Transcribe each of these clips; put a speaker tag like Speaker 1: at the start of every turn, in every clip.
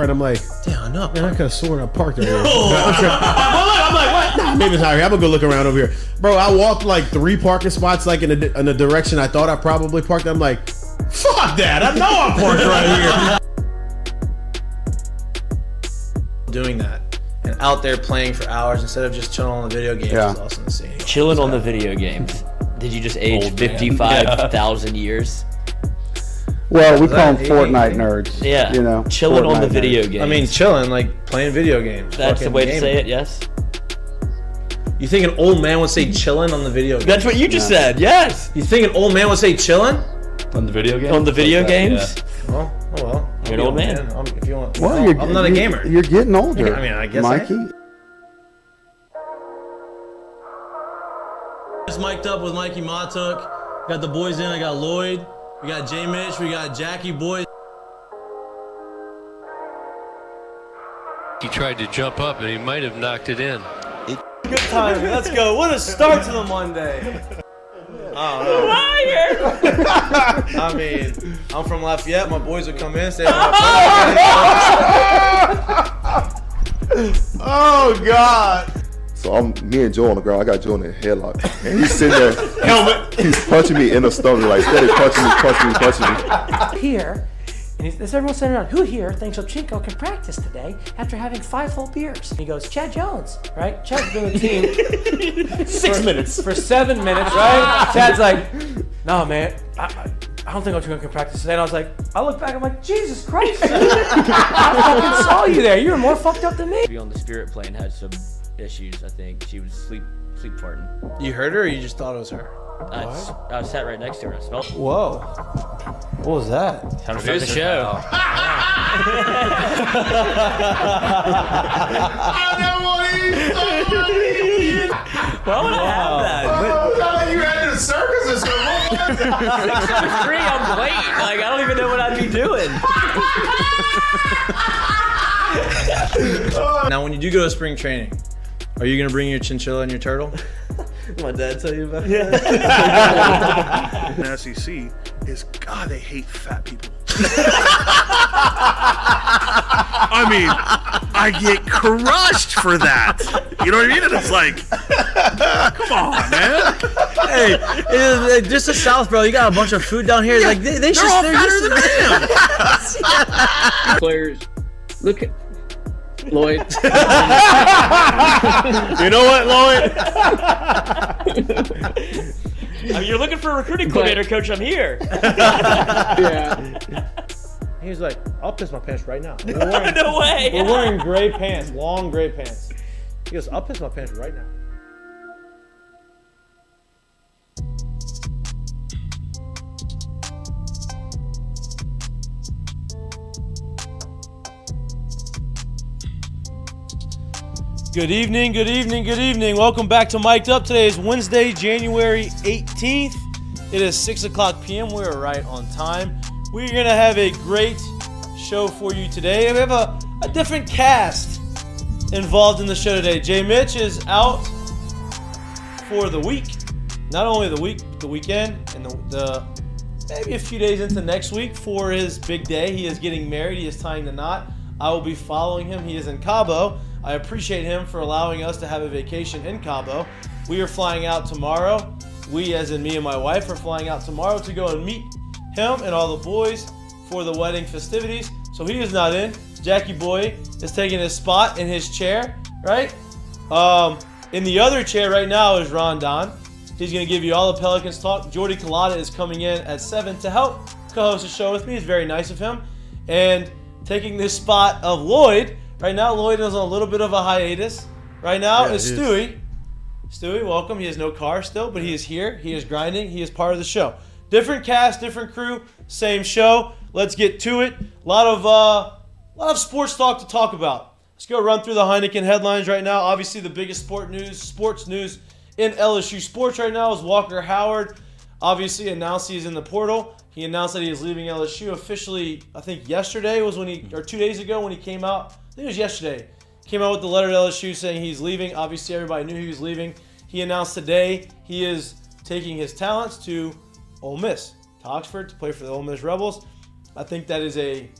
Speaker 1: car, and I'm like,
Speaker 2: damn, no,
Speaker 1: man, I could have sworn I parked right here. I'm like, what? Nah, maybe it's not here. I'm gonna go look around over here, bro. I walked like 3 parking spots, like in the direction I thought I probably parked. I'm like, fuck that! I know I parked right here.
Speaker 2: Doing that and out there playing for hours instead of just chilling on the video games is also insane.
Speaker 3: Chilling on the video games. Did you just age 55,000 years?
Speaker 4: Well, we call them Fortnite nerds.
Speaker 3: Yeah,
Speaker 4: you know,
Speaker 3: chilling on the video
Speaker 4: nerds.
Speaker 3: games.
Speaker 2: I mean, chilling, like playing video games.
Speaker 3: That's the way to say it, yes?
Speaker 2: You think an old man would say chilling on the video games?
Speaker 3: That's what you just said, yes!
Speaker 2: You think an old man would say chilling?
Speaker 5: On the video games?
Speaker 3: On the video games?
Speaker 5: Yeah.
Speaker 2: Well, oh well.
Speaker 3: You're an old man.
Speaker 2: If you want,
Speaker 4: Well,
Speaker 2: I'm not a gamer.
Speaker 4: You're getting older.
Speaker 2: I mean, I guess
Speaker 4: Mikey.
Speaker 6: Just mic'd up with Mikie Mahtook. Got the boys in. I got Lloyd. We got J Mitch. We got Jackie boy.
Speaker 7: He tried to jump up and he might have knocked it in.
Speaker 6: Good time. Let's go. What a start to the Monday.
Speaker 2: I mean, I'm from Lafayette. My boys would come in, say,
Speaker 1: Oh God!
Speaker 8: So me and Joe on the ground. I got Joe in a headlock, and he's sitting there. Helmet. He's punching me in the stomach, like steady punching me.
Speaker 9: Here, and there's everyone sitting around. Who here thinks Ovchinko can practice today after having 5 full beers? And he goes, Chad Jones, right? Chad's been with the team
Speaker 3: 6 minutes.
Speaker 9: for 7 minutes, right? Chad's like, no, man, I don't think Ovchinko can practice today. And I was like, I look back, I'm like, Jesus Christ, I fucking saw you there. You were more fucked up than me.
Speaker 3: Be on the Spirit plane had some issues. I think she was sleep farting.
Speaker 2: You heard her, or you just thought it was her?
Speaker 3: I sat right next to her. I smelled.
Speaker 6: Whoa. What was that?
Speaker 3: Time to start the show. Why would I have that?
Speaker 1: You had in a circus or something.
Speaker 3: 6'3", I'm late. Like, I don't even know what I'd be doing.
Speaker 2: Now, when you do go to spring training, are you going to bring your chinchilla and your turtle?
Speaker 6: My dad tell you about it?
Speaker 10: In SEC is, God, they hate fat people. I mean, I get crushed for that. You know what I mean? And it's like, come on, man.
Speaker 2: Hey, just the South, bro. You got a bunch of food down here. Like they're used to
Speaker 10: them.
Speaker 11: Players, look at Lloyd.
Speaker 1: You know what, Lloyd?
Speaker 3: I mean, you're looking for a recruiting coordinator, coach. I'm here.
Speaker 11: Yeah.
Speaker 2: He was like, I'll piss my pants right now.
Speaker 3: No way.
Speaker 6: We're wearing gray pants, long gray pants. He goes, I'll piss my pants right now. Good evening, good evening, good evening. Welcome back to Mic'd Up. Today is Wednesday, January 18th. It is 6 o'clock p.m. We're right on time. We're going to have a great show for you today. We have a different cast involved in the show today. J Mitch is out for the week. Not only the week, but the weekend and the maybe a few days into next week for his big day. He is getting married. He is tying the knot. I will be following him. He is in Cabo. I appreciate him for allowing us to have a vacation in Cabo. We are flying out tomorrow. We, as in me and my wife, are flying out tomorrow to go and meet him and all the boys for the wedding festivities. So he is not in. Jackie boy is taking his spot in his chair, right? In the other chair right now is Ron Don. He's going to give you all the Pelicans talk. Jordy Collada is coming in at 7 to help co-host the show with me. It's very nice of him. And taking this spot of Lloyd, right now Lloyd is on a little bit of a hiatus. Right now is Stewie. Stewie, welcome. He has no car still, but he is here. He is grinding. He is part of the show. Different cast, different crew, same show. Let's get to it. A lot of sports talk to talk about. Let's go run through the Heineken headlines right now. Obviously, the biggest sports news in LSU sports right now is Walker Howard. Obviously, announced he is in the portal. He announced that he is leaving LSU officially. I think yesterday was when or 2 days ago when he came out. I think it was yesterday. Came out with the letter to LSU saying he's leaving. Obviously, everybody knew he was leaving. He announced today he is taking his talents to Ole Miss, to Oxford, to play for the Ole Miss Rebels. I think that is a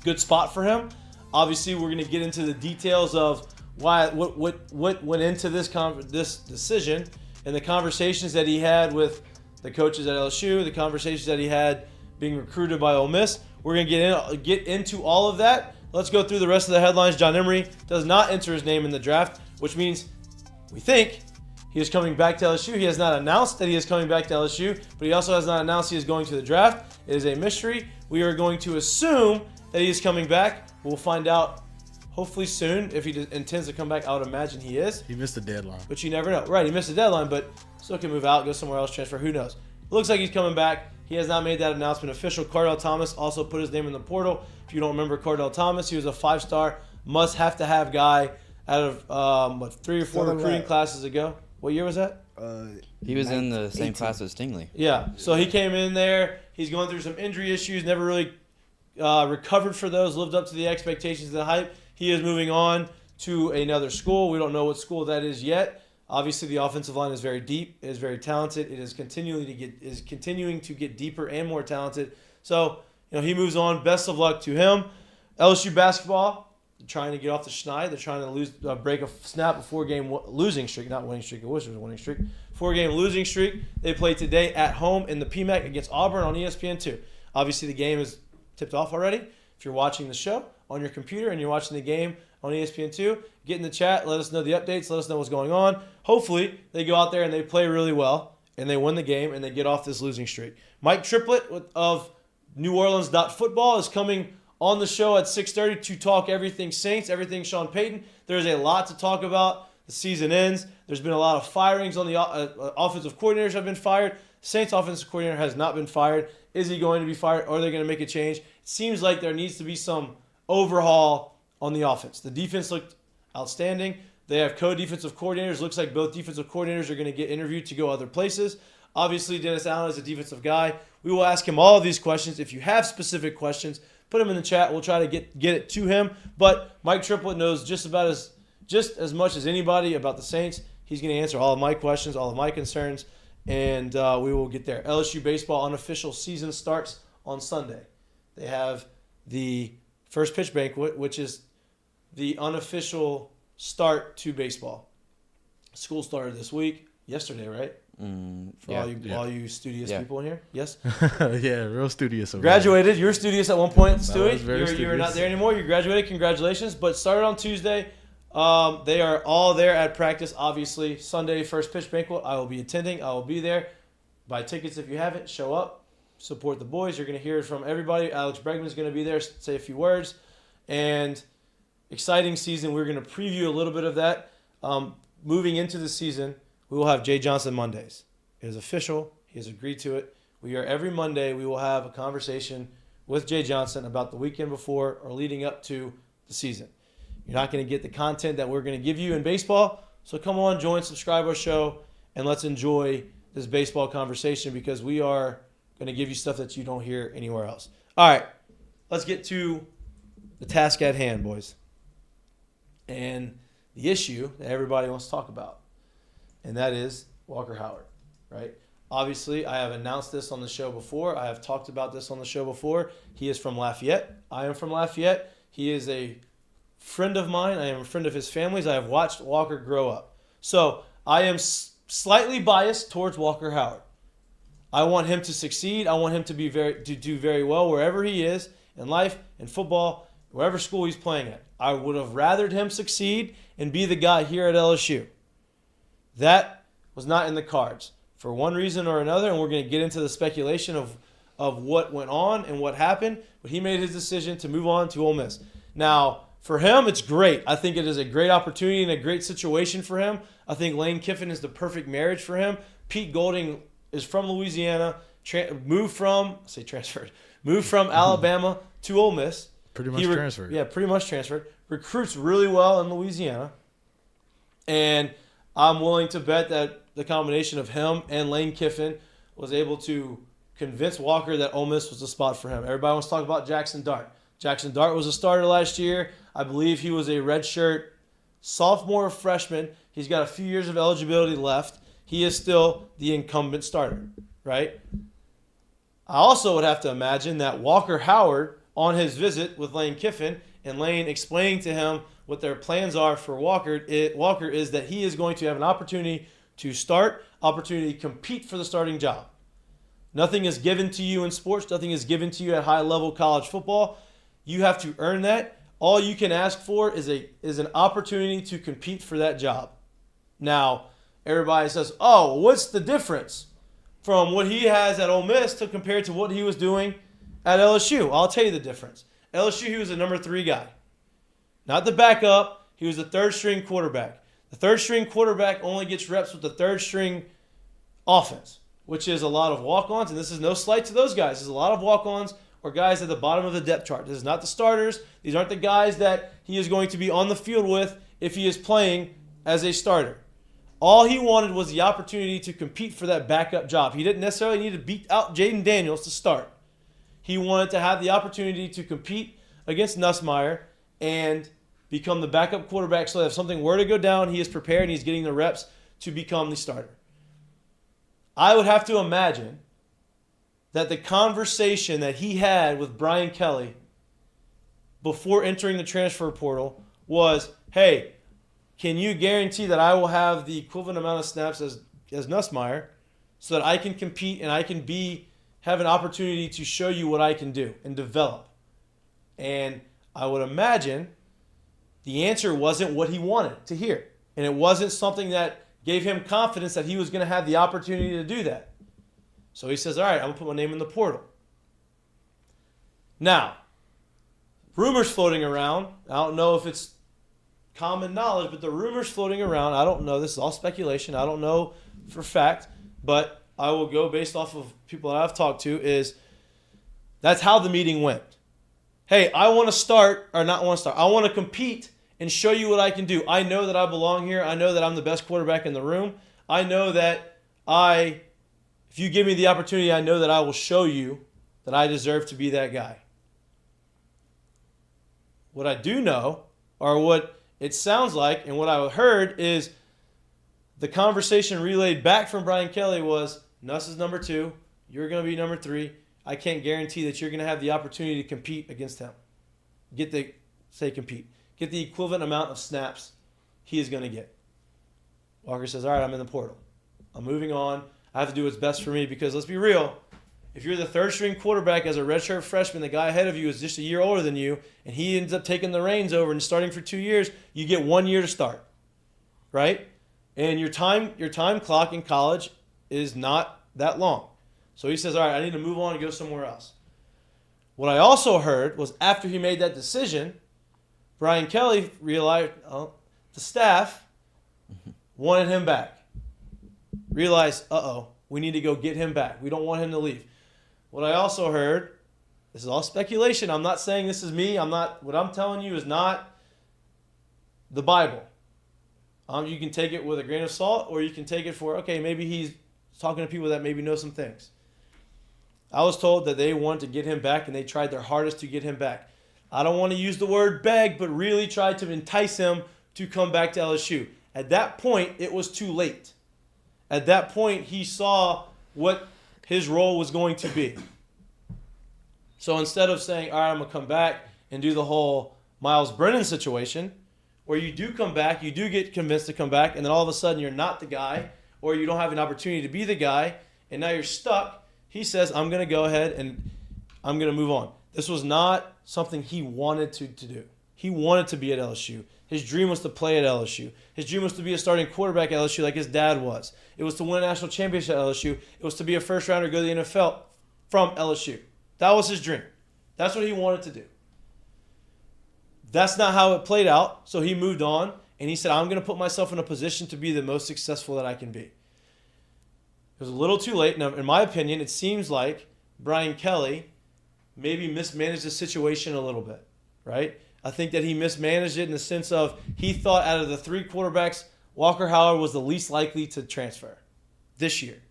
Speaker 6: good spot for him. Obviously, we're going to get into the details of what went into this decision and the conversations that he had with the coaches at LSU, the conversations that he had being recruited by Ole Miss. We're going to get into all of that. Let's go through the rest of the headlines. John Emery does not enter his name in the draft, which means we think he is coming back to LSU. He has not announced that he is coming back to LSU, but he also has not announced he is going to the draft. It is a mystery. We are going to assume that he is coming back. We'll find out hopefully soon if he intends to come back. I would imagine he is.
Speaker 1: He missed the deadline.
Speaker 6: But you never know. Right, he missed the deadline, but still can move out, go somewhere else, transfer. Who knows? It looks like he's coming back. He has not made that announcement official. Cardell Thomas also put his name in the portal. If you don't remember Cardell Thomas, he was a 5-star, must-have-to-have guy out of, 3 or 4 recruiting classes ago. What year was that?
Speaker 2: He was in the same class as Stingley.
Speaker 6: Yeah, so he came in there. He's going through some injury issues, never really recovered for those, lived up to the expectations and the hype. He is moving on to another school. We don't know what school that is yet. Obviously, the offensive line is very deep. It is very talented. It is continuing to get deeper and more talented. So, he moves on. Best of luck to him. LSU basketball, trying to get off the schneid. They're trying to break a snap, a 4-game losing streak, not winning streak. I wish it was a winning streak. 4-game losing streak. They play today at home in the PMAC against Auburn on ESPN2. Obviously, the game is tipped off already. If you're watching the show on your computer and you're watching the game on ESPN2, get in the chat, let us know the updates, let us know what's going on. Hopefully, they go out there and they play really well, and they win the game, and they get off this losing streak. Mike Triplett of NewOrleans.football is coming on the show at 6:30 to talk everything Saints, everything Sean Payton. There's a lot to talk about. The season ends. There's been a lot of firings on the offensive coordinators have been fired. Saints offensive coordinator has not been fired. Is he going to be fired, or are they going to make a change? It seems like there needs to be some overhaul on the offense. The defense looked outstanding. They have co-defensive coordinators. Looks like both defensive coordinators are going to get interviewed to go other places. Obviously, Dennis Allen is a defensive guy. We will ask him all of these questions. If you have specific questions, put them in the chat. We'll try to get it to him. But Mike Triplett knows just as much as anybody about the Saints. He's going to answer all of my questions, all of my concerns, and we will get there. LSU baseball unofficial season starts on Sunday. They have the first pitch banquet, which is the unofficial start to baseball. School started this week, yesterday, right? All you studious people in here? Yes?
Speaker 1: Yeah, real studious.
Speaker 6: Graduated. You were studious at one point, Stewie.
Speaker 1: Very
Speaker 6: You're not there anymore. You graduated. Congratulations. But started on Tuesday. They are all there at practice, obviously. Sunday, first pitch banquet. I will be attending. I will be there. Buy tickets if you haven't. Show up. Support the boys. You're going to hear it from everybody. Alex Bregman is going to be there, say a few words. And exciting season. We're going to preview a little bit of that. Moving into the season, we will have Jay Johnson Mondays. It is official. He has agreed to it. Every Monday, we will have a conversation with Jay Johnson about the weekend before or leading up to the season. You're not going to get the content that we're going to give you in baseball. So come on, join, subscribe our show, and let's enjoy this baseball conversation because we are going to give you stuff that you don't hear anywhere else. All right, let's get to the task at hand, boys. And the issue that everybody wants to talk about, and that is Walker Howard, right? Obviously, I have announced this on the show before. I have talked about this on the show before. He is from Lafayette. I am from Lafayette. He is a friend of mine. I am a friend of his family's. I have watched Walker grow up. So I am slightly biased towards Walker Howard. I want him to succeed. I want him to do very well wherever he is in life, in football, wherever school he's playing at. I would have rathered him succeed and be the guy here at LSU. That was not in the cards for one reason or another, and we're going to get into the speculation of what went on and what happened, but he made his decision to move on to Ole Miss. Now, for him, it's great. I think it is a great opportunity and a great situation for him. I think Lane Kiffin is the perfect marriage for him. Pete Golding is from Louisiana, moved from Alabama to Ole Miss.
Speaker 1: Pretty much transferred.
Speaker 6: Yeah, pretty much transferred. Recruits really well in Louisiana. And I'm willing to bet that the combination of him and Lane Kiffin was able to convince Walker that Ole Miss was the spot for him. Everybody wants to talk about Jackson Dart. Jackson Dart was a starter last year. I believe he was a redshirt sophomore or freshman. He's got a few years of eligibility left. He is still the incumbent starter, right? I also would have to imagine that Walker Howard on his visit with Lane Kiffin, and Lane explaining to him what their plans are for Walker. Walker is that he is going to have an opportunity to start, opportunity to compete for the starting job. Nothing is given to you in sports. Nothing is given to you at high-level college football. You have to earn that. All you can ask for is an opportunity to compete for that job. Now, everybody says, oh, what's the difference from what he has at Ole Miss to compared to what he was doing at LSU? I'll tell you the difference. LSU, he was a number 3 guy. Not the backup. He was the third-string quarterback. The third-string quarterback only gets reps with the third-string offense, which is a lot of walk-ons, and this is no slight to those guys. There's a lot of walk-ons or guys at the bottom of the depth chart. This is not the starters. These aren't the guys that he is going to be on the field with if he is playing as a starter. All he wanted was the opportunity to compete for that backup job. He didn't necessarily need to beat out Jaden Daniels to start. He wanted to have the opportunity to compete against Nussmeier and become the backup quarterback so that if something were to go down, he is prepared and he's getting the reps to become the starter. I would have to imagine that the conversation that he had with Brian Kelly before entering the transfer portal was, hey, can you guarantee that I will have the equivalent amount of snaps as Nussmeier so that I can compete and I can have an opportunity to show you what I can do and develop? And I would imagine the answer wasn't what he wanted to hear. And it wasn't something that gave him confidence that he was going to have the opportunity to do that. So he says, all right, I'm going to put my name in the portal. Now, rumors floating around. I don't know if it's common knowledge, but the rumors floating around, I don't know. This is all speculation. I don't know for fact, but I will go based off of people that I've talked to is that's how the meeting went. Hey, I want to start, or not want to start. I want to compete and show you what I can do. I know that I belong here. I know that I'm the best quarterback in the room. I know that if you give me the opportunity, I know that I will show you that I deserve to be that guy. What I do know, or what it sounds like, and what I heard is the conversation relayed back from Brian Kelly was, Nuss is number 2. You're going to be number 3. I can't guarantee that you're going to have the opportunity to compete against him. Get the equivalent amount of snaps he is going to get. Walker says, all right, I'm in the portal. I'm moving on. I have to do what's best for me because let's be real. If you're the third-string quarterback as a redshirt freshman, the guy ahead of you is just a year older than you, and he ends up taking the reins over and starting for 2 years, you get 1 year to start, right? And your time clock in college is not that long. So he says, all right, I need to move on and go somewhere else. What I also heard was after he made that decision, Brian Kelly realized the staff wanted him back. Realized, we need to go get him back. We don't want him to leave. What I also heard, this is all speculation. I'm not saying this is me. What I'm telling you is not the Bible. You can take it with a grain of salt, or you can take it for, okay, maybe he's talking to people that maybe know some things. I was told that they wanted to get him back, and they tried their hardest to get him back. I don't want to use the word beg, but really tried to entice him to come back to LSU. At that point, it was too late. At that point, he saw what his role was going to be. So instead of saying, all right, I'm going to come back and do the whole Miles Brennan situation, where you do come back, you do get convinced to come back, and then all of a sudden you're not the guy, or you don't have an opportunity to be the guy, and now you're stuck, he says, I'm going to go ahead and I'm going to move on. This was not something he wanted to do. He wanted to be at LSU. His dream was to play at LSU. His dream was to be a starting quarterback at LSU like his dad was. It was to win a national championship at LSU. It was to be a first rounder, go to the NFL from LSU. That was his dream. That's what he wanted to do. That's not how it played out, so he moved on, and he said, I'm going to put myself in a position to be the most successful that I can be. It was a little too late. Now, in my opinion, it seems like Brian Kelly maybe mismanaged the situation a little bit, right? I think that he mismanaged it in the sense of he thought out of the 3 quarterbacks, Walker Howard was the least likely to transfer this year.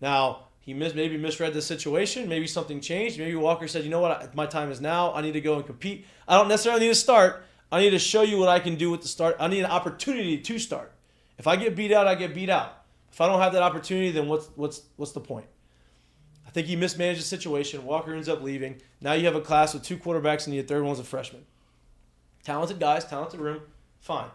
Speaker 6: Now, he maybe misread the situation. Maybe something changed. Maybe Walker said, you know what, my time is now. I need to go and compete. I don't necessarily need to start. I need to show you what I can do with the start. I need an opportunity to start. If I get beat out, I get beat out. If I don't have that opportunity, then what's the point? I think he mismanaged the situation. Walker ends up leaving. Now you have a class with 2 quarterbacks and the third one's a freshman. Talented guys, talented room, fine.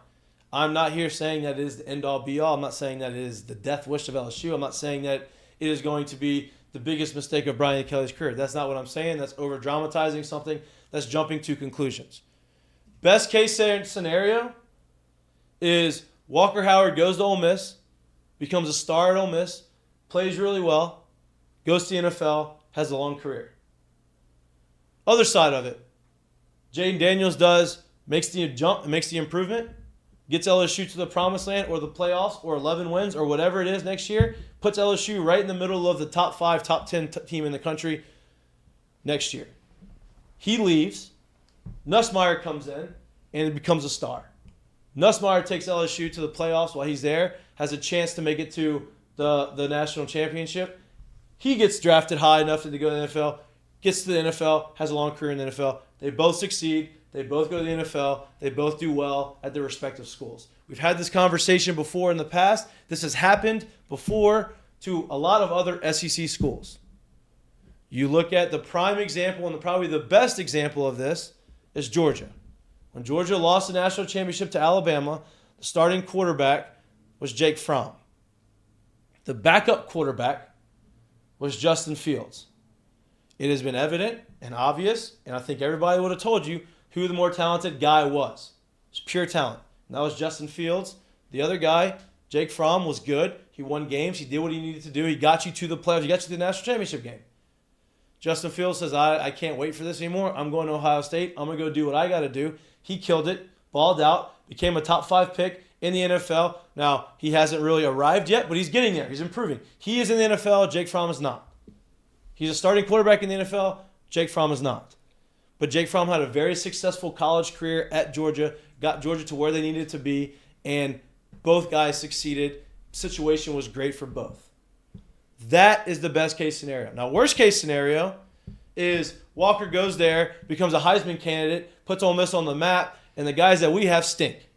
Speaker 6: I'm not here saying that it is the end-all, be-all. I'm not saying that it is the death wish of LSU. I'm not saying that it is going to be the biggest mistake of Brian Kelly's career. That's not what I'm saying. That's over-dramatizing something. That's jumping to conclusions. Best case scenario is Walker Howard goes to Ole Miss, becomes a star at Ole Miss, plays really well, goes to the NFL, has a long career. Other side of it, Jaden Daniels makes the jump, makes the improvement, gets LSU to the promised land or the playoffs or 11 wins or whatever it is next year, puts LSU right in the middle of the top 5, top 10 team in the country next year. He leaves. Nussmeier comes in and becomes a star. Nussmeier takes LSU to the playoffs while he's there, has a chance to make it to the national championship. He gets drafted high enough to go to the NFL, gets to the NFL, has a long career in the NFL. They both succeed. They both go to the NFL. They both do well at their respective schools. We've had this conversation before in the past. This has happened before to a lot of other SEC schools. You look at the prime example and probably the best example of this is Georgia. When Georgia lost the national championship to Alabama, the starting quarterback was Jake Fromm. The backup quarterback was Justin Fields. It has been evident and obvious, and I think everybody would have told you who the more talented guy was. It's pure talent. And that was Justin Fields. The other guy, Jake Fromm, was good. He won games. He did what he needed to do. He got you to the playoffs. He got you to the national championship game. Justin Fields says, I can't wait for this anymore. I'm going to Ohio State. I'm going to go do what I got to do. He killed it, balled out, became a top 5 pick in the NFL. Now, he hasn't really arrived yet, but he's getting there. He's improving. He is in the NFL. Jake Fromm is not. He's a starting quarterback in the NFL. Jake Fromm is not. But Jake Fromm had a very successful college career at Georgia, got Georgia to where they needed to be, and both guys succeeded. Situation was great for both. That is the best case scenario. Now, worst case scenario is Walker goes there, becomes a Heisman candidate, puts Ole Miss on the map, and the guys that we have stink.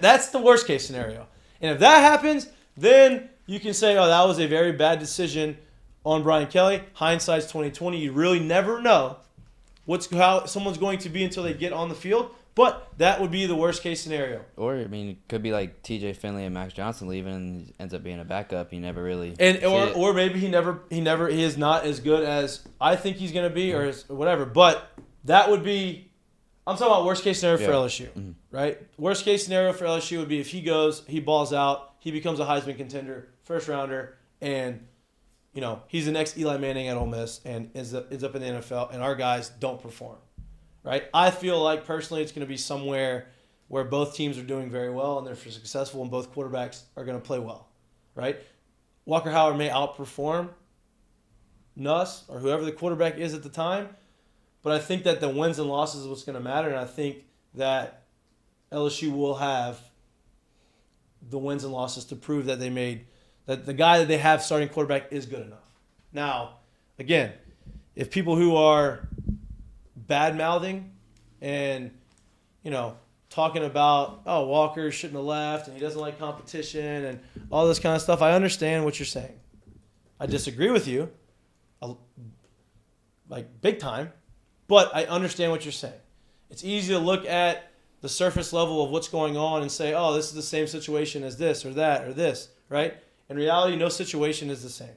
Speaker 6: That's the worst case scenario. And if that happens, then you can say, oh, that was a very bad decision on Brian Kelly. Hindsight's 20/20. You really never know how someone's going to be until they get on the field. But that would be the worst case scenario.
Speaker 2: Or, I mean, it could be like TJ Finley and Max Johnson leaving and ends up being a backup. You never really
Speaker 6: or maybe he is not as good as I think he's going to be or whatever. But that would be, I'm talking about worst case scenario for LSU, right? Worst case scenario for LSU would be if he goes, he balls out, he becomes a Heisman contender, first rounder, and he's the next Eli Manning at Ole Miss and ends up in the NFL, and our guys don't perform. Right? I feel like personally it's going to be somewhere where both teams are doing very well and they're successful and both quarterbacks are going to play well. Right? Walker Howard may outperform Nuss or whoever the quarterback is at the time, but I think that the wins and losses is what's going to matter, and I think that LSU will have the wins and losses to prove that that the guy that they have starting quarterback is good enough. Now, again, if people who are bad-mouthing and, talking about, oh, Walker shouldn't have left and he doesn't like competition and all this kind of stuff, I understand what you're saying. I disagree with you, big time, but I understand what you're saying. It's easy to look at the surface level of what's going on and say, oh, this is the same situation as this or that or this, right? In reality, no situation is the same.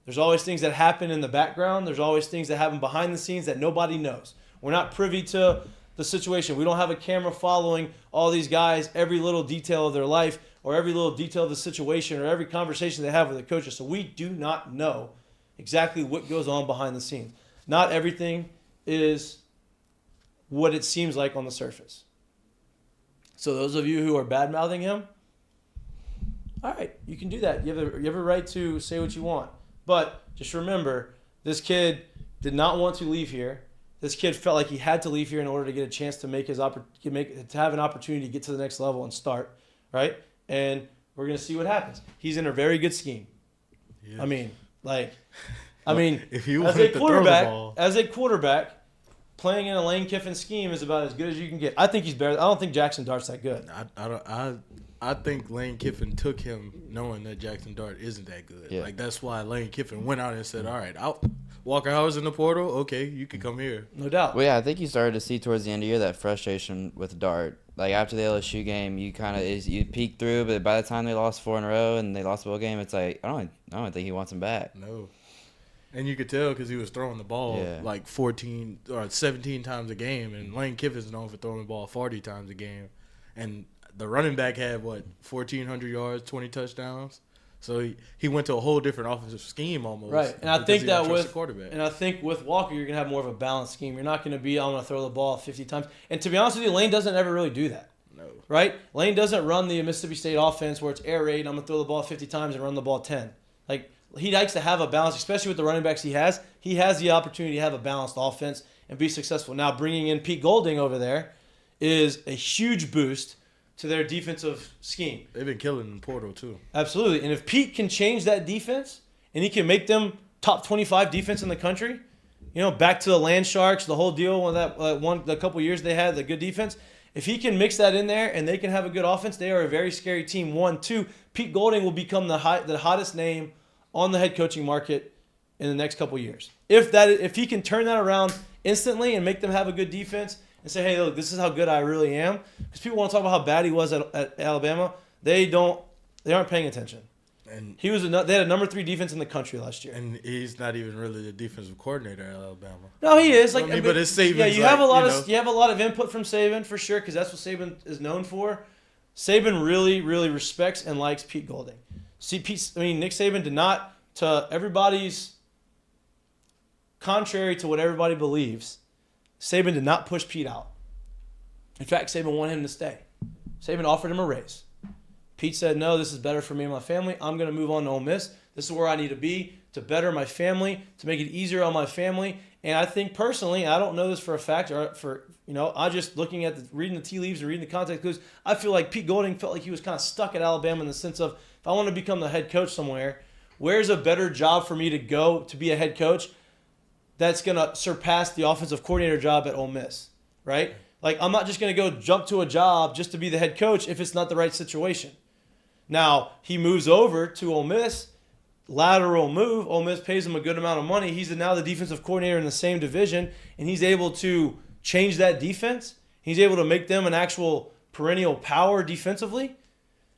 Speaker 6: There's always things that happen in the background. There's always things that happen behind the scenes that nobody knows. We're not privy to the situation. We don't have a camera following all these guys, every little detail of their life or every little detail of the situation or every conversation they have with the coaches. So we do not know exactly what goes on behind the scenes. Not everything is what it seems like on the surface. So those of you who are bad-mouthing him, all right, you can do that. You have a right to say what you want. But just remember, this kid did not want to leave here. This kid felt like he had to leave here in order to get a chance to have an opportunity to get to the next level and start, right? And we're going to see what happens. He's in a very good scheme. Yeah.
Speaker 1: If you
Speaker 6: as a quarterback, playing in a Lane Kiffin scheme is about as good as you can get. I think he's better. I don't think Jackson Dart's that good.
Speaker 5: I think Lane Kiffin took him knowing that Jackson Dart isn't that good. Yeah. That's why Lane Kiffin went out and said, all right, Walker Howard's in the portal. Okay, you could come here.
Speaker 6: No doubt.
Speaker 2: Well, yeah, I think you started to see towards the end of the year that frustration with Dart. Like after the LSU game, you peeked through, but by the time they lost 4 in a row and they lost the bowl game, it's like I don't think he wants him back.
Speaker 5: No. And you could tell because he was throwing the ball like 14 or 17 times a game, and Lane Kiffin's known for throwing the ball 40 times a game. And the running back had, 1,400 yards, 20 touchdowns. So he went to a whole different offensive scheme almost.
Speaker 6: Right, and I think that with
Speaker 5: quarterback.
Speaker 6: And I think with Walker, you're gonna have more of a balanced scheme. You're not gonna be I'm gonna throw the ball 50 times. And to be honest with you, Lane doesn't ever really do that.
Speaker 5: No.
Speaker 6: Right? Lane doesn't run the Mississippi State offense where it's air raid. I'm gonna throw the ball 50 times and run the ball 10. Like he likes to have a balance, especially with the running backs he has. He has the opportunity to have a balanced offense and be successful. Now bringing in Pete Golding over there is a huge boost to their defensive scheme.
Speaker 5: They've been killing in the portal too.
Speaker 6: Absolutely. And if Pete can change that defense and he can make them top 25 defense in the country, back to the Land Sharks, the whole deal when the couple years they had, the good defense. If he can mix that in there and they can have a good offense, they are a very scary team. 1, 2, Pete Golding will become the hottest name on the head coaching market in the next couple years. If he can turn that around instantly and make them have a good defense and say, hey, look, this is how good I really am. Because people want to talk about how bad he was at Alabama. They aren't paying attention.
Speaker 5: And
Speaker 6: they had a number 3 defense in the country last year.
Speaker 5: And he's not even really the defensive coordinator at Alabama.
Speaker 6: No, he is.
Speaker 5: But it's Saban.
Speaker 6: Yeah, you have a lot of input from Saban for sure, because that's what Saban is known for. Saban really, really respects and likes Pete Golding. Nick Saban did not, to everybody's contrary to what everybody believes, Saban did not push Pete out. In fact, Saban wanted him to stay. Saban offered him a raise. Pete said, no, this is better for me and my family. I'm going to move on to Ole Miss. This is where I need to be to better my family, to make it easier on my family. And I think personally, I don't know this for a fact, I'm just looking at reading the tea leaves and reading the context clues. I feel like Pete Golding felt like he was kind of stuck at Alabama in the sense of, if I want to become the head coach somewhere, where's a better job for me to go to be a head coach that's going to surpass the offensive coordinator job at Ole Miss, right? Like, I'm not just going to go jump to a job just to be the head coach if it's not the right situation. Now, he moves over to Ole Miss, lateral move. Ole Miss pays him a good amount of money. He's now the defensive coordinator in the same division, and he's able to change that defense. He's able to make them an actual perennial power defensively.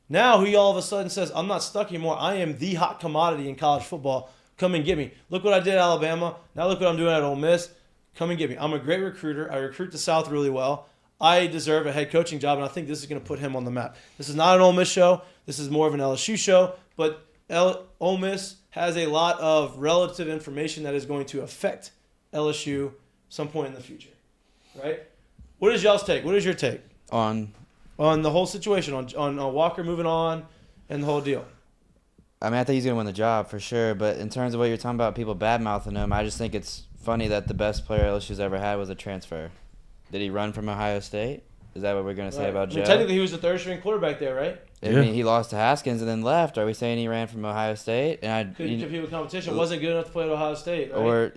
Speaker 6: Now he all of a sudden says, I'm not stuck anymore. I am the hot commodity in college football. Come and get me. Look what I did at Alabama. Now look what I'm doing at Ole Miss. Come and get me. I'm a great recruiter. I recruit the South really well. I deserve a head coaching job, and I think this is going to put him on the map. This is not an Ole Miss show. This is more of an LSU show, but Ole Miss has a lot of relative information that is going to affect LSU some point in the future, right? What is y'all's take? What is your take on the whole situation, on Walker moving on and the whole deal?
Speaker 2: I mean, I think he's going to win the job for sure, but in terms of what you're talking about, people bad-mouthing him, I just think it's funny that the best player LSU's ever had was a transfer. Did he run from Ohio State? Is that what we're going to say about Joe?
Speaker 6: Technically, he was the third-string quarterback there, right?
Speaker 2: I mean, he lost to Haskins and then left. Are we saying he ran from Ohio State? And
Speaker 6: couldn't compete with competition. Wasn't good enough to play at Ohio State, right?
Speaker 2: Or,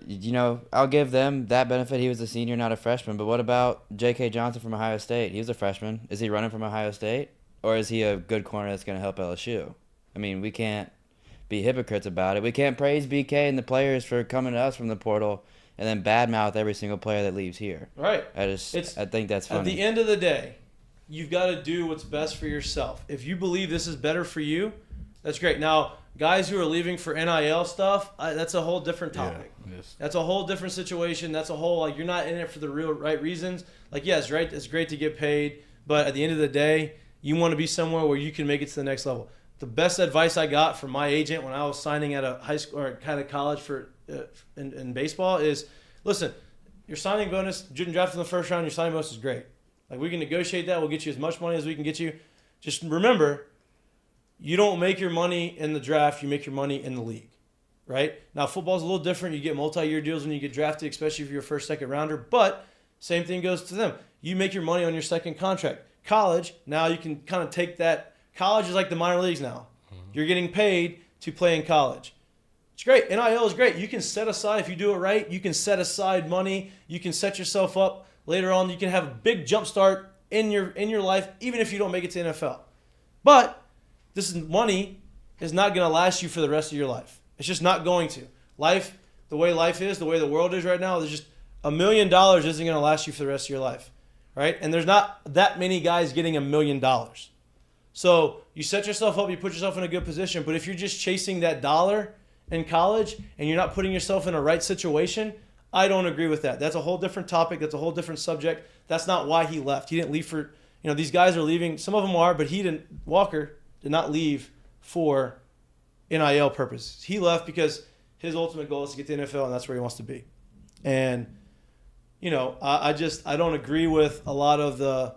Speaker 2: I'll give them that benefit. He was a senior, not a freshman. But what about J.K. Johnson from Ohio State? He was a freshman. Is he running from Ohio State? Or is he a good corner that's going to help LSU? I mean, we can't be hypocrites about it. We can't praise BK and the players for coming to us from the portal and then badmouth every single player that leaves here.
Speaker 6: Right.
Speaker 2: I think that's funny.
Speaker 6: At the end of the day, you've got to do what's best for yourself. If you believe this is better for you, that's great. Now, guys who are leaving for NIL stuff, that's a whole different topic.
Speaker 5: Yeah, yes.
Speaker 6: That's a whole different situation. That's a whole, you're not in it for the real right reasons. Yes, right, it's great to get paid, but at the end of the day, you want to be somewhere where you can make it to the next level. The best advice I got from my agent when I was signing at a high school or kind of college for in baseball is, listen, your signing bonus, getting drafted in the first round, your signing bonus is great. We can negotiate that. We'll get you as much money as we can get you. Just remember, you don't make your money in the draft. You make your money in the league, right? Now, football's a little different. You get multi-year deals when you get drafted, especially if you're a first, second rounder. But same thing goes to them. You make your money on your second contract. College, now you can kind of take that. College is like the minor leagues now. You're getting paid to play in college. It's great. NIL is great. You can set aside, if you do it right, you can set aside money. You can set yourself up later on. You can have a big jump start in your life, even if you don't make it to NFL. But money is not going to last you for the rest of your life. It's just not going to. Life, the way life is, the way the world is right now, there's just $1 million isn't going to last you for the rest of your life, right? And there's not that many guys getting $1 million. So you set yourself up, you put yourself in a good position. But if you're just chasing that dollar in college and you're not putting yourself in a right situation, I don't agree with that. That's a whole different topic. That's a whole different subject. That's not why he left. He didn't leave for, these guys are leaving. Some of them are, but Walker did not leave for NIL purposes. He left because his ultimate goal is to get to the NFL, and that's where he wants to be. And, I don't agree with a lot of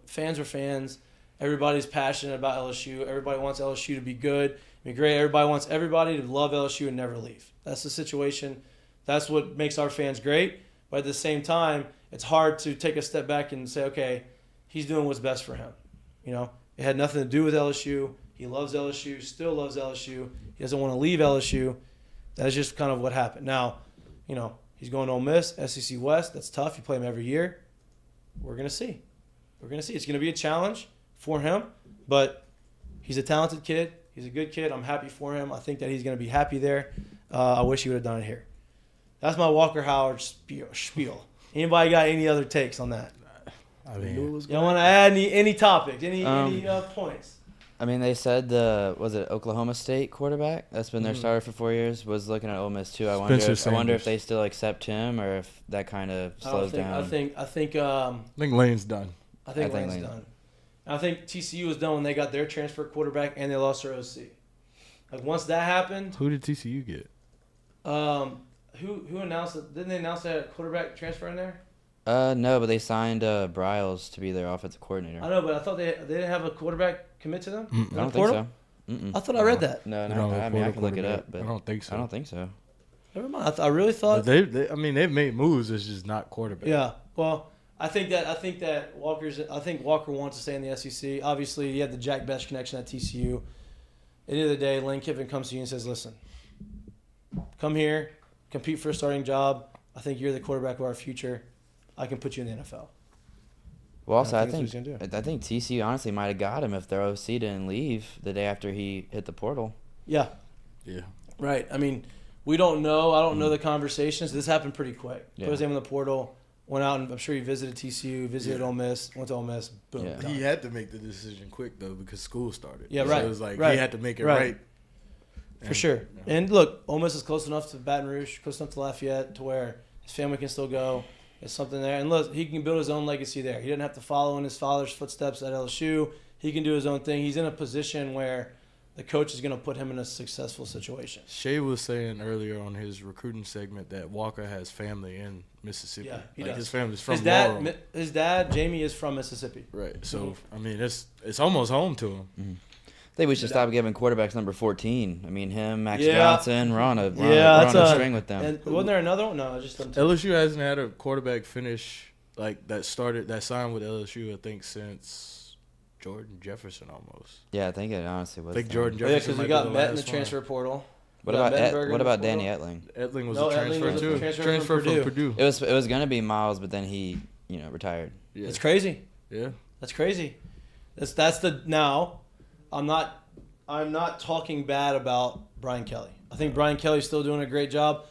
Speaker 6: fans are fans. Everybody's passionate about LSU. Everybody wants LSU to be good, be great. Everybody wants everybody to love LSU and never leave. That's the situation. That's what makes our fans great. But at the same time, it's hard to take a step back and say, okay, he's doing what's best for him. It had nothing to do with LSU. He loves LSU, still loves LSU. He doesn't want to leave LSU. That's just kind of what happened. Now, he's going to Ole Miss, SEC West. That's tough. You play him every year. We're going to see. It's going to be a challenge for him, but he's a talented kid. He's a good kid. I'm happy for him. I think that he's going to be happy there. I wish he would have done it here. That's my Walker Howard spiel. Anybody got any other takes on that?
Speaker 5: I mean,
Speaker 6: you want to add any topics, any points?
Speaker 2: I mean, they said was it Oklahoma State quarterback that's been their starter for 4 years was looking at Ole Miss too. I wonder if they still accept him or if that kind of slows down.
Speaker 5: I think Lane's done.
Speaker 6: I think Lane's done. I think TCU was done when they got their transfer quarterback and they lost their OC. Like once that happened,
Speaker 5: who did TCU get?
Speaker 6: Who announced it? Didn't they announce that quarterback transfer in there?
Speaker 2: No, but they signed Bryles to be their offensive coordinator.
Speaker 6: I know, but I thought they didn't have a quarterback commit to them.
Speaker 2: I don't think so.
Speaker 6: I thought I read that.
Speaker 2: No. I mean, I can look it up, but
Speaker 5: I don't think so.
Speaker 2: I don't think so.
Speaker 6: Never mind. I really thought
Speaker 5: they've made moves. It's just not quarterback.
Speaker 6: Yeah. Well, I think that Walker wants to stay in the SEC. Obviously, he had the Jack Bech connection at TCU. At the end of the day, Lane Kiffin comes to you and says, "Listen, come here, compete for a starting job. I think you're the quarterback of our future. I can put you in the NFL."
Speaker 2: Well, also, I think TCU honestly might have got him if their OC didn't leave the day after he hit the portal.
Speaker 6: Yeah.
Speaker 5: Yeah.
Speaker 6: Right. I mean, we don't know. I don't know the conversations. This happened pretty quick.
Speaker 2: Yeah.
Speaker 6: Put his name in the portal, went out, and I'm sure he visited TCU, visited Ole Miss, went to Ole Miss. Boom.
Speaker 2: Yeah.
Speaker 5: He had to make the decision quick, though, because school started.
Speaker 6: Yeah, right.
Speaker 5: So it was like
Speaker 6: right.
Speaker 5: he had to make it right.
Speaker 6: For sure. Yeah. And look, Ole Miss is close enough to Baton Rouge, close enough to Lafayette, to where his family can still go. There's something there. And look, he can build his own legacy there. He didn't have to follow in his father's footsteps at LSU. He can do his own thing. He's in a position where the coach is going to put him in a successful situation.
Speaker 5: Shay was saying earlier on his recruiting segment that Walker has family in Mississippi.
Speaker 6: Yeah, he does.
Speaker 5: His family's from
Speaker 6: Laurel. His dad, Jamie, is from Mississippi.
Speaker 5: Right. So, I mean, it's almost home to him.
Speaker 2: Mm-hmm. I think we should stop giving quarterbacks number 14. I mean, him, Max Johnson, we're on a string with them.
Speaker 6: And wasn't there another one? No, just them two.
Speaker 5: LSU hasn't had a quarterback finish like that signed with LSU, I think, since Jordan Jefferson almost.
Speaker 2: Yeah, I think it honestly was.
Speaker 5: I think Jordan Jefferson.
Speaker 6: Yeah, because we got Met in the transfer portal.
Speaker 2: What about Danny Etling?
Speaker 5: Etling was a transfer too. Transfer from Purdue.
Speaker 2: It was gonna be Miles, but then he retired.
Speaker 5: Yeah.
Speaker 6: It's crazy.
Speaker 5: Yeah,
Speaker 6: that's crazy. That's the now. I'm not talking bad about Brian Kelly. I think Brian Kelly's still doing a great job.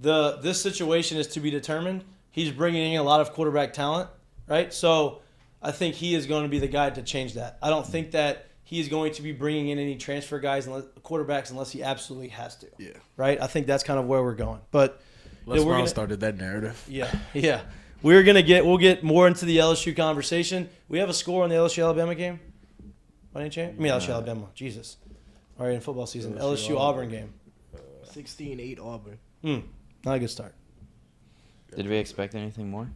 Speaker 6: This situation is to be determined. He's bringing in a lot of quarterback talent, right? So I think he is going to be the guy to change that. I don't think that he is going to be bringing in any transfer guys, quarterbacks, unless he absolutely has to.
Speaker 5: Yeah.
Speaker 6: Right? I think that's kind of where we're going. But
Speaker 5: Les Brown started that narrative.
Speaker 6: Yeah. We'll get more into the LSU conversation. We have a score on the LSU-Alabama game. By any chance? I mean, LSU Alabama. Jesus. All right, in football season. LSU Auburn game.
Speaker 12: 16-8 Auburn.
Speaker 6: Not a good start.
Speaker 2: Did we expect anything more?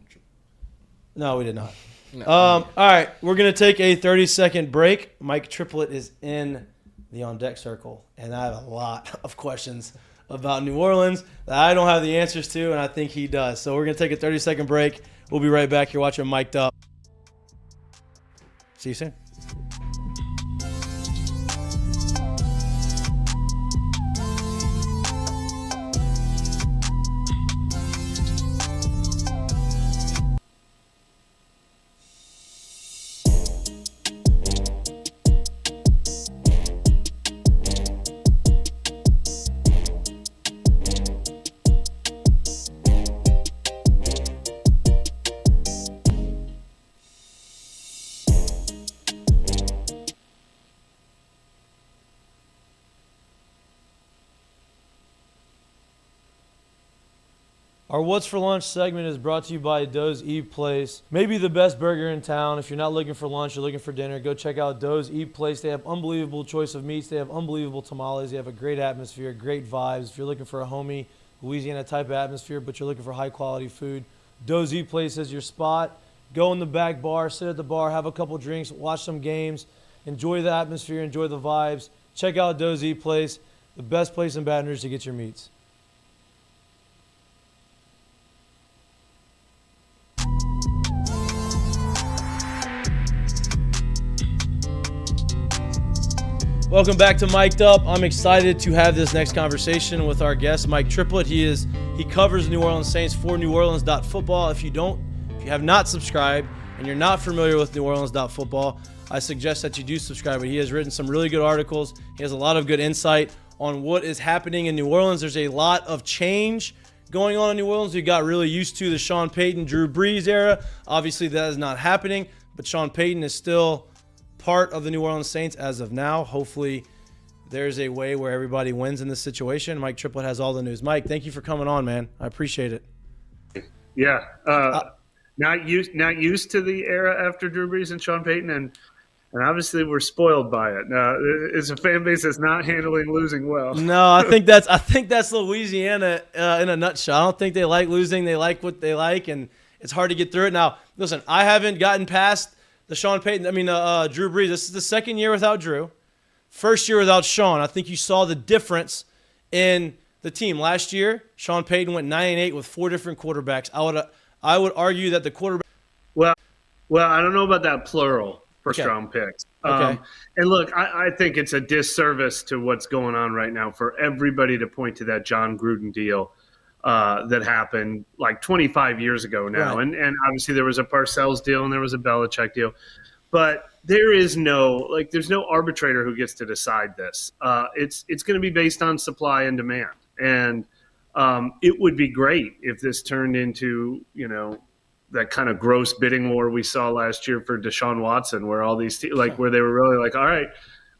Speaker 6: No, we did not. No. All right, we're going to take a 30-second break. Mike Triplett is in the On Deck Circle, and I have a lot of questions about New Orleans that I don't have the answers to, and I think he does. So we're going to take a 30-second break. We'll be right back. You're watching Mik'd Up. See you soon. Our What's for Lunch segment is brought to you by Doe's Eat Place. Maybe the best burger in town. If you're not looking for lunch, you're looking for dinner, go check out Doe's Eat Place. They have unbelievable choice of meats. They have unbelievable tamales. They have a great atmosphere, great vibes. If you're looking for a homey Louisiana type of atmosphere, but you're looking for high quality food, Doe's Eat Place is your spot. Go in the back bar, sit at the bar, have a couple drinks, watch some games, enjoy the atmosphere, enjoy the vibes. Check out Doe's Eat Place, the best place in Baton Rouge to get your meats. Welcome back to Miked Up. I'm excited to have this next conversation with our guest, Mike Triplett. He covers New Orleans Saints for NewOrleans.football. If you have not subscribed and you're not familiar with NewOrleans.football, I suggest that you do subscribe. But he has written some really good articles. He has a lot of good insight on what is happening in New Orleans. There's a lot of change going on in New Orleans. We got really used to the Sean Payton, Drew Brees era. Obviously, that is not happening, but Sean Payton is still part of the New Orleans Saints as of now. Hopefully there's a way where everybody wins in this situation. Mike Triplett has all the news. Mike, thank you for coming on, man. I appreciate it.
Speaker 13: Yeah. Not used to the era after Drew Brees and Sean Payton, and obviously we're spoiled by it. It's a fan base that's not handling losing well.
Speaker 6: No, I think that's Louisiana in a nutshell. I don't think they like losing. They like what they like, and it's hard to get through it. Now, listen, I haven't gotten past the Sean Payton, Drew Brees. This is the second year without Drew. First year without Sean. I think you saw the difference in the team. Last year, Sean Payton went 9-8 with 4 different quarterbacks. I would argue that the quarterback.
Speaker 13: Well, I don't know about that plural first-round picks.
Speaker 6: Okay.
Speaker 13: And look, I think it's a disservice to what's going on right now for everybody to point to that John Gruden deal that happened like 25 years ago now.
Speaker 6: Right.
Speaker 13: And obviously there was a Parcells deal and there was a Belichick deal. But there's no arbitrator who gets to decide this. It's going to be based on supply and demand. And it would be great if this turned into, that kind of gross bidding war we saw last year for Deshaun Watson, where all these where they were really like, all right,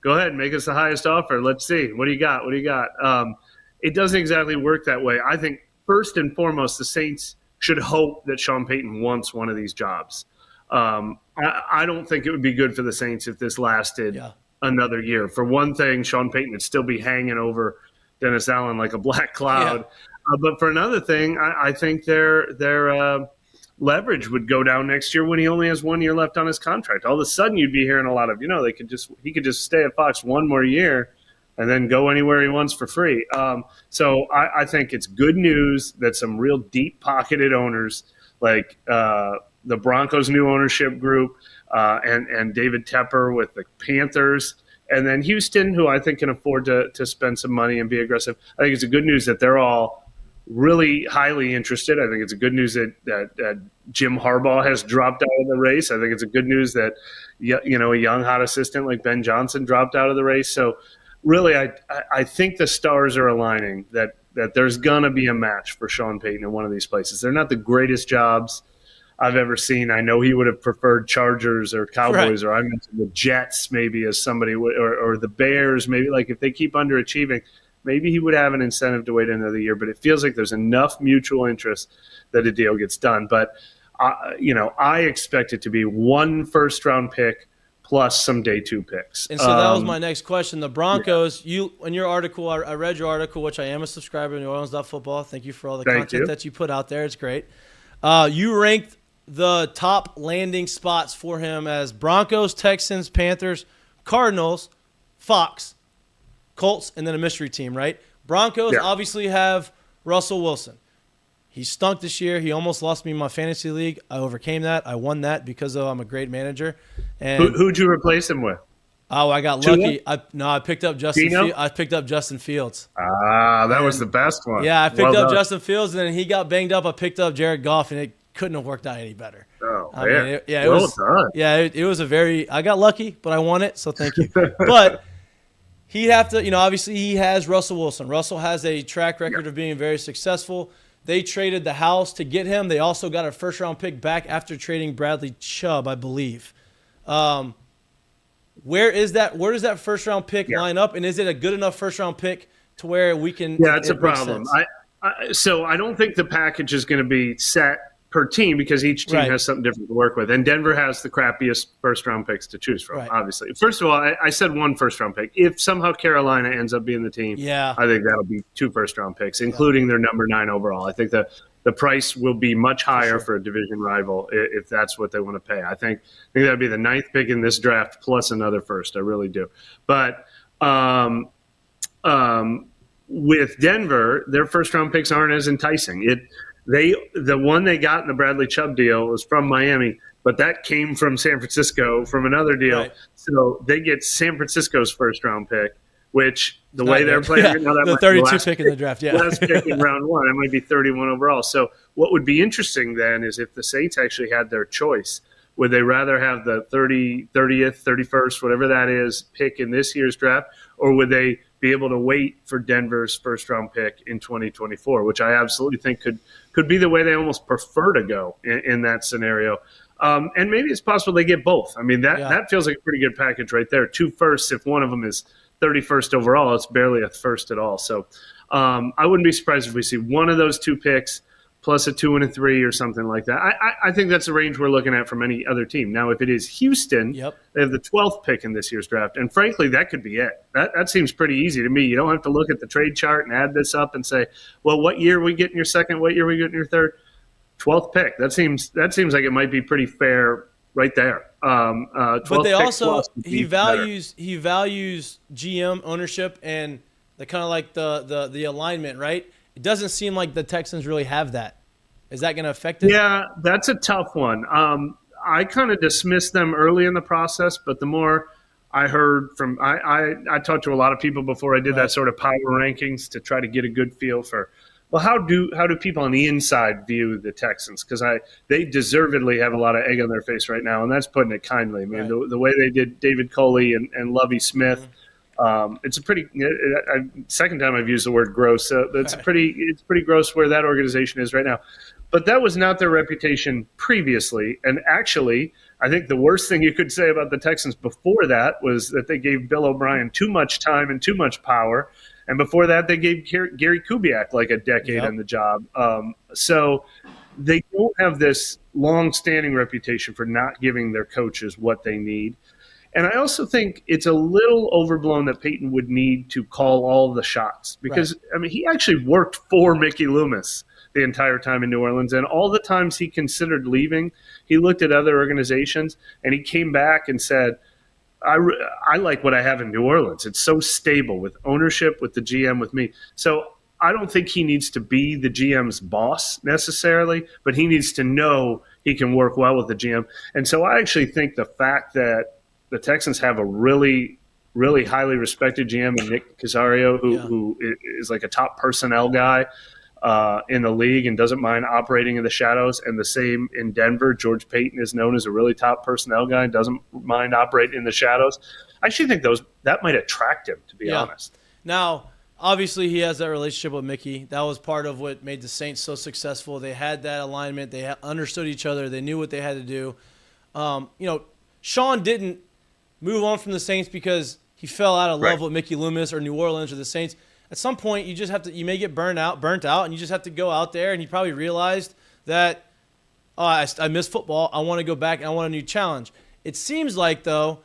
Speaker 13: go ahead and make us the highest offer. Let's see. What do you got? It doesn't exactly work that way. I think first and foremost, the Saints should hope that Sean Payton wants one of these jobs. I don't think it would be good for the Saints if this lasted another year. For one thing, Sean Payton would still be hanging over Dennis Allen like a black cloud. Yeah. But for another thing, I think their leverage would go down next year when he only has 1 year left on his contract. All of a sudden, you'd be hearing a lot of, he could just stay at Fox one more year and then go anywhere he wants for free. So I think it's good news that some real deep-pocketed owners like the Broncos' new ownership group and David Tepper with the Panthers, and then Houston, who I think can afford to spend some money and be aggressive. I think it's a good news that they're all really highly interested. I think it's a good news that Jim Harbaugh has dropped out of the race. I think it's a good news that a young hot assistant like Ben Johnson dropped out of the race. So really, I think the stars are aligning that there's going to be a match for Sean Payton in one of these places. They're not the greatest jobs I've ever seen. I know he would have preferred Chargers or Cowboys, or I mentioned the Jets maybe as somebody, or the Bears maybe. Like if they keep underachieving, maybe he would have an incentive to wait another year. But it feels like there's enough mutual interest that a deal gets done. But I expect it to be 1 first-round pick plus some day 2 picks.
Speaker 6: And so that was my next question. The Broncos, in your article, I read your article, which I am a subscriber to NewOrleans.football. Thank you for all the content that you put out there. It's great. You ranked the top landing spots for him as Broncos, Texans, Panthers, Cardinals, Fox, Colts, and then a mystery team, right? Broncos obviously have Russell Wilson. He stunk this year. He almost lost me in my fantasy league. I overcame that. I won that because I'm a great manager. And
Speaker 13: who'd you replace him with?
Speaker 6: Oh, I got lucky. I picked up Justin. I picked up Justin Fields.
Speaker 13: That was the best one.
Speaker 6: Yeah, I picked up Justin Fields, and then he got banged up. I picked up Jared Goff, and it couldn't have worked out any better.
Speaker 13: Oh,
Speaker 6: it was a very. I got lucky, but I won it, so thank you. But he'd have to, obviously he has Russell Wilson. Russell has a track record of being very successful. They traded the house to get him. They also got a first-round pick back after trading Bradley Chubb, I believe. Where does that first-round pick line up, and is it a good enough first-round pick to where we can?
Speaker 13: Yeah, it's a problem. So I don't think the package is going to be set per team because each team has something different to work with. And Denver has the crappiest first-round picks to choose from, obviously. First of all, I said 1 first-round pick. If somehow Carolina ends up being the team, I think that'll be 2 first-round picks, including their number 9 overall. I think the price will be much higher for a division rival if that's what they want to pay. I think that would be the 9th pick in this draft plus another first. I really do. But with Denver, their first-round picks aren't as enticing. The one they got in the Bradley Chubb deal was from Miami, but that came from San Francisco from another deal. So they get San Francisco's first-round pick, which the way they're playing right now, that
Speaker 6: the
Speaker 13: might be
Speaker 6: 32 pick in the draft,
Speaker 13: last pick in round 1. It might be 31 overall. So what would be interesting then is if the Saints actually had their choice, would they rather have the 30th, 31st, whatever that is, pick in this year's draft, or would they be able to wait for Denver's first-round pick in 2024, which I absolutely think could be the way they almost prefer to go in that scenario. And maybe it's possible they get both. I mean, that feels like a pretty good package right there. 2 firsts, if one of them is 31st overall, it's barely a first at all. So I wouldn't be surprised if we see one of those 2 picks plus a 2 and a 3 or something like that. I think that's the range we're looking at from any other team. Now, if it is Houston, they have the 12th pick in this year's draft. And frankly, that could be it. That seems pretty easy to me. You don't have to look at the trade chart and add this up and say, well, what year are we getting your second? What year are we getting your third? 12th pick. That seems like it might be pretty fair right there.
Speaker 6: But they also he values GM ownership and the kind of like the alignment, right? It doesn't seem like the Texans really have that. Is that going to affect it?
Speaker 13: Yeah, that's a tough one. I kind of dismissed them early in the process, but the more I heard from I talked to a lot of people before I did that sort of power rankings to try to get a good feel for, well, how do people on the inside view the Texans? Because they deservedly have a lot of egg on their face right now, and that's putting it kindly. I mean, the way they did David Coley and Lovie Smith, it's a pretty second time I've used the word gross. It's pretty gross where that organization is right now. But that was not their reputation previously. And actually, I think the worst thing you could say about the Texans before that was that they gave Bill O'Brien too much time and too much power. And before that, they gave Gary Kubiak like a decade on the job. So they don't have this long-standing reputation for not giving their coaches what they need. And I also think it's a little overblown that Peyton would need to call all the shots because, I mean, he actually worked for Mickey Loomis the entire time in New Orleans. And all the times he considered leaving, he looked at other organizations and he came back and said, I like what I have in New Orleans. It's so stable with ownership, with the GM, with me. So I don't think he needs to be the GM's boss necessarily, but he needs to know he can work well with the GM. And so I actually think the fact that the Texans have a really, really highly respected GM in Nick Casario, who is like a top personnel guy in the league and doesn't mind operating in the shadows. And the same in Denver. George Payton is known as a really top personnel guy and doesn't mind operating in the shadows. I actually think that might attract him, to be honest.
Speaker 6: Now, obviously, he has that relationship with Mickey. That was part of what made the Saints so successful. They had that alignment. They understood each other. They knew what they had to do. Sean didn't move on from the Saints because he fell out of love with Mickey Loomis or New Orleans or the Saints. At some point, you just have to. You may get burnt out, and you just have to go out there. And he probably realized that, I miss football. I want to go back, and I want a new challenge. It seems like, though,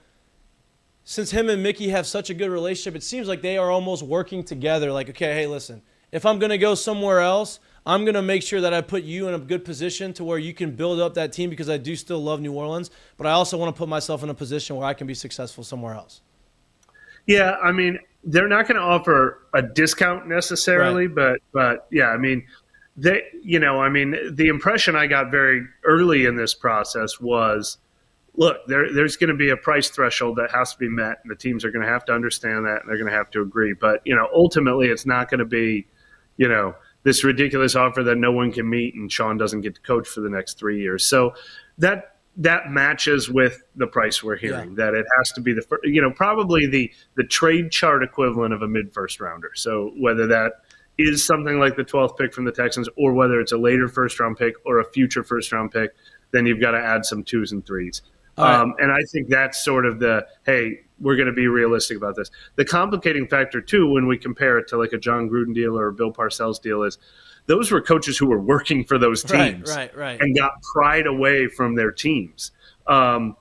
Speaker 6: since him and Mickey have such a good relationship, it seems like they are almost working together. Like, okay, hey, listen, if I'm going to go somewhere else, I'm going to make sure that I put you in a good position to where you can build up that team because I do still love New Orleans, but I also want to put myself in a position where I can be successful somewhere else.
Speaker 13: Yeah, I mean, they're not going to offer a discount necessarily, but yeah, I mean, the impression I got very early in this process was, look, there's going to be a price threshold that has to be met, and the teams are going to have to understand that, and they're going to have to agree. But, ultimately it's not going to be, this ridiculous offer that no one can meet and Sean doesn't get to coach for the next 3 years. So that matches with the price we're hearing, that it has to be probably the trade chart equivalent of a mid-first rounder. So whether that is something like the 12th pick from the Texans or whether it's a later first-round pick or a future first-round pick, then you've got to add some 2s and 3s. And I think that's sort of hey, we're going to be realistic about this. The complicating factor too, when we compare it to like a John Gruden deal or a Bill Parcells deal, is those were coaches who were working for those teams,
Speaker 6: right,
Speaker 13: and got pried away from their teams. Sean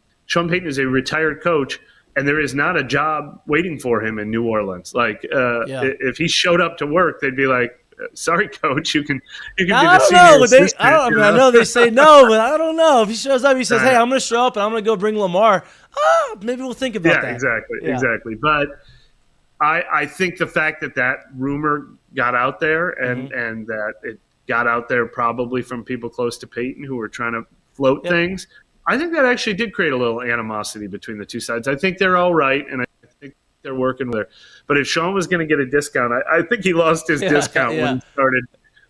Speaker 13: Payton is a retired coach, and there is not a job waiting for him in New Orleans. Like, if he showed up to work, they'd be like, "Sorry, coach, you can be the senior assistant."
Speaker 6: I know they say no, but I don't know. If he shows up, he says, "Hey, I'm going to show up and I'm going to go bring Lamar." Maybe we'll think about that.
Speaker 13: Exactly. But I think the fact that rumor got out there and that it got out there probably from people close to Peyton who were trying to float things, I think that actually did create a little animosity between the two sides. I think they're all right, and I think they're working there. But if Sean was going to get a discount, I think he lost his discount when he started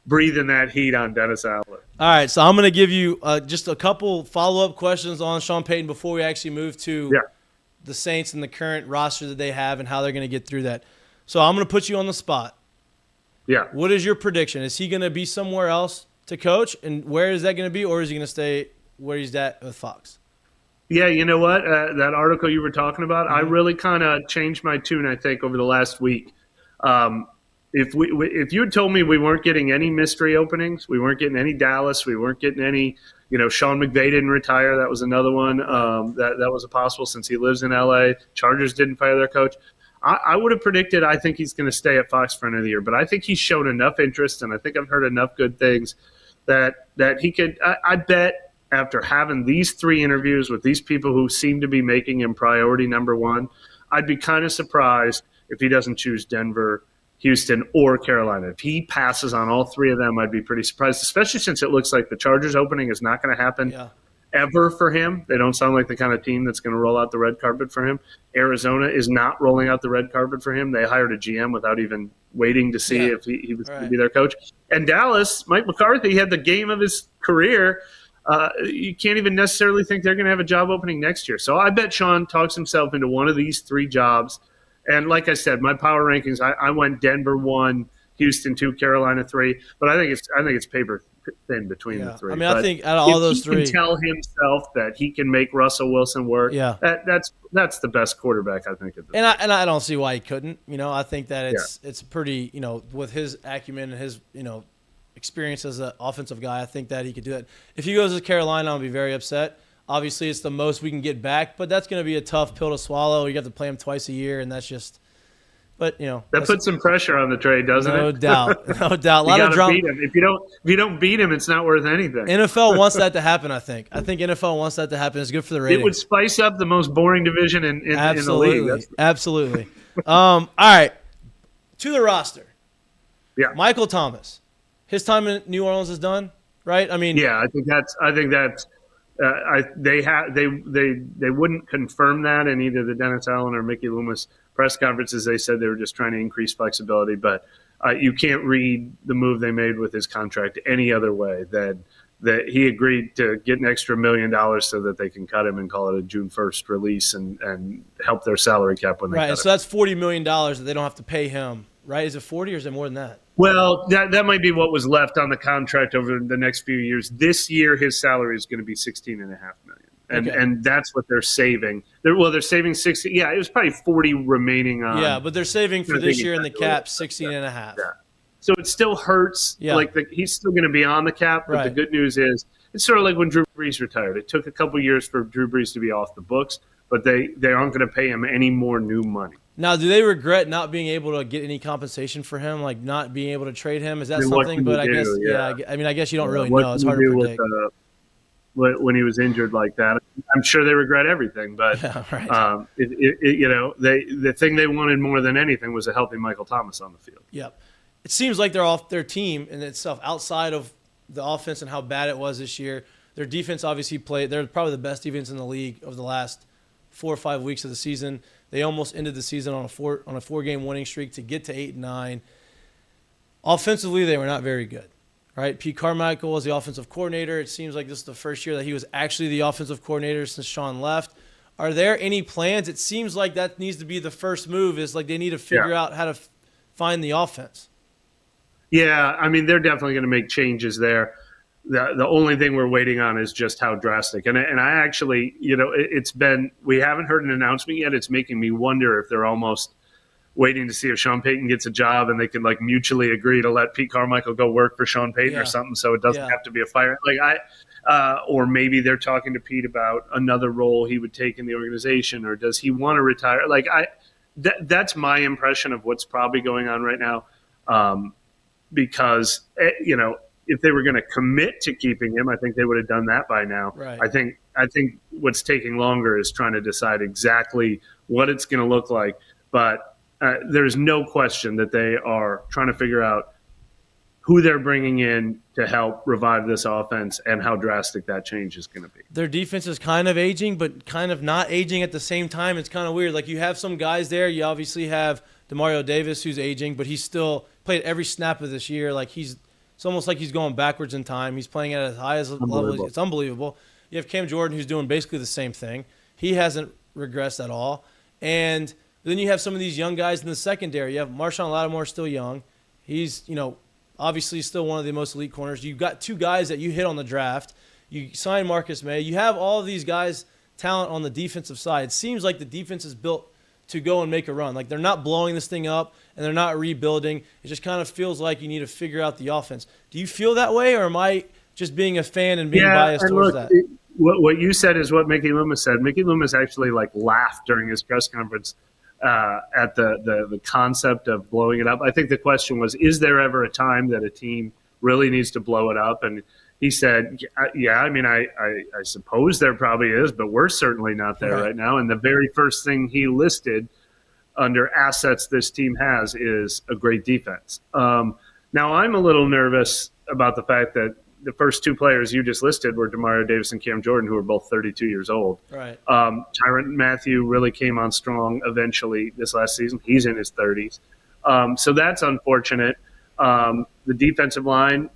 Speaker 13: breathing that heat on Dennis Allen.
Speaker 6: All right, so I'm going to give you just a couple follow-up questions on Sean Payton before we actually move to the Saints and the current roster that they have and how they're going to get through that. So I'm going to put you on the spot.
Speaker 13: Yeah.
Speaker 6: What is your prediction? Is he going to be somewhere else to coach, and where is that going to be, or is he going to stay where he's at with Fox?
Speaker 13: Yeah, you know what? That article you were talking about, I really kind of changed my tune, I think, over the last week. If you had told me we weren't getting any mystery openings, we weren't getting any Dallas, we weren't getting any, Sean McVay didn't retire. That was another one that was possible since he lives in L.A. Chargers didn't fire their coach. I would have predicted I think he's going to stay at Fox for another year, but I think he's shown enough interest, and I think I've heard enough good things that he could. I bet after having these 3 interviews with these people who seem to be making him priority number 1, I'd be kind of surprised if he doesn't choose Denver, Houston, or Carolina. If he passes on all 3 of them, I'd be pretty surprised, especially since it looks like the Chargers opening is not going to happen ever for him. They don't sound like the kind of team that's going to roll out the red carpet for him. Arizona is not rolling out the red carpet for him. They hired a GM without even waiting to see if he was going to be their coach. And Dallas, Mike McCarthy had the game of his career. You can't even necessarily think they're going to have a job opening next year. So I bet Sean talks himself into one of these 3 jobs. And like I said, my power rankings, I went Denver 1, Houston 2, Carolina 3. But I think it's paper thin between the 3.
Speaker 6: I mean, I think out of all those 3,
Speaker 13: he can tell himself that he can make Russell Wilson work.
Speaker 6: Yeah,
Speaker 13: that's the best quarterback I think.
Speaker 6: And I don't see why he couldn't. I think that it's pretty. With his acumen and his experience as an offensive guy, I think that he could do that. If he goes to Carolina, I'll be very upset. Obviously, it's the most we can get back, but that's going to be a tough pill to swallow. You have to play him twice a year, and that's just. But
Speaker 13: that puts some pressure on the trade, doesn't it?
Speaker 6: No doubt. A lot of drama.
Speaker 13: Beat him. If you don't beat him, it's not worth anything.
Speaker 6: NFL wants that to happen. I think NFL wants that to happen. It's good for the ratings.
Speaker 13: It would spice up the most boring division in the league.
Speaker 6: Absolutely. All right, to the roster.
Speaker 13: Yeah,
Speaker 6: Michael Thomas. His time in New Orleans is done, right? I mean,
Speaker 13: I think that's. They wouldn't confirm that in either the Dennis Allen or Mickey Loomis press conferences. They said they were just trying to increase flexibility, but you can't read the move they made with his contract any other way than that he agreed to get an extra $1 million so that they can cut him and call it a June 1st release and help their salary cap when they cut him.
Speaker 6: So that's $40 million that they don't have to pay him, right? Is it 40 or is it more than that?
Speaker 13: Well, that might be what was left on the contract over the next few years. This year, his salary is going to be $16.5 million, and that's what they're saving. They're saving 60. Yeah, it was probably 40 remaining on.
Speaker 6: Yeah, but they're saving for this year in the cap 16.5.
Speaker 13: Yeah. So it still hurts.
Speaker 6: Yeah.
Speaker 13: He's still going to be on the cap. But the good news is, it's sort of like when Drew Brees retired. It took a couple years for Drew Brees to be off the books, but they aren't going to pay him any more new money.
Speaker 6: Now, do they regret not being able to get any compensation for him, like not being able to trade him? Is that something? But I guess, I guess you don't really know. It's hard to predict.
Speaker 13: When he was injured like that, I'm sure they regret everything. But the thing they wanted more than anything was a healthy Michael Thomas on the field.
Speaker 6: Yep. It seems like they're off their team in itself, outside of the offense and how bad it was this year. Their defense obviously played. They're probably the best defense in the league over the last 4 or 5 weeks of the season. They almost ended the season on a 4-game winning streak to get to 8-9. Offensively, they were not very good, right? Pete Carmichael was the offensive coordinator. It seems like this is the first year that he was actually the offensive coordinator since Sean left. Are there any plans? It seems like that needs to be the first move. Is like they need to figure out how to find the offense.
Speaker 13: Yeah, I mean, they're definitely going to make changes there. The only thing we're waiting on is just how drastic. And I actually, we haven't heard an announcement yet. It's making me wonder if they're almost waiting to see if Sean Payton gets a job and they can like mutually agree to let Pete Carmichael go work for Sean Payton or something, so it doesn't have to be a fire. Or maybe they're talking to Pete about another role he would take in the organization, or does he want to retire? That's my impression of what's probably going on right now. Because if they were going to commit to keeping him, I think they would have done that by now.
Speaker 6: Right.
Speaker 13: I think what's taking longer is trying to decide exactly what it's going to look like. But there's no question that they are trying to figure out who they're bringing in to help revive this offense and how drastic that change is going to be.
Speaker 6: Their defense is kind of aging, but kind of not aging at the same time. It's kind of weird. Like, you have some guys there. You obviously have DeMario Davis, who's aging, but he's still played every snap of this year. Like, it's almost like he's going backwards in time. He's playing at as high as level. It's unbelievable. You have Cam Jordan, who's doing basically the same thing. He hasn't regressed at all. And then you have some of these young guys in the secondary. You have Marshawn Lattimore, still young. He's, obviously still one of the most elite corners. You've got two guys that you hit on the draft. You signed Marcus May. You have all of these guys' talent on the defensive side. It seems like the defense is built to go and make a run. Like, they're not blowing this thing up and they're not rebuilding. It just kind of feels like you need to figure out the offense. Do you feel that way, or am I just being a fan and being biased towards that?
Speaker 13: What you said is what Mickey Loomis said. Mickey Loomis actually laughed during his press conference at the concept of blowing it up. I think the question was, is there ever a time that a team really needs to blow it up? And he said, I suppose there probably is, but we're certainly not there right now. And the very first thing he listed under assets this team has is a great defense. Now, I'm a little nervous about the fact that the first two players you just listed were DeMario Davis and Cam Jordan, who are both 32 years old.
Speaker 6: Right.
Speaker 13: Tyrann Mathieu really came on strong eventually this last season. He's in his 30s. So that's unfortunate. The defensive line,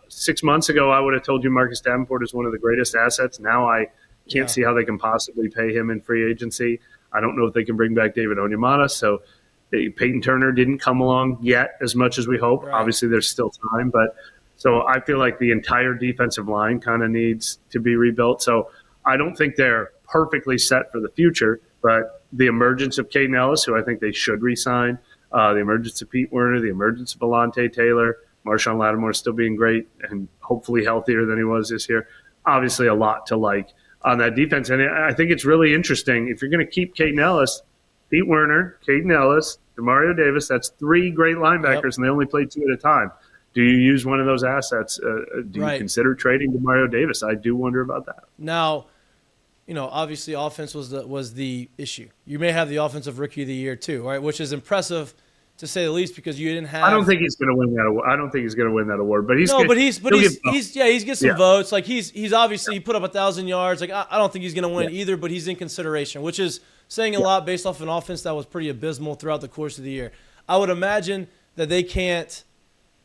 Speaker 13: 6 months ago, I would have told you Marcus Davenport is one of the greatest assets. Now I can't see how they can possibly pay him in free agency. I don't know if they can bring back David Onyemata. So Peyton Turner didn't come along yet as much as we hope. Right. Obviously, there's still time, but so I feel like the entire defensive line kind of needs to be rebuilt. So I don't think they're perfectly set for the future, but the emergence of Caden Ellis, who I think they should re-sign, the emergence of Pete Werner, the emergence of Alontae Taylor, Marshawn Lattimore still being great and hopefully healthier than he was this year. Obviously a lot to like on that defense. And I think it's really interesting. If you're going to keep Caden Ellis, Pete Werner, Caden Ellis, DeMario Davis, that's three great linebackers, and they only play two at a time. Do you use one of those assets? Do you consider trading DeMario Davis? I do wonder about that.
Speaker 6: Now, obviously offense was the issue. You may have the offensive rookie of the year too, right? Which is impressive to say the least, because you didn't have.
Speaker 13: I don't think he's going to win that award. But he's
Speaker 6: gets some votes. Like he's obviously he put up 1,000 yards. Like I don't think he's going to win either, but he's in consideration, which is saying a lot based off an offense that was pretty abysmal throughout the course of the year. I would imagine that they can't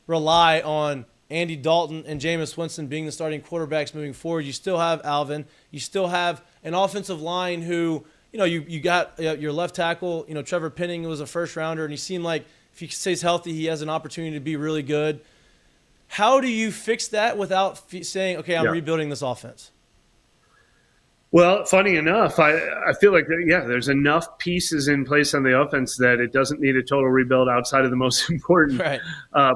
Speaker 6: rely on Andy Dalton and Jameis Winston being the starting quarterbacks moving forward. You still have Alvin. You still have an offensive line who, you got your left tackle, Trevor Penning was a first rounder, and he seemed like if he stays healthy, he has an opportunity to be really good. How do you fix that without saying, okay, I'm rebuilding this offense?
Speaker 13: Well, funny enough, I feel like, there's enough pieces in place on the offense that it doesn't need a total rebuild outside of the most important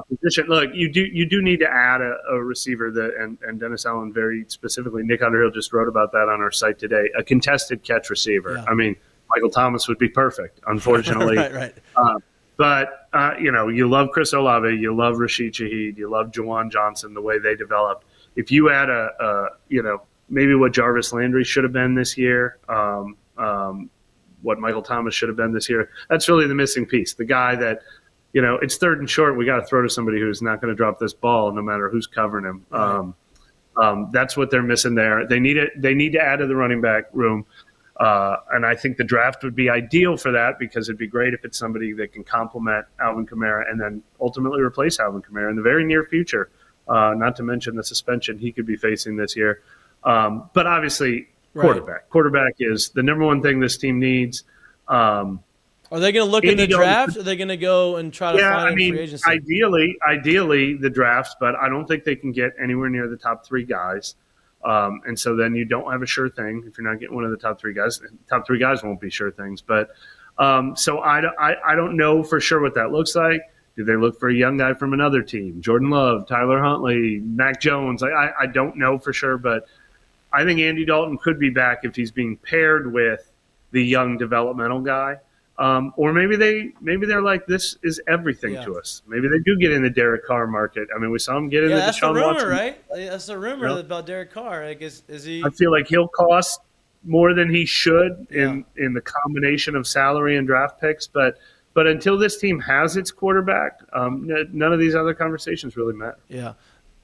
Speaker 13: position. Look, you do need to add a receiver and Dennis Allen very specifically, Nick Underhill just wrote about that on our site today, a contested catch receiver. Yeah. I mean, Michael Thomas would be perfect, unfortunately.
Speaker 6: right.
Speaker 13: But you love Chris Olave, you love Rashid Shaheed, you love Juwan Johnson, the way they developed. If you add maybe what Jarvis Landry should have been this year, what Michael Thomas should have been this year. That's really the missing piece. The guy that, it's third and short. We got to throw to somebody who's not going to drop this ball no matter who's covering him. Right. That's what they're missing there. They need to add to the running back room. And I think the draft would be ideal for that, because it'd be great if it's somebody that can complement Alvin Kamara and then ultimately replace Alvin Kamara in the very near future, not to mention the suspension he could be facing this year. But obviously, quarterback. Quarterback is the number one thing this team needs. Are
Speaker 6: they going to look at the draft? Or are they going to go and try to find free agency?
Speaker 13: Ideally the draft, but I don't think they can get anywhere near the top 3 guys. And so then you don't have a sure thing if you're not getting one of the top 3 guys. Top 3 guys won't be sure things, but so I don't know for sure what that looks like. Do they look for a young guy from another team? Jordan Love, Tyler Huntley, Mac Jones. I don't know for sure, but I think Andy Dalton could be back if he's being paired with the young developmental guy. Or maybe they're like, this is everything to us. Maybe they do get in the Derek Carr market. I mean, we saw him get into
Speaker 6: that's
Speaker 13: Deshaun
Speaker 6: the rumor,
Speaker 13: Watson.
Speaker 6: right? That's the rumor about Derek Carr. Like, is he?
Speaker 13: I feel like he'll cost more than he should in the combination of salary and draft picks. But until this team has its quarterback, none of these other conversations really matter.
Speaker 6: Yeah,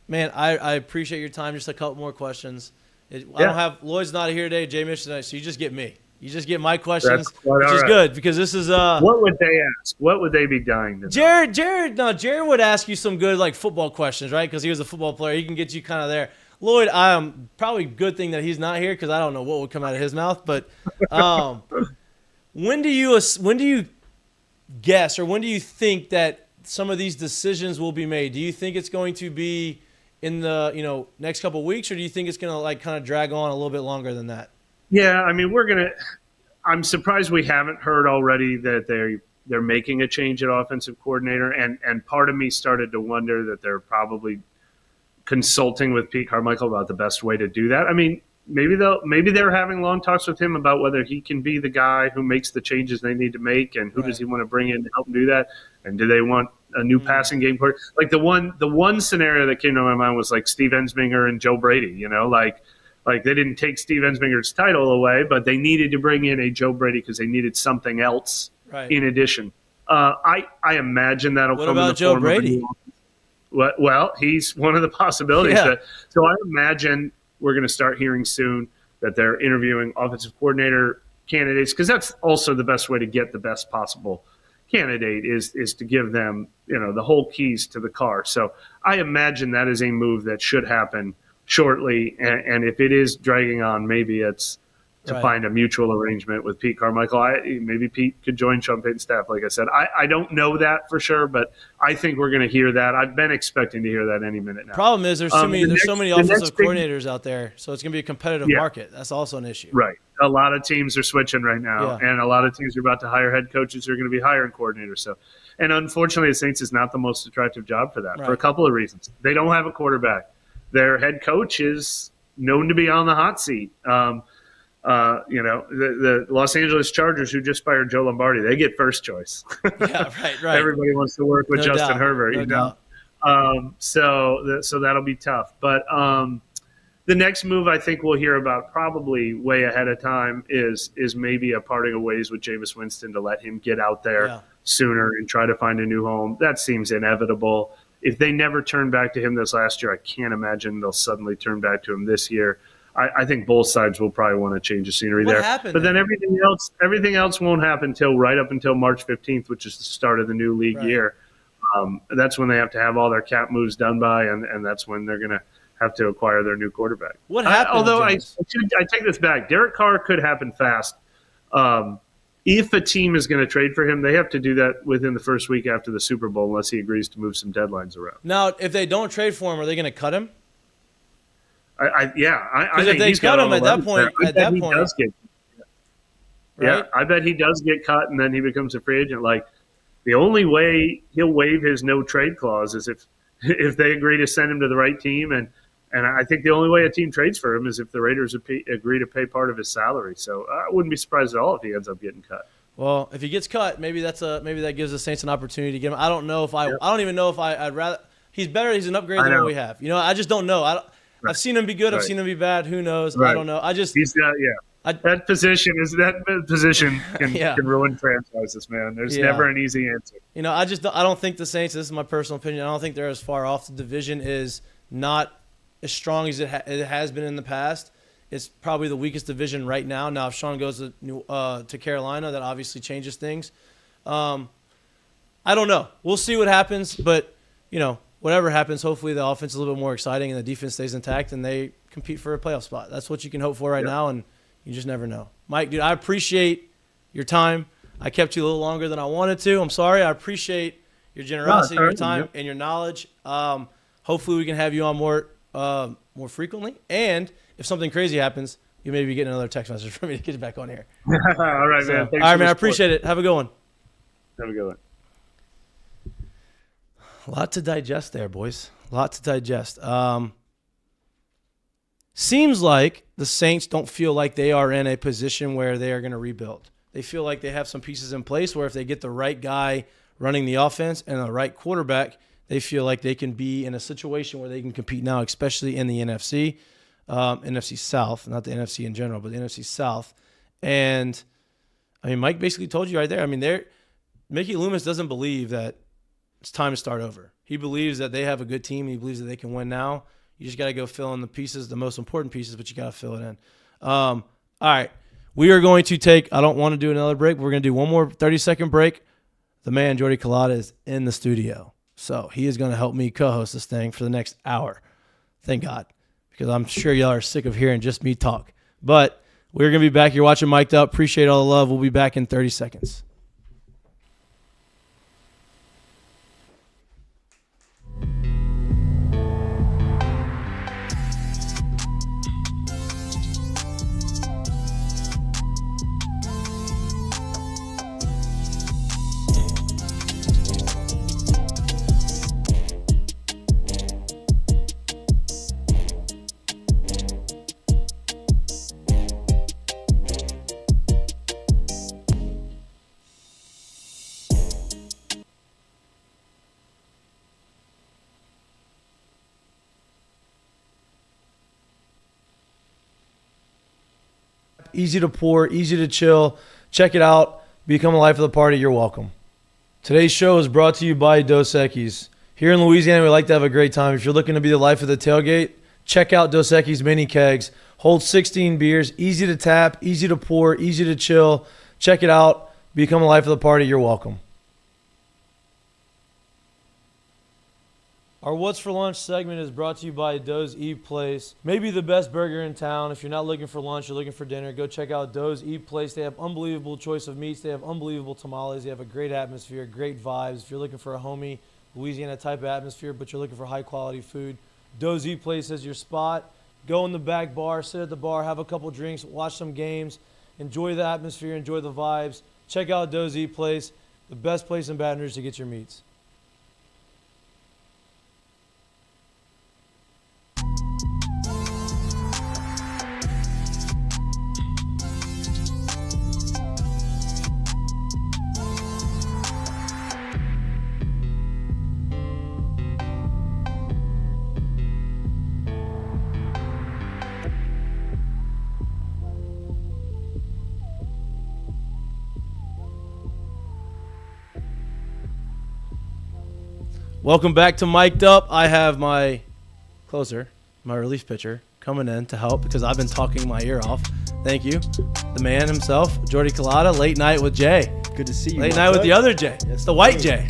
Speaker 6: man, I appreciate your time. Just a couple more questions. I don't have Lloyd's not here today. Jay Mitch tonight, so you just get me. You just get my questions, which is good because this is
Speaker 13: What would they ask? What would they be dying to
Speaker 6: know? Jared would ask you some good like football questions, right? Because he was a football player. He can get you kind of there. Lloyd, probably a good thing that he's not here because I don't know what would come out of his mouth. But when do you guess or when do you think that some of these decisions will be made? Do you think it's going to be in the next couple of weeks, or do you think it's going to like kind of drag on a little bit longer than that?
Speaker 13: Yeah, I mean, I'm surprised we haven't heard already that they're making a change at offensive coordinator, and part of me started to wonder that they're probably consulting with Pete Carmichael about the best way to do that. I mean, maybe they're having long talks with him about whether he can be the guy who makes the changes they need to make, and who does he want to bring in to help him do that, and do they want a new passing game coordinator? Like the one scenario that came to my mind was like Steve Ensminger and Joe Brady. Like they didn't take Steve Ensminger's title away, but they needed to bring in a Joe Brady because they needed something else in addition. I imagine that'll come in the
Speaker 6: Joe
Speaker 13: form
Speaker 6: Brady?
Speaker 13: Of well, he's one of the possibilities.
Speaker 6: Yeah.
Speaker 13: So I imagine we're going to start hearing soon that they're interviewing offensive coordinator candidates, because that's also the best way to get the best possible candidate is to give them the whole keys to the car. So I imagine that is a move that should happen shortly, and if it is dragging on, maybe it's to find a mutual arrangement with Pete Carmichael. Maybe Pete could join Sean Payton's staff. Like I said, I don't know that for sure, but I think we're going to hear that. I've been expecting to hear that any minute now.
Speaker 6: Problem is there's so many offensive coordinators out there, so it's going to be a competitive market. That's also an issue.
Speaker 13: Right. A lot of teams are switching right now, and a lot of teams are about to hire head coaches who are going to be hiring coordinators. So, and unfortunately, the Saints is not the most attractive job for that for a couple of reasons. They don't have a quarterback. Their head coach is known to be on the hot seat. The Los Angeles Chargers, who just fired Joe Lombardi, they get first choice.
Speaker 6: Right.
Speaker 13: Everybody wants to work with Justin
Speaker 6: doubt.
Speaker 13: Herbert,
Speaker 6: No doubt.
Speaker 13: So that'll be tough. But the next move I think we'll hear about probably way ahead of time is maybe a parting of ways with Jameis Winston to let him get out there sooner and try to find a new home. That seems inevitable. If they never turned back to him this last year, I can't imagine they'll suddenly turn back to him this year. I think both sides will probably want to change the scenery there. But then everything else won't happen right up until March 15th, which is the start of the new league year. That's when they have to have all their cap moves done by, and that's when they're going to have to acquire their new quarterback.
Speaker 6: What happened?
Speaker 13: I take this back. Derek Carr could happen fast. If a team is going to trade for him, they have to do that within the first week after the Super Bowl, unless he agrees to move some deadlines around.
Speaker 6: Now, if they don't trade for him, are they going to cut him?
Speaker 13: I think
Speaker 6: if they cut him at that point,
Speaker 13: I bet he does get cut, and then he becomes a free agent. Like the only way he'll waive his no trade clause is if they agree to send him to the right team, and I think the only way a team trades for him is if the Raiders agree to pay part of his salary. So I wouldn't be surprised at all if he ends up getting cut.
Speaker 6: Well, if he gets cut, maybe that gives the Saints an opportunity to get him. I don't know if I don't even know if I'd rather. He's better. He's an upgrade than what we have. I just don't know. I've seen him be good. I've seen him be bad. Who knows? I don't know. That
Speaker 13: position can ruin franchises, man. There's never an easy answer.
Speaker 6: I don't think the Saints. This is my personal opinion. I don't think they're as far off. The division is not as strong as it has been in the past. It's probably the weakest division right now. Now, if Sean goes to Carolina, that obviously changes things. I don't know. We'll see what happens, but whatever happens, hopefully the offense is a little bit more exciting and the defense stays intact and they compete for a playoff spot. That's what you can hope for right now, and you just never know. Mike, dude, I appreciate your time. I kept you a little longer than I wanted to. I'm sorry. I appreciate your generosity, your time, and your knowledge. Hopefully we can have you on more frequently. And if something crazy happens, you may be getting another text message from me to get you back on here.
Speaker 13: All right, man.
Speaker 6: All right, man. I appreciate it. Have a good one.
Speaker 13: Have a good one.
Speaker 6: A lot to digest there, boys. A lot to digest. Seems like the Saints don't feel like they are in a position where they are going to rebuild. They feel like they have some pieces in place where if they get the right guy running the offense and the right quarterback, they feel like they can be in a situation where they can compete now, especially in the NFC, NFC South, not the NFC in general, but the NFC South. And, I mean, Mike basically told you right there. I mean, Mikie Loomis doesn't believe that it's time to start over. He believes that they have a good team. He believes that they can win now. You just got to go fill in the pieces, the most important pieces, but you got to fill it in. All right. We are going to take – I don't want to do another break. We're going to do one more 30-second break. The man, Jordy Collada, is in the studio. So he is going to help me co-host this thing for the next hour. Thank God. Because I'm sure y'all are sick of hearing just me talk. But we're going to be back. You're watching Mik'd Up. Appreciate all the love. We'll be back in 30 seconds. Easy to pour, easy to chill. Check it out. Become a life of the party. You're welcome. Today's show is brought to you by Dos Equis. Here in Louisiana, we like to have a great time. If you're looking to be the life of the tailgate, check out Dos Equis mini kegs. Hold 16 beers. Easy to tap, easy to pour, easy to chill. Check it out. Become a life of the party. You're welcome. Our What's for Lunch segment is brought to you by Doe's Eat Place. Maybe the best burger in town. If you're not looking for lunch, you're looking for dinner, go check out Doe's Eat Place. They have unbelievable choice of meats. They have unbelievable tamales. They have a great atmosphere, great vibes. If you're looking for a homey Louisiana type of atmosphere, but you're looking for high quality food, Doe's Eat Place is your spot. Go in the back bar, sit at the bar, have a couple drinks, watch some games, enjoy the atmosphere, enjoy the vibes. Check out Doe's Eat Place, the best place in Baton Rouge to get your meats. Welcome back to Mik'd Up. I have my closer, my relief pitcher, coming in to help because I've been talking my ear off. Thank you. The man himself, Jordy Collada, late night with Jay.
Speaker 14: Good to see you.
Speaker 6: Late night with the other Jay. It's the white Jay.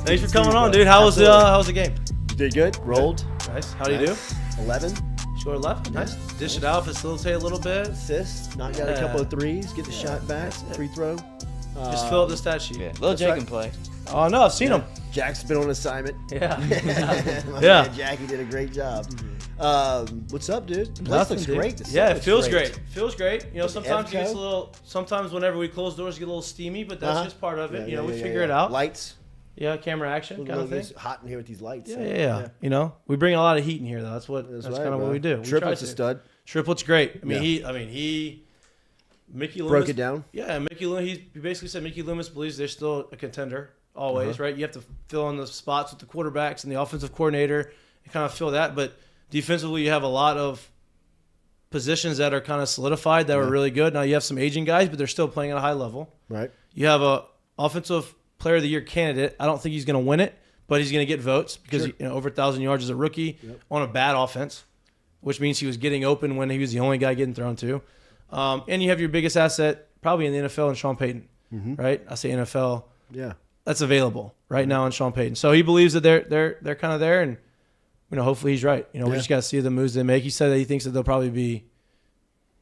Speaker 6: Thanks for coming on, dude. How was the game?
Speaker 14: You did good. Rolled.
Speaker 6: Nice. How do you do?
Speaker 14: 11.
Speaker 6: Short left. Nice. Dish it out, facilitate a little bit.
Speaker 14: Assist. Knock out a couple of threes. Get the shot back. Free throw.
Speaker 6: Just fill up the stat sheet.
Speaker 2: Yeah. Little Jay can play.
Speaker 6: Oh, no, I've seen him.
Speaker 14: Jack's been on assignment.
Speaker 6: Yeah.
Speaker 14: My man Jackie did a great job. What's up, dude? The place looks great.
Speaker 6: It feels great. Feels great. You know, sometimes it gets a little, sometimes whenever we close doors, it get a little steamy, but that's just part of it. We figure it out.
Speaker 14: Lights.
Speaker 6: Yeah, camera action kind of thing.
Speaker 14: It's hot in here with these lights.
Speaker 6: Yeah. You know, we bring a lot of heat in here, though. That's kind of what we do.
Speaker 14: Triplett's a stud.
Speaker 6: Triplett's great. Mikie Loomis
Speaker 14: broke it down.
Speaker 6: Yeah, Mikie Loomis. He basically said Mikie Loomis believes they're still a contender always, right? You have to fill in the spots with the quarterbacks and the offensive coordinator and kind of fill that. But defensively, you have a lot of positions that are kind of solidified that were really good. Now you have some aging guys, but they're still playing at a high level.
Speaker 14: Right.
Speaker 6: You have a offensive player of the year candidate. I don't think he's going to win it, but he's going to get votes because over 1,000 yards as a rookie on a bad offense, which means he was getting open when he was the only guy getting thrown to. And you have your biggest asset probably in the NFL in Sean Payton, right? I say NFL.
Speaker 14: Yeah.
Speaker 6: That's available right now in Sean Payton. So he believes that they're kind of there, and hopefully he's right. We just got to see the moves they make. He said that he thinks that they'll probably be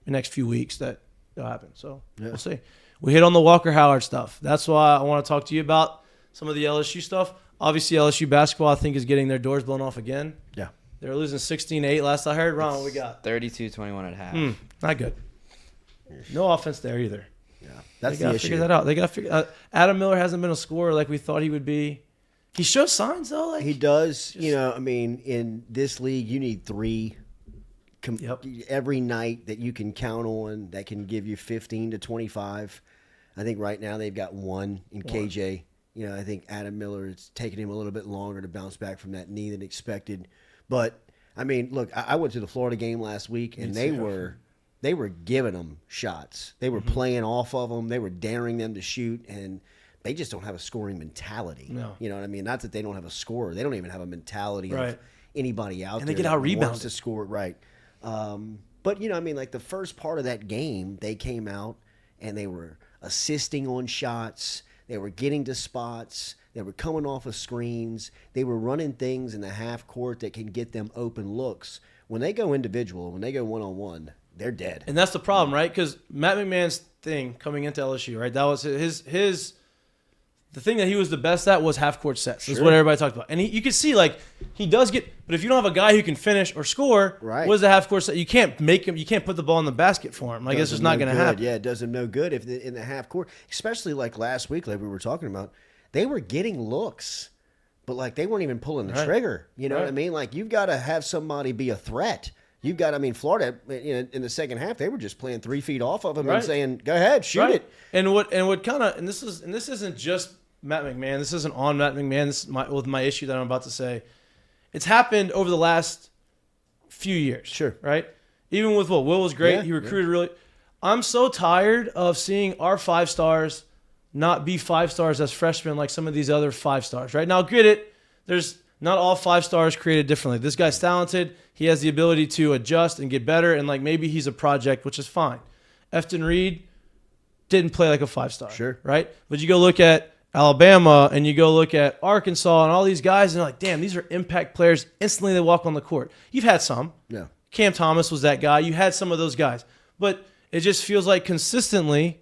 Speaker 6: the next few weeks that they'll happen. So we'll see. We hit on the Walker Howard stuff. That's why I want to talk to you about some of the LSU stuff. Obviously, LSU basketball, I think, is getting their doors blown off again.
Speaker 14: Yeah.
Speaker 6: They're losing 16-8 last I heard. Ron, what we got?
Speaker 2: 32-21 at half.
Speaker 6: Not good. No offense there either.
Speaker 14: Yeah, that's
Speaker 6: the issue. Figure that out. They got to figure out. Adam Miller hasn't been a scorer like we thought he would be. He shows signs, though. Like
Speaker 14: he does. In this league, you need 3 every night that you can count on that can give you 15 to 25. I think right now they've got 1 in KJ. I think Adam Miller, it's taken him a little bit longer to bounce back from that knee than expected. But, look, I went to the Florida game last week, and they were giving them shots. They were playing off of them. They were daring them to shoot, and they just don't have a scoring mentality.
Speaker 6: No.
Speaker 14: You know what I mean? Not that they don't have a scorer. They don't even have a mentality of anybody out there.
Speaker 6: And they get out-rebounded.
Speaker 14: Wants to score, right. But, the first part of that game, they came out, and they were assisting on shots. They were getting to spots. They were coming off of screens. They were running things in the half court that can get them open looks. When they go individual, when they go one-on-one, they're dead.
Speaker 6: And that's the problem, right? Because Matt McMahon's thing coming into LSU, right? That was the thing that he was the best at was half-court sets. That's what everybody talked about. And you can see, he does get – but if you don't have a guy who can finish or score, what is the half-court set? You can't make him – you can't put the ball in the basket for him. It's just not going to happen.
Speaker 14: Yeah, it does him no good in the half-court. Especially last week, like we were talking about. They were getting looks, but, they weren't even pulling the trigger. You know what I mean? You've got to have somebody be a threat. You've got – Florida, in the second half, they were just playing 3 feet off of him and saying, go ahead, shoot it.
Speaker 6: And what kind of – and this isn't just – Matt McMahon. This isn't on Matt McMahon. This is my issue that I'm about to say. It's happened over the last few years.
Speaker 14: Sure.
Speaker 6: Right? Even with Will. Will was great. He recruited really. I'm so tired of seeing our 5 stars not be 5 stars as freshmen like some of these other 5 stars. Right? Now, get it. There's not all 5 stars created differently. This guy's talented. He has the ability to adjust and get better. And maybe he's a project, which is fine. Efton Reed didn't play like a 5-star.
Speaker 14: Sure.
Speaker 6: Right? But you go look at Alabama, and you go look at Arkansas and all these guys, and they're like, damn, these are impact players. Instantly they walk on the court. You've had some.
Speaker 14: Yeah.
Speaker 6: Cam Thomas was that guy. You had some of those guys. But it just feels like consistently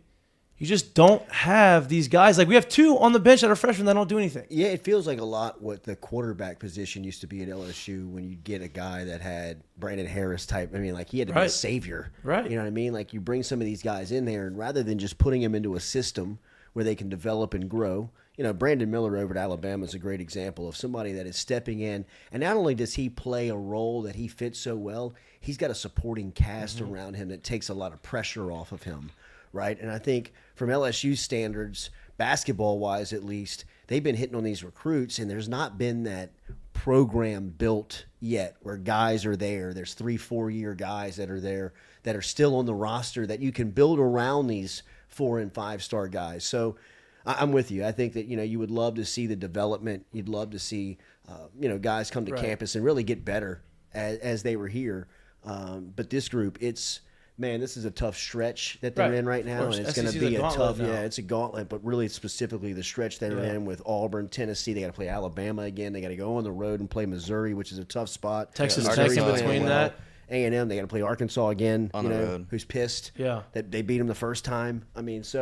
Speaker 6: you just don't have these guys. We have 2 on the bench that are freshmen that don't do anything.
Speaker 14: Yeah, it feels like a lot what the quarterback position used to be at LSU when you get a guy that had Brandon Harris type. He had to be a savior.
Speaker 6: Right.
Speaker 14: You know what I mean? You bring some of these guys in there, and rather than just putting them into a system where they can develop and grow. Brandon Miller over at Alabama is a great example of somebody that is stepping in. And not only does he play a role that he fits so well, he's got a supporting cast around him that takes a lot of pressure off of him, right? And I think from LSU standards, basketball-wise at least, they've been hitting on these recruits, and there's not been that program built yet where guys are there. There's 3-4 year guys that are there that are still on the roster that you can build around these 4 and 5 star guys. So I'm with you. I think that, you would love to see the development. You'd love to see, guys come to campus and really get better as they were here. But this group, this is a tough stretch that they're in right now. And it's going to be a tough, it's a gauntlet, but really specifically the stretch they're in with Auburn, Tennessee. They got to play Alabama again. They got to go on the road and play Missouri, which is a tough spot.
Speaker 6: Texas Tech in between that.
Speaker 14: A&M, they got to play Arkansas again,
Speaker 2: on the road.
Speaker 14: Who's pissed
Speaker 6: that
Speaker 14: they beat them the first time. This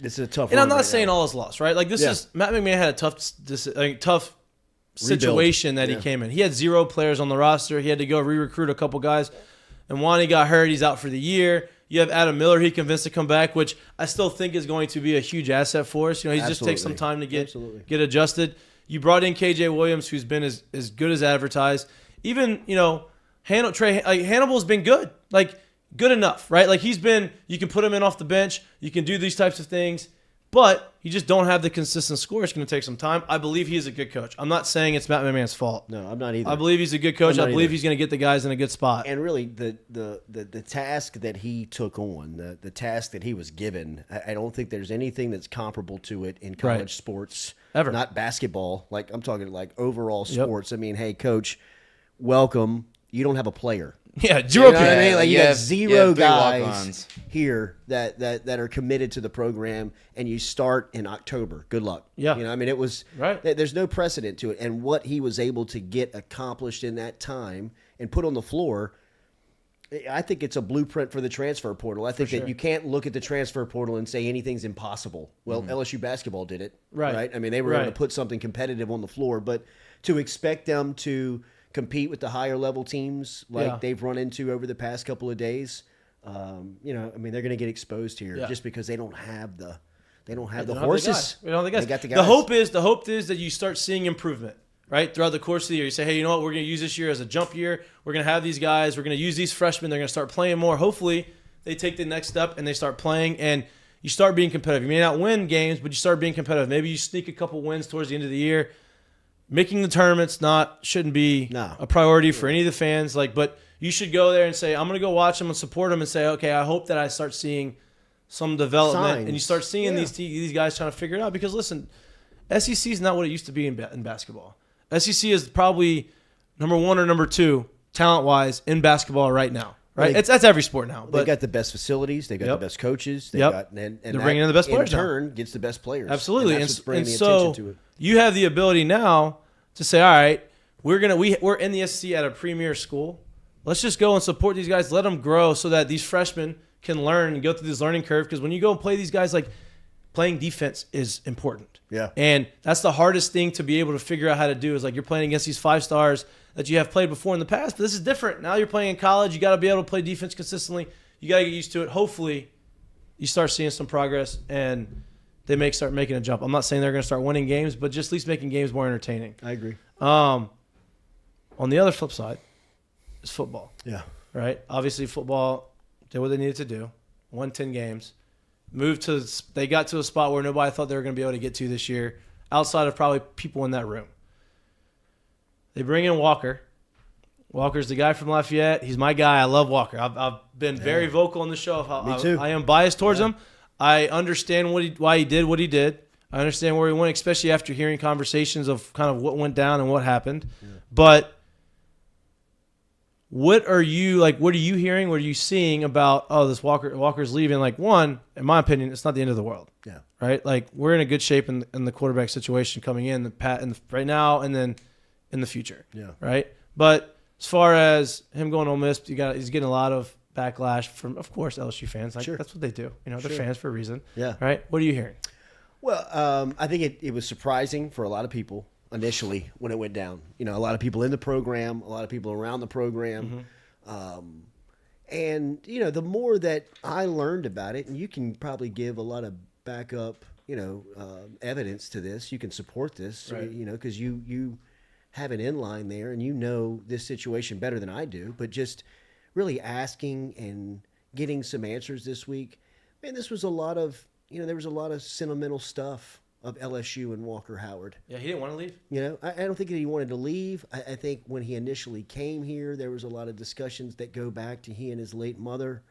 Speaker 14: is a tough.
Speaker 6: And I'm not saying all is lost, right? This is Matt McMahon had a tough situation that he came in. He had 0 players on the roster. He had to go re-recruit a couple guys, and Wani got hurt. He's out for the year. You have Adam Miller he convinced to come back, which I still think is going to be a huge asset for us. He just takes some time to get adjusted. You brought in KJ Williams, who's been as good as advertised. Even, Hannibal's been good. Good enough, right? You can put him in off the bench. You can do these types of things. But you just don't have the consistent score. It's going to take some time. I believe he is a good coach. I'm not saying it's Matt McMahon's fault.
Speaker 14: No, I'm not either.
Speaker 6: I believe he's a good coach. I believe he's going to get the guys in a good spot.
Speaker 14: And really, the task that he took on, the task that he was given, I don't think there's anything that's comparable to it in college sports.
Speaker 6: Ever.
Speaker 14: Not basketball. I'm talking overall sports. Hey, coach, welcome. You don't have a player.
Speaker 6: Yeah, 0
Speaker 14: you know what I mean? You have 0 guys here that are committed to the program, and you start in October. Good luck.
Speaker 6: Yeah.
Speaker 14: It was
Speaker 6: right.
Speaker 14: There's no precedent to it, and what he was able to get accomplished in that time and put on the floor, I think it's a blueprint for the transfer portal. I think that you can't look at the transfer portal and say anything's impossible. Well, LSU basketball did it, right? I mean, they were able to put something competitive on the floor, but to expect them to compete with the higher level teams like they've run into over the past couple of days, you know, I mean, they're going to get exposed here just because they don't have the horses.
Speaker 6: They don't have the guys.
Speaker 14: They got the guys.
Speaker 6: The hope is that you start seeing improvement. Right? Throughout the course of the year, you say, hey, you know what? We're going to use this year as a jump year. We're going to have these guys. We're going to use these freshmen. They're going to start playing more. Hopefully, they take the next step and they start playing, and you start being competitive. You may not win games, but you start being competitive. Maybe you sneak a couple wins towards the end of the year. Making the tournaments shouldn't be a priority for any of the fans. But you should go there and say, I'm going to go watch them and support them and say, okay, I hope that I start seeing some development.
Speaker 14: Signs.
Speaker 6: And you start seeing these guys trying to figure it out. Because, listen, SEC is not what it used to be in basketball. SEC is probably number 1 or number 2 talent-wise in basketball right now. Right? That's every sport now.
Speaker 14: They got the best facilities. They got the best coaches. They got, and
Speaker 6: they're bringing in the best players.
Speaker 14: In turn, gets the best players.
Speaker 6: Absolutely.
Speaker 14: And that's what's bringing the
Speaker 6: so
Speaker 14: attention to it.
Speaker 6: You have the ability now to say, all right, we're in the SEC at a premier school. Let's just go and support these guys. Let them grow so that these freshmen can learn and go through this learning curve. Because when you go and play these guys, playing defense is important.
Speaker 14: Yeah.
Speaker 6: And that's the hardest thing to be able to figure out how to do is you're playing against these 5 stars that you have played before in the past, but this is different. Now you're playing in college. You got to be able to play defense consistently. You got to get used to it. Hopefully you start seeing some progress and they start making a jump. I'm not saying they're going to start winning games, but just at least making games more entertaining.
Speaker 14: I agree.
Speaker 6: On the other flip side is football.
Speaker 14: Yeah.
Speaker 6: Right? Obviously football did what they needed to do. Won 10 games. They got to a spot where nobody thought they were going to be able to get to this year, outside of probably people in that room. They bring in Walker. Walker's the guy from Lafayette. He's my guy. I love Walker. I've been very vocal on the show of how
Speaker 14: Me too.
Speaker 6: I am biased towards him. I understand why he did what he did. I understand where he went, especially after hearing conversations of kind of what went down and what happened. Yeah. But what are you hearing? What are you seeing about, this Walker's leaving? One, in my opinion, it's not the end of the world.
Speaker 14: Yeah.
Speaker 6: Right? We're in a good shape in the quarterback situation coming in right now and then in the future.
Speaker 14: Yeah.
Speaker 6: Right? But as far as him going to Ole Miss, he's getting a lot of backlash from, of course, LSU fans.
Speaker 14: Sure.
Speaker 6: That's what they do. They're fans for a reason.
Speaker 14: Yeah.
Speaker 6: Right? What are you hearing?
Speaker 14: Well, I think it was surprising for a lot of people initially when it went down. A lot of people in the program, a lot of people around the program. Mm-hmm. And, the more that I learned about it, and you can probably give a lot of backup, evidence to this. You can support this,
Speaker 6: right.
Speaker 14: Because you have an inline there and this situation better than I do. But just really asking and getting some answers this week. Man, this was a lot of, there was a lot of sentimental stuff of LSU and Walker Howard.
Speaker 6: Yeah, he didn't want to leave.
Speaker 14: I don't think that he wanted to leave. I think when he initially came here, there was a lot of discussions that go back to he and his late mother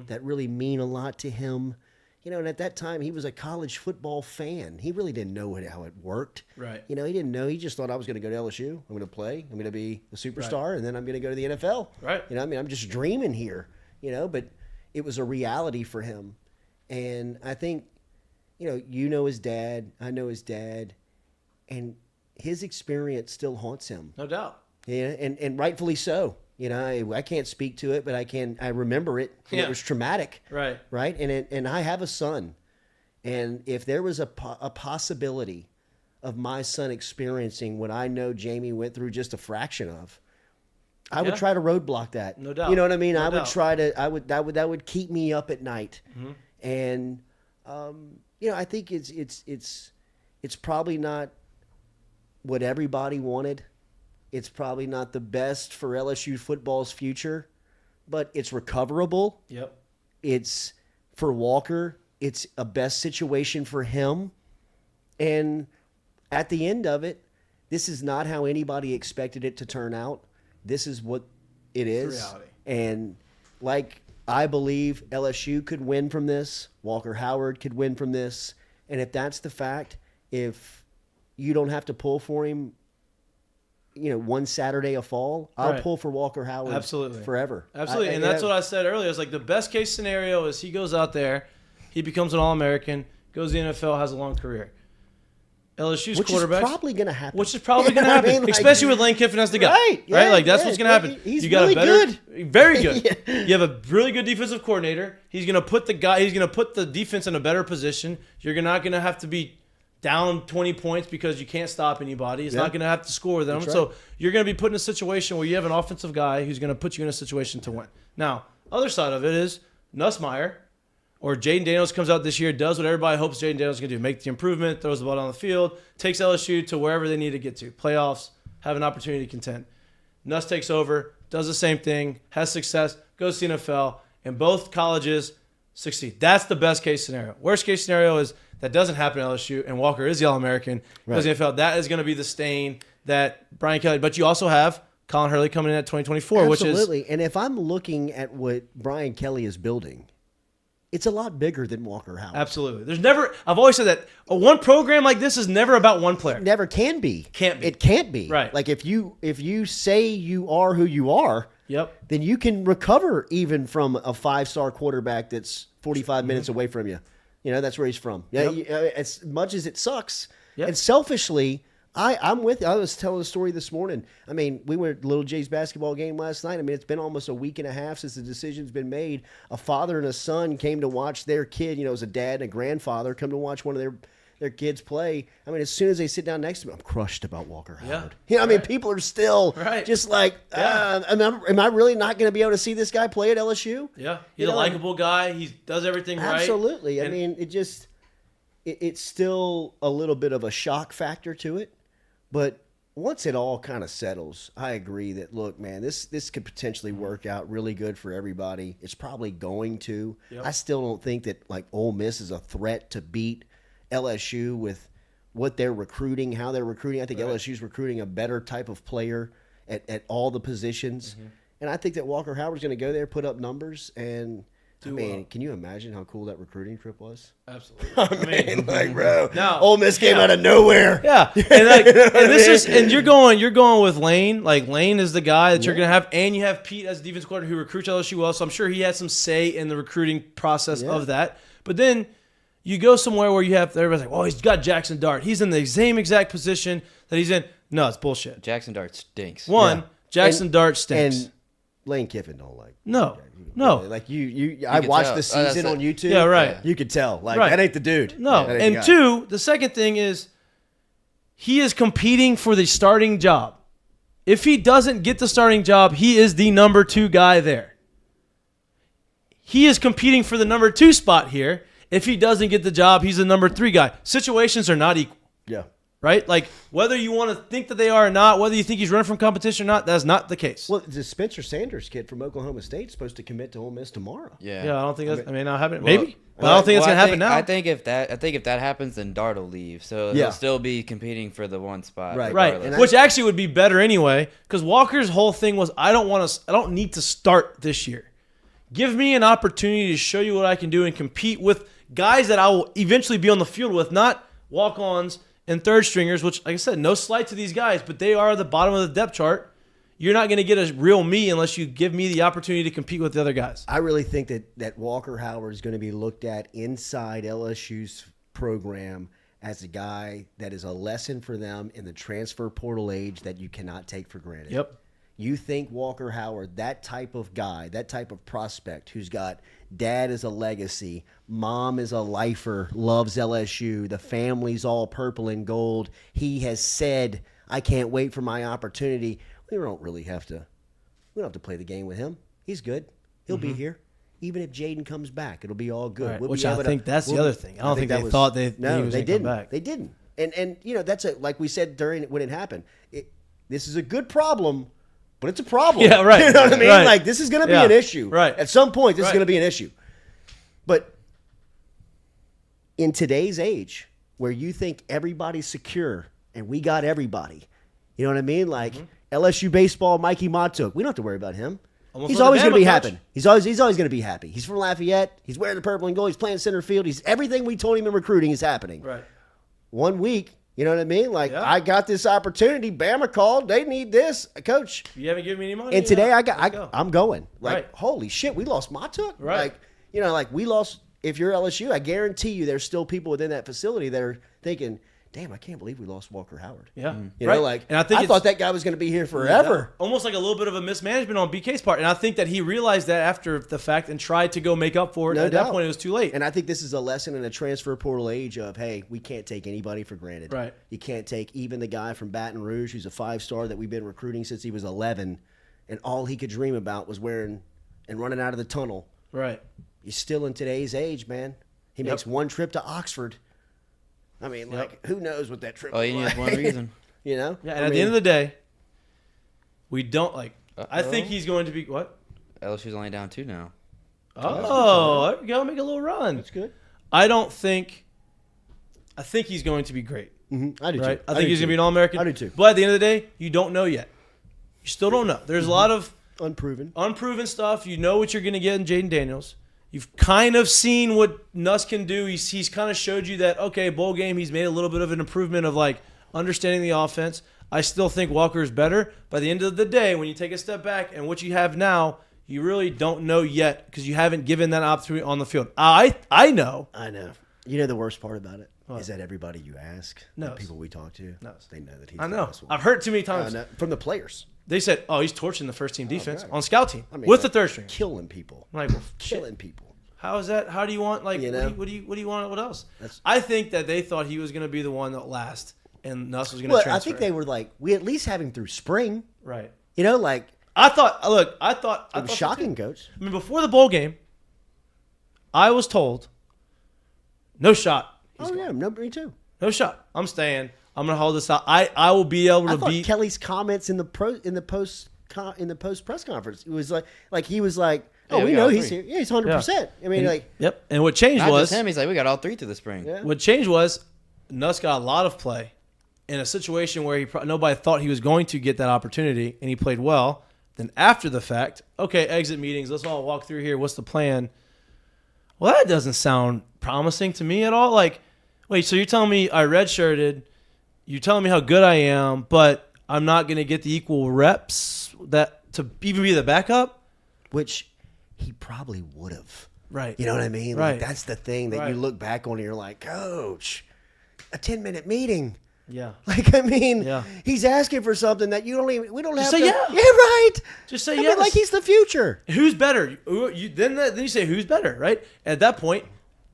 Speaker 14: that really mean a lot to him. And at that time, he was a college football fan. He really didn't know how it worked.
Speaker 6: Right.
Speaker 14: He didn't know. He just thought I was going to go to LSU. I'm going to play. I'm going to be a superstar, and then I'm going to go to the NFL.
Speaker 6: Right.
Speaker 14: I'm just dreaming here. But it was a reality for him, and I think. His dad. I know his dad, and his experience still haunts him.
Speaker 6: No doubt.
Speaker 14: Yeah, and rightfully so. I can't speak to it, but I remember it. And it was traumatic.
Speaker 6: Right.
Speaker 14: Right. And I have a son, and if there was a possibility of my son experiencing what I know Jamie went through just a fraction of, I would try to roadblock that.
Speaker 6: No doubt.
Speaker 14: You know what I mean?
Speaker 6: No
Speaker 14: I would
Speaker 6: doubt.
Speaker 14: try to. That would keep me up at night.
Speaker 6: Mm-hmm.
Speaker 14: And. I think it's probably not what everybody wanted. It's probably not the best for LSU football's future, but it's recoverable.
Speaker 6: Yep.
Speaker 14: It's for Walker. It's a best situation for him. And at the end of it, this is not how anybody expected it to turn out. This is what it is.
Speaker 6: It's reality.
Speaker 14: And I believe LSU could win from this. Walker Howard could win from this. And if that's the fact, if you don't have to pull for him, one Saturday of fall, I'll pull for Walker Howard
Speaker 6: Absolutely.
Speaker 14: Forever.
Speaker 6: Absolutely. And that's what I said earlier. It's the best case scenario is he goes out there, he becomes an All-American, goes to the NFL, has a long career. LSU's
Speaker 14: which
Speaker 6: quarterbacks.
Speaker 14: is probably going to happen.
Speaker 6: Which is probably going to happen, especially with Lane Kiffin as the guy.
Speaker 14: Right, yeah,
Speaker 6: Like that's what's going to happen.
Speaker 14: He's
Speaker 6: you got
Speaker 14: really
Speaker 6: a better,
Speaker 14: good.
Speaker 6: Very good. You have a really good defensive coordinator. He's going to put the defense in a better position. You're not going to have to be down 20 points because you can't stop anybody. It's not going to have to score them.
Speaker 14: That's right.
Speaker 6: So you're going to be put in a situation where you have an offensive guy who's going to put you in a situation to win. Now, other side of it is Nussmeier or Jaden Daniels comes out this year, does what everybody hopes Jaden Daniels is going to do, make the improvement, throws the ball down the field, takes LSU to wherever they need to get to, playoffs, have an opportunity to contend. Nuss takes over, does the same thing, has success, goes to the NFL, and both colleges succeed. That's the best case scenario. Worst case scenario is that doesn't happen at LSU, and Walker is the All-American. Goes to the NFL. That is going to be the stain that Brian Kelly. But you also have Colin Hurley coming in at 2024, which is
Speaker 14: absolutely. And if I'm looking at what Brian Kelly is building, it's a lot bigger than Walker Howard.
Speaker 6: Absolutely. There's never. I've always said that one program like this is never about one player.
Speaker 14: It never can be.
Speaker 6: Can't be.
Speaker 14: It can't be.
Speaker 6: Right.
Speaker 14: Like if you say you are who you are, then you can recover even from a 5-star quarterback that's 45 minutes away from you. You know, that's where he's from. Yeah, as much as it sucks. And selfishly, I'm with you. I was telling a story this morning. I mean, we were at Little Jay's basketball game last night. I mean, it's been almost a week and a half since the decision's been made. A father and a son came to watch their kid, you know, as a dad and a grandfather, come to watch one of their kids play. I mean, as soon as they sit down next to me, I'm crushed about Walker Howard. You know, I mean, people are still just like, am I really not going to be able to see this guy play at LSU?
Speaker 6: Yeah, he's a likable guy. He does everything right.
Speaker 14: Absolutely. I mean, it's still a little bit of a shock factor to it. But once it all kind of settles, I agree that, look, man, this could potentially work out really good for everybody. It's probably going to. I still don't think that, like, Ole Miss is a threat to beat LSU with what they're recruiting, how they're recruiting. I think LSU's recruiting a better type of player at all the positions. And I think that Walker Howard's going to go there, put up numbers, and I mean, can you imagine how cool that recruiting trip was?
Speaker 6: Absolutely.
Speaker 14: I mean, like, bro, Ole Miss came out of nowhere.
Speaker 6: Yeah, and like, and you're going with Lane. Like, Lane is the guy that you're going to have, and you have Pete as defense coordinator who recruits LSU well. So I'm sure he had some say in the recruiting process of that. But then you go somewhere where you have everybody's like, "Oh, he's got Jackson Dart. He's in the same exact position that he's in." No, it's bullshit.
Speaker 2: Jackson Dart stinks.
Speaker 6: Jackson Dart stinks.
Speaker 14: And Lane Kiffin don't like.
Speaker 6: No.
Speaker 14: Like I watched the season on YouTube.
Speaker 6: Yeah, right.
Speaker 14: You could tell. Like, that ain't the dude.
Speaker 6: No. And two, the second thing is he is competing for the starting job. If he doesn't get the starting job, he is the number 2 guy there. He is competing for the number 2 spot here. If he doesn't get the job, he's the number 3 guy. Situations are not equal.
Speaker 14: Yeah.
Speaker 6: Right? Like, whether you want to think that they are or not, whether you think he's running from competition or not, that's not the case.
Speaker 14: Well, the Spencer Sanders kid from Oklahoma State is supposed to commit to Ole Miss tomorrow.
Speaker 6: Yeah, I don't think that's. I mean, not happening. Maybe, but I don't think it's gonna happen now.
Speaker 2: I think if that happens, then Dart will leave, so he'll still be competing for the 1 spot.
Speaker 6: Right. Which actually would be better anyway, because Walker's whole thing was, I don't need to start this year. Give me an opportunity to show you what I can do and compete with guys that I will eventually be on the field with, not walk-ons and third stringers, which, like I said, no slight to these guys, but they are at the bottom of the depth chart. You're not going to get a real me unless you give me the opportunity to compete with the other guys.
Speaker 14: I really think that Walker Howard is going to be looked at inside LSU's program as a guy that is a lesson for them in the transfer portal age that you cannot take for granted.
Speaker 6: Yep.
Speaker 14: You think Walker Howard, that type of guy, that type of prospect who's got dad as a legacy, mom is a lifer, loves LSU, the family's all purple and gold. He has said, I can't wait for my opportunity. We don't have to play the game with him. He's good. He'll be here. Even if Jaden comes back, it'll be all good.
Speaker 6: Right. Which I think that's the other thing. I don't think they thought he was going to come back.
Speaker 14: They didn't. And you know, that's like we said when it happened. This is a good problem. But it's a problem.
Speaker 6: Yeah, right.
Speaker 14: You know what I mean?
Speaker 6: Right.
Speaker 14: Like, this is going to be an issue.
Speaker 6: Right.
Speaker 14: At some point, this is going to be an issue. But in today's age, where you think everybody's secure and we got everybody, you know what I mean? Like, LSU baseball, Mikie Mahtook, we don't have to worry about him. He's always going to be happy. He's always going to be happy. He's from Lafayette. He's wearing the purple and gold. He's playing center field. Everything we told him in recruiting is happening.
Speaker 6: Right.
Speaker 14: 1 week. You know what I mean? Like, I got this opportunity. Bama called. They need this. Coach.
Speaker 6: You haven't given me any money.
Speaker 14: And today I'm going. Like, holy shit, we lost Mahtook.
Speaker 6: Right.
Speaker 14: Like, we lost. If you're LSU, I guarantee you there's still people within that facility that are thinking, damn, I can't believe we lost Walker Howard.
Speaker 6: Yeah.
Speaker 14: You know, like,
Speaker 6: and I
Speaker 14: thought that guy was going to be here forever.
Speaker 6: Almost like a little bit of a mismanagement on BK's part. And I think that he realized that after the fact and tried to go make up for it.
Speaker 14: No
Speaker 6: At
Speaker 14: doubt.
Speaker 6: that point, it was too late.
Speaker 14: And I think this is a lesson in a transfer portal age of, hey, we can't take anybody for granted.
Speaker 6: Right.
Speaker 14: You can't take even the guy from Baton Rouge who's a 5-star that we've been recruiting since he was 11, and all he could dream about was wearing and running out of the tunnel.
Speaker 6: Right.
Speaker 14: He's still in today's age, man. He makes one trip to Oxford. I mean, like, who knows what that trip was
Speaker 2: you need
Speaker 14: like.
Speaker 2: one reason.
Speaker 14: You know?
Speaker 6: Yeah, and at the end of the day, we don't like. I think he's going to be what?
Speaker 2: LSU's only down 2 now.
Speaker 6: Oh, there we go. Make a little run.
Speaker 14: That's good.
Speaker 6: I think he's going to be great.
Speaker 14: Mm-hmm. I do
Speaker 6: right?
Speaker 14: too.
Speaker 6: I think he's going to be an All-American.
Speaker 14: I do too.
Speaker 6: But at the end of the day, you don't know yet. You still don't know. There's a lot of unproven stuff. You know what you're going to get in Jaden Daniels. You've kind of seen what Nuss can do. He's kind of showed you that, okay, bowl game, he's made a little bit of an improvement of, like, understanding the offense. I still think Walker is better. By the end of the day, when you take a step back and what you have now, you really don't know yet because you haven't given that opportunity on the field. I know.
Speaker 14: I know. You know the worst part about it is that everybody you ask, the
Speaker 6: knows.
Speaker 14: people we talk to, they know that he's
Speaker 6: I
Speaker 14: the
Speaker 6: know.
Speaker 14: best one.
Speaker 6: I've heard too many times.
Speaker 14: From the players.
Speaker 6: They said, oh, he's torching the first team defense
Speaker 14: God.
Speaker 6: on scout team
Speaker 14: I mean,
Speaker 6: with the
Speaker 14: like,
Speaker 6: third string.
Speaker 14: Killing people.
Speaker 6: I'm like, well,
Speaker 14: killing people.
Speaker 6: How is that? How do you want, like,
Speaker 14: You know?
Speaker 6: what do you want? What else? I think that they thought he was going to be the one that last and Nuss was going to transfer.
Speaker 14: I think they were like, we at least have him through spring.
Speaker 6: Right.
Speaker 14: You know, like.
Speaker 6: I thought it
Speaker 14: was shocking, Coach.
Speaker 6: I mean, before the bowl game, I was told, no shot.
Speaker 14: Yeah, no, me too.
Speaker 6: No shot. I'm staying. I'm gonna hold this out. I will be able to beat
Speaker 14: Kelly's comments in the post press conference. It was like he was like, oh,
Speaker 2: Yeah,
Speaker 14: we
Speaker 2: we
Speaker 14: know
Speaker 2: got
Speaker 14: he's
Speaker 2: 3.
Speaker 14: here. Yeah, he's 100%. I mean, like.
Speaker 6: Yep. And what changed
Speaker 2: Not
Speaker 6: was
Speaker 2: just him. He's like, we got all 3 through the spring.
Speaker 14: Yeah.
Speaker 6: What changed was Nuss got a lot of play in a situation where nobody thought he was going to get that opportunity, and he played well. Then after the fact, okay, exit meetings. Let's all walk through here. What's the plan? Well, that doesn't sound promising to me at all. Like, wait, so you're telling me I redshirted? You're telling me how good I am, but I'm not going to get the equal reps that to even be the backup?
Speaker 14: Which he probably would have.
Speaker 6: Right.
Speaker 14: You know what I mean?
Speaker 6: Right.
Speaker 14: Like, that's the thing that
Speaker 6: Right.
Speaker 14: you look back on and you're like, Coach, a 10-minute meeting.
Speaker 6: Yeah.
Speaker 14: Like, I mean,
Speaker 6: Yeah.
Speaker 14: he's asking for something that we don't
Speaker 6: Just
Speaker 14: have
Speaker 6: say
Speaker 14: to.
Speaker 6: yeah.
Speaker 14: Yeah, right.
Speaker 6: Just say
Speaker 14: I mean,
Speaker 6: yes.
Speaker 14: like he's the future.
Speaker 6: Who's better? Then you say who's better, right? At that point,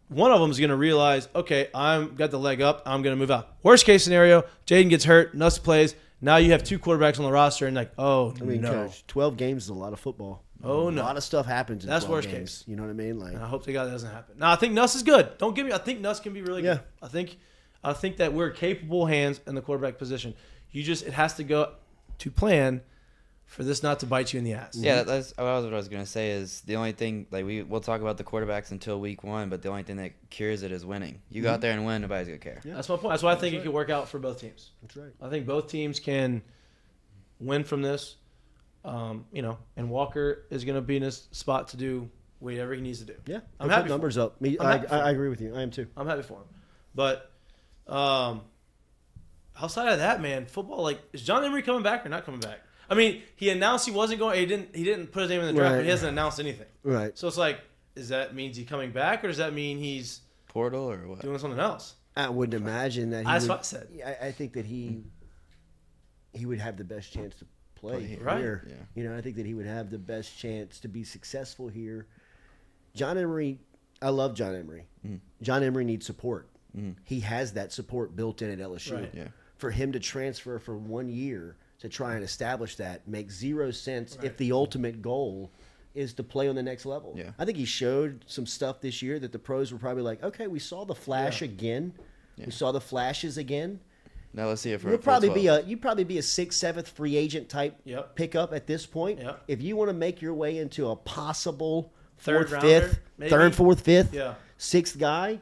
Speaker 6: one of them is going to realize, okay, I'm got the leg up. I'm going to move out. Worst case scenario, Jaden gets hurt, Nuss plays. Now you have 2 quarterbacks on the roster, and like, oh
Speaker 14: I mean,
Speaker 6: no,
Speaker 14: Coach, 12 games is a lot of football.
Speaker 6: Oh, no.
Speaker 14: A lot of stuff happens in
Speaker 6: That's
Speaker 14: 12
Speaker 6: worst
Speaker 14: games.
Speaker 6: case.
Speaker 14: You know what I mean? Like,
Speaker 6: and I hope to God that doesn't happen. Now I think Nuss is good. Don't give me. I think Nuss can be really good. I think that we're capable hands in the quarterback position. It has to go to plan for this not to bite you in the ass.
Speaker 2: Yeah, that's what I was going to say is the only thing, like we'll talk about the quarterbacks until week 1, but the only thing that cures it is winning. You go out there and win, nobody's going to care.
Speaker 6: Yeah. That's my point. That's why I think it could work out for both teams.
Speaker 14: That's right.
Speaker 6: I think both teams can win from this, and Walker is going to be in his spot to do whatever he needs to do.
Speaker 14: Yeah,
Speaker 6: I'm
Speaker 14: put
Speaker 6: happy.
Speaker 14: numbers
Speaker 6: for him.
Speaker 14: up. Me,
Speaker 6: I'm happy for him.
Speaker 14: I agree with you. I am too.
Speaker 6: I'm happy for him. But outside of that, man, football, like, is John Emery coming back or not coming back? I mean, he announced he wasn't going. He didn't put his name in the draft,
Speaker 14: Right.
Speaker 6: but he hasn't announced anything.
Speaker 14: Right.
Speaker 6: So it's like, does that means he coming back, or does that mean he's
Speaker 2: portal or what?
Speaker 6: Doing something else?
Speaker 14: I wouldn't imagine that.
Speaker 6: That's what I said.
Speaker 14: I think that he would have the best chance to play here.
Speaker 6: Right.
Speaker 2: Yeah.
Speaker 14: You know, I think that he would have the best chance to be successful here. John Emery, I love John Emery. John Emery needs support. He has that support built in at LSU.
Speaker 6: Right.
Speaker 2: Yeah.
Speaker 14: For him to transfer for 1 year to try and establish that makes zero sense if the ultimate goal is to play on the next level.
Speaker 2: Yeah.
Speaker 14: I think he showed some stuff this year that the pros were probably like, okay, we saw the flash again.
Speaker 2: Yeah.
Speaker 14: We saw the flashes again.
Speaker 2: Now let's see it for
Speaker 14: You'd
Speaker 2: a full
Speaker 14: probably
Speaker 2: 12.
Speaker 14: you'd probably be a 6th, 7th free agent type pickup at this point.
Speaker 6: Yep.
Speaker 14: If you want to make your way into a possible
Speaker 6: Third
Speaker 14: 4th,
Speaker 6: rounder,
Speaker 14: 5th,
Speaker 6: maybe?
Speaker 14: 3rd, 4th, 5th,
Speaker 6: Yeah.
Speaker 14: 6th guy,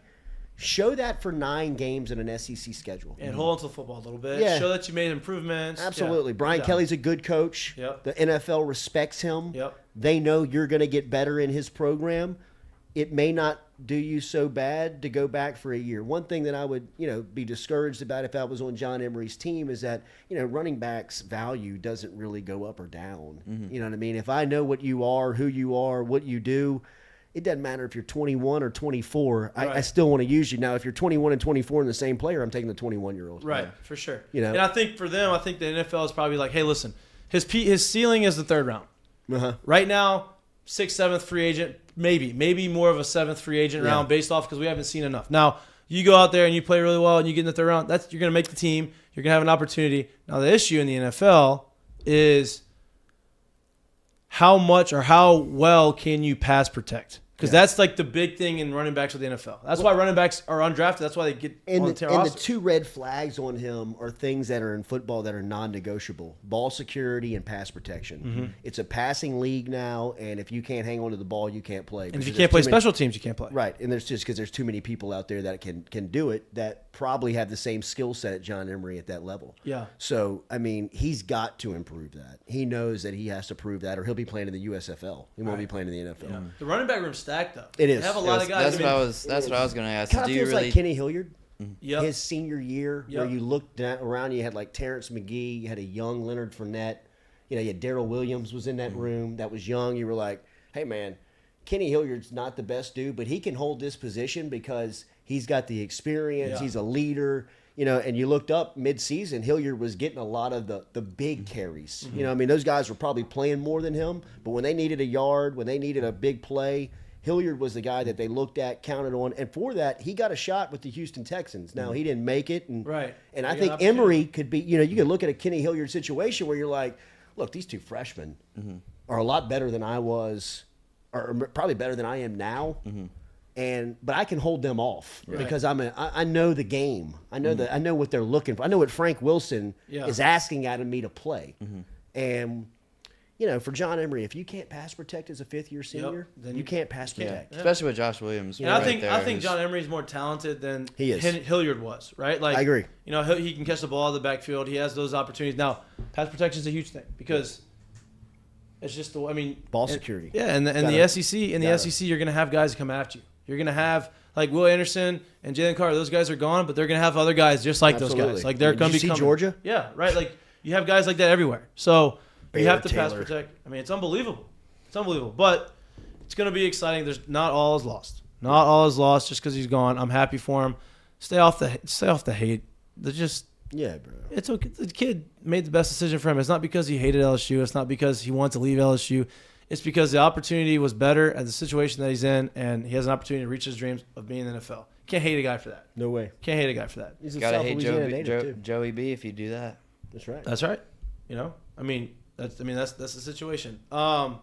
Speaker 14: show that for 9 games in an SEC schedule.
Speaker 6: And hold on to the football a little bit.
Speaker 14: Yeah.
Speaker 6: Show that you made improvements.
Speaker 14: Absolutely.
Speaker 6: Yeah.
Speaker 14: Brian
Speaker 6: Yeah.
Speaker 14: Kelly's a good coach.
Speaker 6: Yep.
Speaker 14: The NFL respects him.
Speaker 6: Yep.
Speaker 14: They know you're going to get better in his program. It may not do you so bad to go back for a year. One thing that I would, be discouraged about if I was on John Emery's team is that, running backs' value doesn't really go up or down. You know what I mean? If I know what you are, who you are, what you do, it doesn't matter if you're 21 or 24. I
Speaker 6: Right.
Speaker 14: still want to use you. Now, if you're 21 and 24 and the same player, I'm taking the 21-year-old.
Speaker 6: Right, for sure.
Speaker 14: You know?
Speaker 6: And I think for them, I think the NFL is probably like, hey, listen, his ceiling is the third round.
Speaker 14: Uh-huh.
Speaker 6: Right now, 6th, 7th free agent, maybe more of a 7th free agent round based off because we haven't seen enough. Now, you go out there and you play really well and you get in the third round, you're going to make the team. You're going to have an opportunity. Now, the issue in the NFL is how much or how well can you pass protect? Because that's like the big thing in running backs with the NFL. That's why running backs are undrafted. That's why they get on the team roster.
Speaker 14: The two red flags on him are things that are in football that are non-negotiable: ball security and pass protection.
Speaker 6: Mm-hmm.
Speaker 14: It's a passing league now, and if you can't hang on to the ball, you can't play.
Speaker 6: And if you can't play special teams, you can't play.
Speaker 14: Right, and there's just because there's too many people out there that can do it that probably have the same skill set at John Emery at that level.
Speaker 6: Yeah.
Speaker 14: So, I mean, he's got to improve that. He knows that he has to prove that, or he'll be playing in the USFL. He won't be playing in the NFL.
Speaker 6: Yeah. The running back room's stacked up.
Speaker 14: It is.
Speaker 6: They have a lot of guys.
Speaker 2: That's what I was going to ask.
Speaker 14: Kind of feels like Kenny Hilliard.
Speaker 6: Yep.
Speaker 14: His senior year,
Speaker 6: Yep.
Speaker 14: where you looked around, you had like Terrence McGee, you had a young Leonard Fournette, you had Darrell Williams was in that room that was young. You were like, hey man, Kenny Hilliard's not the best dude, but he can hold this position because he's got the experience.
Speaker 6: Yeah.
Speaker 14: He's a leader, and you looked up mid-season, Hilliard was getting a lot of the big carries. I mean, those guys were probably playing more than him, but when they needed a yard, when they needed a big play, Hilliard was the guy that they looked at, counted on, and for that, he got a shot with the Houston Texans. Now, he didn't make it, and I think Emery could be, you could look at a Kenny Hilliard situation where you're like, look, these two freshmen are a lot better than I was, or probably better than I am now, but I can hold them off because I know the game. I know what they're looking for. I know what Frank Wilson is asking out of me to play, and. For John Emery, if you can't pass protect as a fifth-year senior, then you can't pass protect.
Speaker 2: Especially with Josh Williams.
Speaker 6: And I think John Emery's more talented than Hilliard was, right? Like,
Speaker 14: I agree.
Speaker 6: He can catch the ball out of the backfield. He has those opportunities. Now, pass protection is a huge thing because it's just
Speaker 14: ball security.
Speaker 6: Yeah, and the SEC, you're going to have guys come after you. You're going to have like Will Anderson and Jalen Carter. Those guys are gone, but they're going to have other guys just like those guys. Like they're going to be coming.
Speaker 14: Georgia?
Speaker 6: Yeah, right. Like you have guys like that everywhere. So. You have to pass protect. I mean, it's unbelievable. It's unbelievable. But it's going to be exciting. There's not all is lost. Not all is lost just because he's gone. I'm happy for him. Stay off the hate. Bro. It's okay. The kid made the best decision for him. It's not because he hated LSU. It's not because he wanted to leave LSU. It's because the opportunity was better at the situation that he's in, and he has an opportunity to reach his dreams of being in the NFL. Can't hate a guy for that.
Speaker 14: No way.
Speaker 6: Can't hate a guy for that.
Speaker 14: He's
Speaker 2: gotta hate Joey B if you do that.
Speaker 14: That's right.
Speaker 6: That's right. That's the situation. Have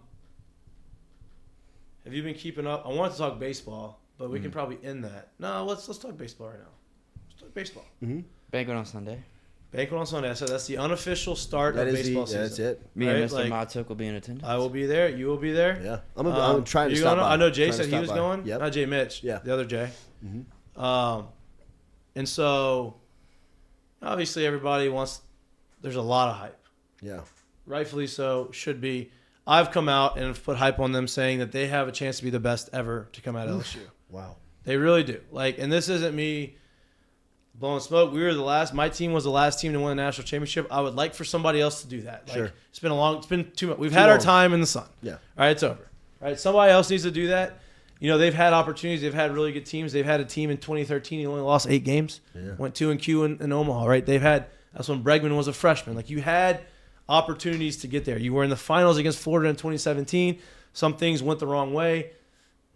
Speaker 6: you been keeping up? I wanted to talk baseball, but we can probably end that. No, let's talk baseball right now. Let's talk baseball.
Speaker 2: Banquet on Sunday.
Speaker 6: Banquet on Sunday. So that's the unofficial start of baseball season.
Speaker 14: That's it.
Speaker 2: Me and Mr. Mahtook will be in attendance.
Speaker 6: I will be there. You will be there.
Speaker 14: Yeah, I'm trying to stop by.
Speaker 6: I know Jay said he was going.
Speaker 14: Yep.
Speaker 6: Not Jay Mitch.
Speaker 14: Yeah.
Speaker 6: The other Jay. And so, obviously, everybody wants. There's a lot of hype.
Speaker 14: Yeah.
Speaker 6: Rightfully so, should be. I've come out and have put hype on them saying that they have a chance to be the best ever to come out of LSU.
Speaker 14: Wow.
Speaker 6: They really do. And this isn't me blowing smoke. My team was the last team to win a national championship. I would like for somebody else to do that.
Speaker 14: Sure.
Speaker 6: It's been too much. We've had our time in the sun.
Speaker 14: Yeah.
Speaker 6: All right, it's over. All right, somebody else needs to do that. They've had opportunities. They've had really good teams. They've had a team in 2013. He only lost 8 games.
Speaker 14: Yeah.
Speaker 6: Went 2-Q in Omaha, right? That's when Bregman was a freshman. You had opportunities to get there. You were in the finals against Florida in 2017. Some things went the wrong way.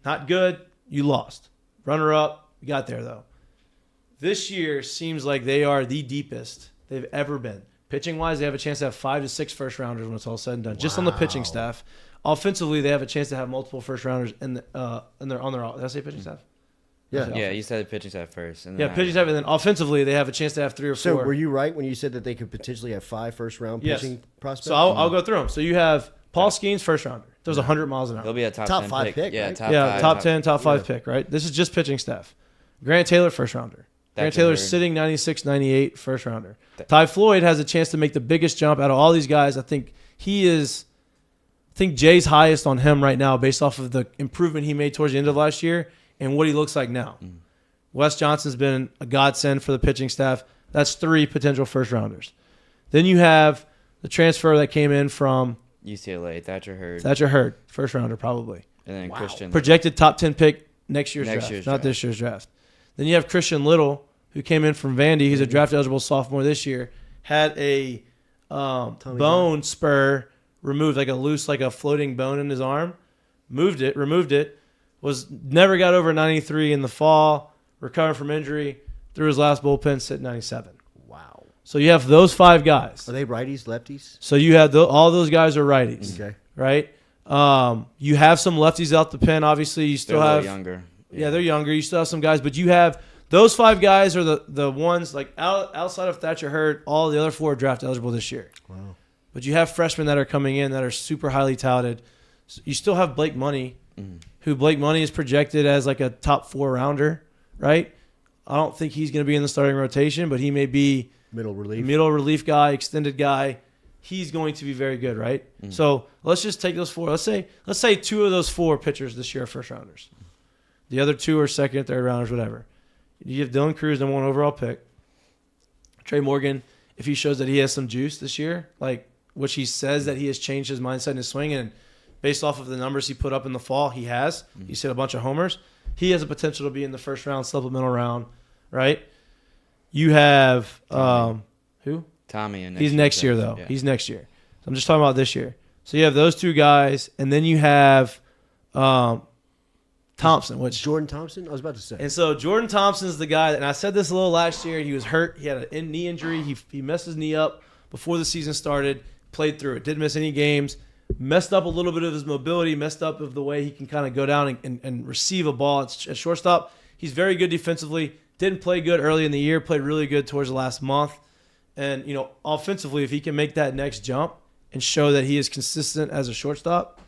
Speaker 6: Not good. You lost. Runner up. You got there, though. This year seems like they are the deepest they've ever been. Pitching-wise, they have a chance to have 5 to 6 first-rounders when it's all said and done, just on the pitching staff. Offensively, they have a chance to have multiple first-rounders on their. Did I say pitching staff?
Speaker 2: Yeah, you said pitching staff first.
Speaker 6: Pitching staff, and then offensively, they have a chance to have 3 or 4.
Speaker 14: So were you right when you said that they could potentially have 5 first-round pitching prospects?
Speaker 6: So I'll go through them. So you have Paul Skeens, first-rounder. Throws 100 miles an hour.
Speaker 2: He'll be a top
Speaker 14: 10
Speaker 2: 5
Speaker 14: pick.
Speaker 2: Yeah,
Speaker 14: right?
Speaker 6: top 10, top 5 pick, right? This is just pitching staff. Grant Taylor, first-rounder. Grant Taylor's sitting 96, 98, first-rounder. Ty Floyd has a chance to make the biggest jump out of all these guys. I think Jay's highest on him right now based off of the improvement he made towards the end of last year and what he looks like now. Wes Johnson's been a godsend for the pitching staff. That's 3 potential first-rounders. Then you have the transfer that came in from
Speaker 2: UCLA, Thatcher Hurd.
Speaker 6: First-rounder probably.
Speaker 2: And then Christian
Speaker 6: projected top 10 pick next year's
Speaker 2: Next
Speaker 6: draft,
Speaker 2: year's
Speaker 6: not
Speaker 2: draft.
Speaker 6: this year's draft. Then you have Christian Little, who came in from Vandy. He's a draft eligible sophomore this year. Had a bone spur removed, like a floating bone in his arm. Removed it. Never got over 93 in the fall. Recovered from injury. Threw his last bullpen, sitting 97.
Speaker 14: Wow.
Speaker 6: So you have those 5 guys.
Speaker 14: Are they righties, lefties?
Speaker 6: So you have all those guys are righties.
Speaker 14: Okay.
Speaker 6: Right. You have some lefties out the pen. Obviously, you still
Speaker 2: They're a
Speaker 6: have
Speaker 2: little younger.
Speaker 6: Yeah, they're younger. You still have some guys, but you have those 5 guys are the ones like outside of Thatcher Hurd. All the other 4 are draft eligible this year.
Speaker 14: Wow.
Speaker 6: But you have freshmen that are coming in that are super highly touted. So you still have Blake Money, who Blake Money is projected as like a top 4 rounder, right? I don't think he's going to be in the starting rotation, but he may be
Speaker 14: middle
Speaker 6: relief guy, extended guy. He's going to be very good, right? So let's just take those 4. Let's say 2 of those 4 pitchers this year are first rounders. The other 2 are second, third rounders, whatever. You have Dylan Cruz, number 1 overall pick. Trey Morgan, if he shows that he has some juice this year, like which he says that he has changed his mindset and his swing, and based off of the numbers he put up in the fall, he has. He's hit a bunch of homers. He has a potential to be in the first round, supplemental round, right? You have who?
Speaker 2: Tommy. And
Speaker 6: he's next year, though.
Speaker 2: Yeah.
Speaker 6: He's next year. So I'm just talking about this year. So you have those 2 guys, and then you have Thompson, which
Speaker 14: Jordan Thompson. I was about to say.
Speaker 6: And so Jordan Thompson's the guy, and I said this a little last year. He was hurt. He had a knee injury. He messed his knee up before the season started. Played through it. Didn't miss any games. Messed up a little bit of his mobility. Messed up of the way he can kind of go down and receive a ball at shortstop. He's very good defensively. Didn't play good early in the year. Played really good towards the last month. And offensively, if he can make that next jump and show that he is consistent as a shortstop,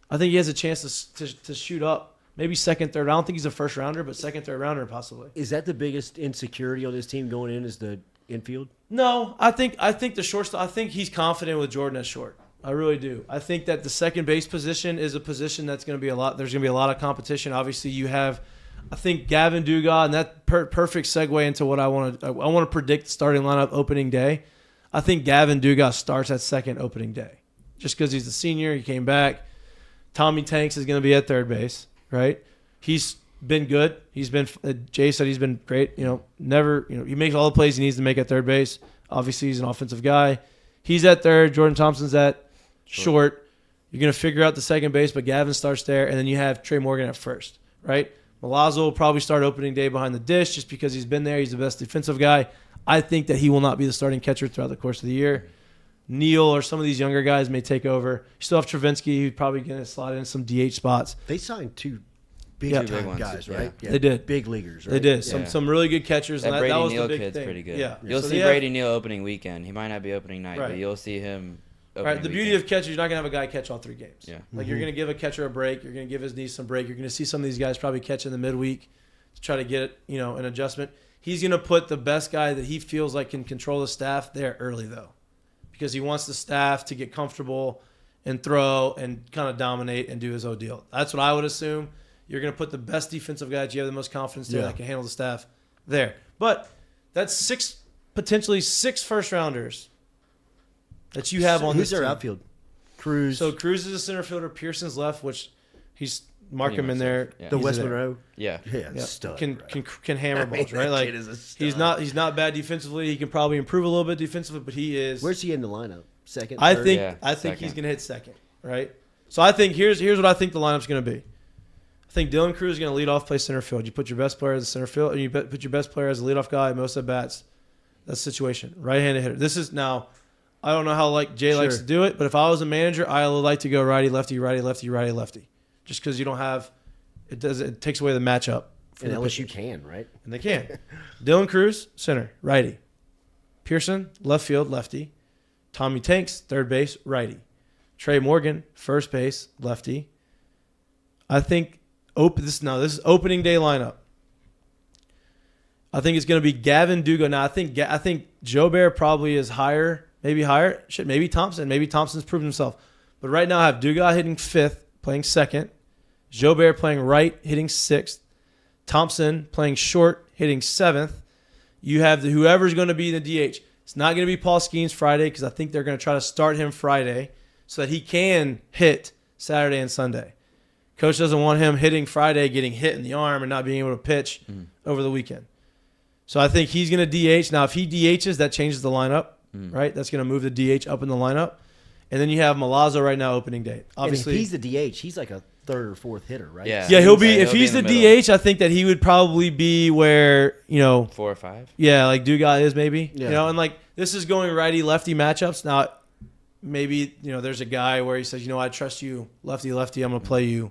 Speaker 6: I think he has a chance to shoot up. Maybe second, third. I don't think he's a first rounder, but second, third rounder possibly.
Speaker 14: Is that the biggest insecurity on this team going in? Is the infield?
Speaker 6: No, I think the shortstop. I think he's confident with Jordan at short. I really do. I think that the second base position is a position that's going to be a lot. There's going to be a lot of competition. Obviously, you have, I think Gavin Dugas, and that perfect segue into what I want to predict starting lineup opening day. I think Gavin Dugas starts at second opening day, just because he's a senior. He came back. Tommy Tanks is going to be at third base. Right, he's been good. He's been. Jay said he's been great. He makes all the plays he needs to make at third base. Obviously, he's an offensive guy. He's at third. Jordan Thompson's at short. You're gonna figure out the second base, but Gavin starts there, and then you have Trey Morgan at first. Right, Milazzo will probably start opening day behind the dish just because he's been there. He's the best defensive guy. I think that he will not be the starting catcher throughout the course of the year. Neal or some of these younger guys may take over. You still have Travinsky, who's probably going to slot in some DH spots.
Speaker 14: They signed 2 big guys, right?
Speaker 6: Yeah. They did.
Speaker 14: Big leaguers, right?
Speaker 6: They did. Some really good catchers.
Speaker 2: That
Speaker 6: and
Speaker 2: Brady
Speaker 6: that was
Speaker 2: Neal
Speaker 6: the big
Speaker 2: kid's
Speaker 6: thing.
Speaker 2: pretty good.
Speaker 6: Yeah.
Speaker 2: You'll
Speaker 6: So
Speaker 2: see Brady Neal opening weekend. He might not be opening night, but you'll see him opening
Speaker 6: Right. The beauty
Speaker 2: weekend.
Speaker 6: of catcher, you're not going to have a guy catch all 3 games.
Speaker 2: Yeah.
Speaker 6: Like you're going to give a catcher a break. You're going to give his knees some break. You're going to see some of these guys probably catch in the midweek to try to get an adjustment. He's going to put the best guy that he feels like can control the staff there early, though, because he wants the staff to get comfortable and throw and kind of dominate and do his own deal. That's what I would assume. You're going to put the best defensive guys you have the most confidence there that can handle the staff there. But that's potentially 6 first rounders that you have on this
Speaker 14: Who's their
Speaker 6: team.
Speaker 14: outfield? Cruz.
Speaker 6: So Cruz is a center fielder. Pearson's left, which he's mark him in there.
Speaker 2: Yeah.
Speaker 14: the
Speaker 6: He's
Speaker 14: West
Speaker 6: there.
Speaker 14: Monroe.
Speaker 2: Yeah.
Speaker 14: Stud.
Speaker 6: Can hammer balls, right? Like
Speaker 14: kid is a stud.
Speaker 6: he's not bad defensively. He can probably improve a little bit defensively, but he is.
Speaker 14: Where's he in the lineup? Second.
Speaker 6: I
Speaker 14: third?
Speaker 6: think he's going to hit second, right? So I think here's what I think the lineup's going to be. I think Dylan Cruz is going to lead off, play center field. You put your best player as a center field, and you put your best player as a leadoff guy. Most at bats. That's the situation. Right-handed hitter. This is now. I don't know how Jay likes to do it, but if I was a manager, I would like to go righty, lefty, righty, lefty, righty, lefty, just because you don't have. It takes away the matchup.
Speaker 14: And LSU can, right?
Speaker 6: And they can. Dylan Cruz, center, righty. Pearson, left field, lefty. Tommy Tanks, third base, righty. Trey Morgan, first base, lefty. I think this is opening day lineup. I think it's going to be Gavin Dugas. Now I think Joe Bear probably is higher, maybe higher. Shit, maybe Thompson. Maybe Thompson's proven himself. But right now I have Dugas hitting 5th, playing 2nd. Joe Bear playing right, hitting 6th. Thompson playing short, hitting 7th. You have whoever's going to be the DH. It's not going to be Paul Skeens Friday because I think they're going to try to start him Friday so that he can hit Saturday and Sunday. Coach doesn't want him hitting Friday, getting hit in the arm, and not being able to pitch over the weekend. So I think he's going to DH. Now, if he DHs, that changes the lineup, right? That's going to move the DH up in the lineup. And then you have Milazzo right now, opening day. Obviously,
Speaker 14: and if he's the DH, he's like a third or fourth hitter, right?
Speaker 2: Yeah,
Speaker 6: he'll be. If he's the DH, I think that he would probably be where
Speaker 2: 4 or 5.
Speaker 6: Yeah, like Dugas is maybe.
Speaker 14: Yeah.
Speaker 6: And like this is going righty lefty matchups. Now, maybe there's a guy where he says, I trust you, lefty. I'm gonna play you.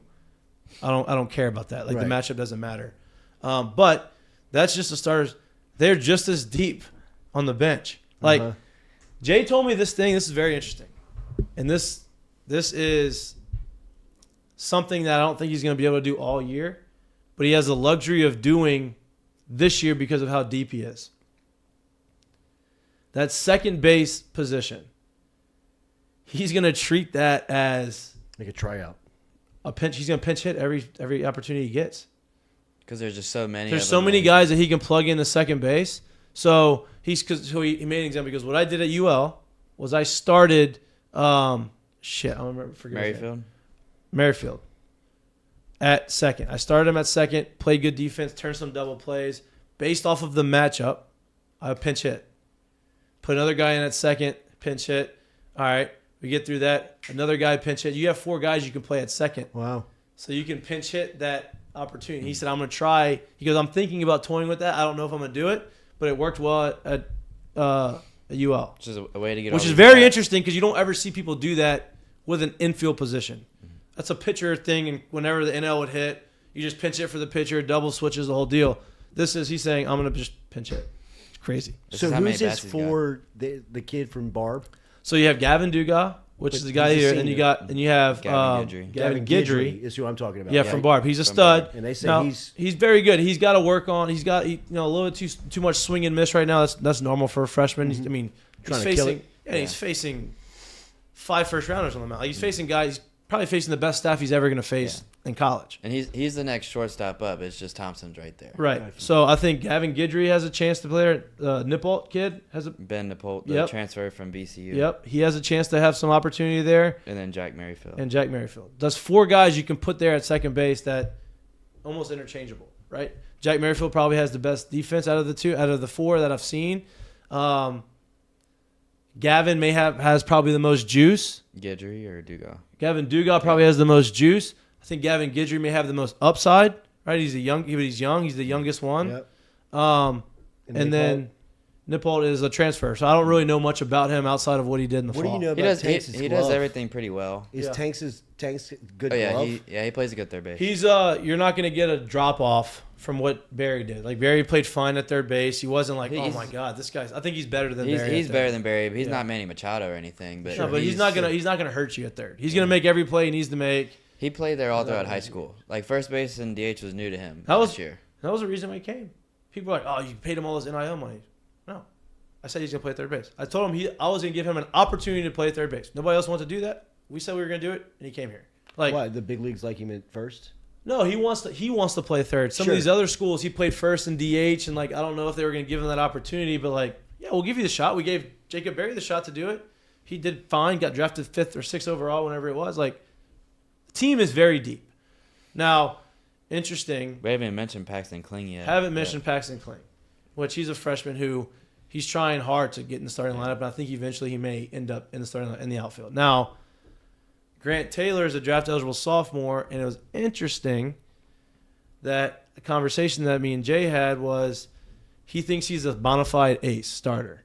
Speaker 6: I don't care about that. Like the matchup doesn't matter. But that's just the starters. They're just as deep on the bench. Like Jay told me this thing. This is very interesting. And this is something that I don't think he's going to be able to do all year, but he has the luxury of doing this year because of how deep he is. That second base position, he's going to treat that as
Speaker 14: like a tryout.
Speaker 6: A pinch. He's going to pinch hit every opportunity he gets.
Speaker 2: Because there's just so many.
Speaker 6: There's so many guys that he can plug into second base. So he made an example because what I did at UL was I started. I don't remember. Merrifield. At second. I started him at second, played good defense, turned some double plays. Based off of the matchup, I pinch hit. Put another guy in at second, pinch hit. All right, we get through that. Another guy pinch hit. You have 4 guys you can play at second.
Speaker 14: Wow.
Speaker 6: So you can pinch hit that opportunity. He said, I'm going to try. He goes, I'm thinking about toying with that. I don't know if I'm going to do it, but it worked well at UL.
Speaker 2: Which is a way to get.
Speaker 6: Which is very interesting because you don't ever see people do that with an infield position. That's a pitcher thing, and whenever the NL would hit, you just pinch it for the pitcher, double switches, the whole deal. He's saying, I'm going to just pinch it. It's crazy.
Speaker 14: So who's this for the kid from Barb?
Speaker 6: So you have Gavin Dugas, which is the guy here, and you have
Speaker 14: Gavin Guidry is who I'm talking about.
Speaker 6: Yeah, from Barb. He's a stud.
Speaker 14: And they say
Speaker 6: he's very good. He's got to work on. He's got a little bit too much swing and miss right now. That's normal for a freshman. He's facing 5 first rounders on the mound. Like, he's facing guys. He's probably facing the best staff he's ever going to face in college.
Speaker 2: And he's the next shortstop up. It's just Thompson's right there.
Speaker 6: Right. So I think Gavin Guidry has a chance to play there. Nippolt kid has a
Speaker 2: Ben Nippolt, the transfer from BCU.
Speaker 6: Yep. He has a chance to have some opportunity there.
Speaker 2: And then Jack Merrifield.
Speaker 6: That's 4 guys you can put there at second base that almost interchangeable, right? Jack Merrifield probably has the best defense out of the 4 that I've seen. Gavin has probably the most juice.
Speaker 2: Guidry or Dugas?
Speaker 6: Gavin Dugas probably has the most juice. I think Gavin Guidry may have the most upside. Right? He's young. He's the youngest one.
Speaker 14: Yep.
Speaker 6: And then Nippolt is a transfer, so I don't really know much about him outside of what he did in the fall.
Speaker 14: What do you know about Tanks'
Speaker 2: He does everything pretty well.
Speaker 14: Is Tanks good
Speaker 2: glove?
Speaker 14: He
Speaker 2: plays a good third base.
Speaker 6: He's you're not going to get a drop off from what Barry did. Like, Barry played fine at third base. He wasn't like, oh my god, this guy's. I think he's better than Barry.
Speaker 2: He's better than Barry, but he's not Manny Machado or anything. But
Speaker 6: but he's not gonna hurt you at third. He's gonna make every play he needs to make.
Speaker 2: He played there all throughout high school. Like, first base and DH was new to him
Speaker 6: last
Speaker 2: year.
Speaker 6: That was the reason why he came. People were like, oh, you paid him all this NIL money. No. I said he's going to play third base. I told him I was going to give him an opportunity to play third base. Nobody else wanted to do that. We said we were going to do it, and he came here. Like,
Speaker 14: why? The big leagues like him at first?
Speaker 6: No, he wants to play third. Some of these other schools, he played first in DH, and like, I don't know if they were going to give him that opportunity, but like, yeah, we'll give you the shot. We gave Jacob Berry the shot to do it. He did fine, got drafted 5th or 6th overall, whenever it was. Like, the team is very deep. Now, interesting.
Speaker 2: We haven't mentioned Paxton Kling yet.
Speaker 6: Paxton Kling, which he's a freshman who he's trying hard to get in the starting lineup, and I think eventually he may end up in the starting in the outfield. Now, Grant Taylor is a draft-eligible sophomore, and it was interesting that the conversation that me and Jay had was he thinks he's a bona fide ace starter.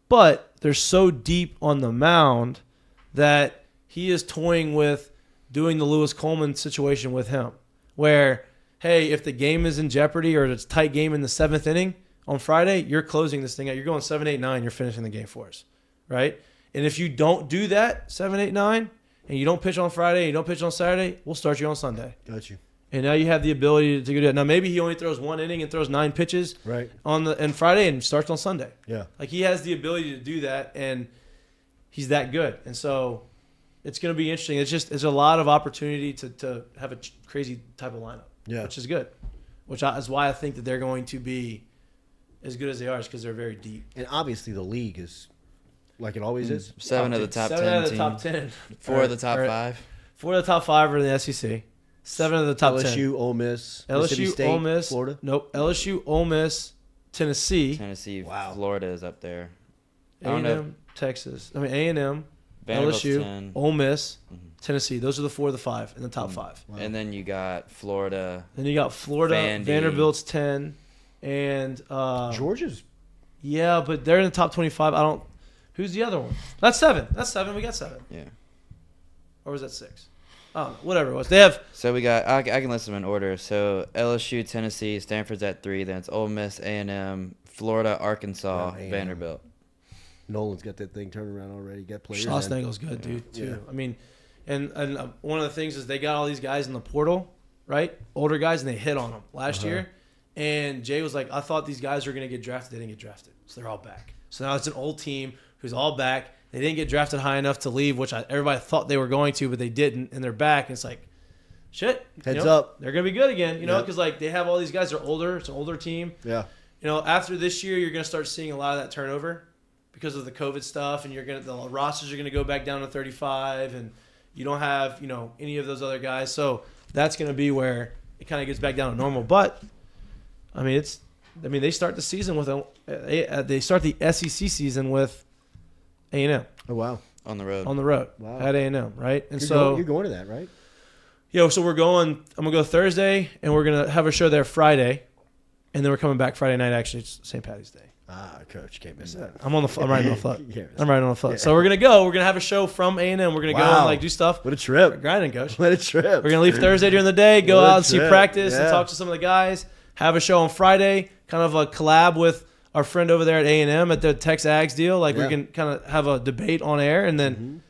Speaker 6: But they're so deep on the mound that he is toying with doing the Lewis Coleman situation with him, where, hey, if the game is in jeopardy or it's a tight game in the 7th inning on Friday, you're closing this thing out. You're going 7, 8, 9. You're finishing the game for us, right? And if you don't do that 7, 8, 9, and you don't pitch on Friday, and you don't pitch on Saturday, we'll start you on Sunday.
Speaker 14: Got you.
Speaker 6: And now you have the ability to do that. Now maybe he only throws 1 inning and throws 9 pitches on Friday and starts on Sunday.
Speaker 14: Yeah,
Speaker 6: like he has the ability to do that, and he's that good. And so it's going to be interesting. It's a lot of opportunity to have a crazy type of lineup, which is good. Is why I think that they're going to be as good as they are, is because they're very deep.
Speaker 14: And obviously the league is like it always is.
Speaker 2: 7 of the top 10.
Speaker 6: 7 out of the top 10.
Speaker 2: 4 of the top 5.
Speaker 6: 4 of the top 5 are in the SEC. 7 of the top 10.
Speaker 14: LSU, Ole Miss, Mississippi
Speaker 6: LSU,
Speaker 14: State,
Speaker 6: Ole Miss.
Speaker 14: Florida.
Speaker 6: Nope. LSU, Ole Miss, Tennessee.
Speaker 2: Florida is up there.
Speaker 6: A&M, Texas. A&M,
Speaker 2: Vanderbilt's
Speaker 6: LSU,
Speaker 2: 10.
Speaker 6: Ole Miss, Tennessee. Those are the 4 of the 5 in the top 5.
Speaker 2: Wow. And then you got Florida.
Speaker 6: Then you got Florida,
Speaker 2: Vandy.
Speaker 6: Vanderbilt's 10, and
Speaker 14: Georgia's.
Speaker 6: Yeah, but they're in the top 25. I don't. Who's the other one? That's 7. That's 7. We got 7.
Speaker 2: Yeah.
Speaker 6: Or was that 6? Oh, whatever it was. They have.
Speaker 2: So we got. I can list them in order. So LSU, Tennessee, Stanford's at 3. Then it's Ole Miss, A&M, Florida, Arkansas, Vanderbilt.
Speaker 14: Nolan's got that thing turned around already. Got players.
Speaker 6: Schlossnagel's good, dude. Too. I mean, and one of the things is they got all these guys in the portal, right? Older guys, and they hit on them last year. And Jay was like, I thought these guys were going to get drafted. They didn't get drafted. So they're all back. So now it's an old team who's all back. They didn't get drafted high enough to leave, which everybody thought they were going to, but they didn't. And they're back. And it's like, shit.
Speaker 14: Heads up.
Speaker 6: They're going to be good again, because like they have all these guys. They're older. It's an older team.
Speaker 14: Yeah.
Speaker 6: After this year, you're going to start seeing a lot of that turnover because of the COVID stuff. And the rosters are going to go back down to 35. And you don't have, any of those other guys. So that's going to be where it kind of gets back down to normal. But they start the season with they start the SEC season with A&M.
Speaker 14: Oh wow!
Speaker 2: On the road.
Speaker 14: Wow.
Speaker 6: At A&M, right? And
Speaker 14: you're going to that, right?
Speaker 6: So we're going. I'm gonna go Thursday, and we're gonna have a show there Friday, and then we're coming back Friday night. Actually, it's St. Patty's Day.
Speaker 14: Coach, can't miss that.
Speaker 6: I'm riding on the foot. I'm riding on the foot. Yeah. So we're gonna go. We're gonna have a show from A&M. We're gonna go and do stuff.
Speaker 14: What a trip!
Speaker 6: We're grinding, Coach.
Speaker 14: What a trip!
Speaker 6: We're gonna leave Thursday during the day, go out and see practice, and talk to some of the guys. Have a show on Friday, kind of a collab with our friend over there at A&M at the Tex Ags deal. Like we can kind of have a debate on air, and then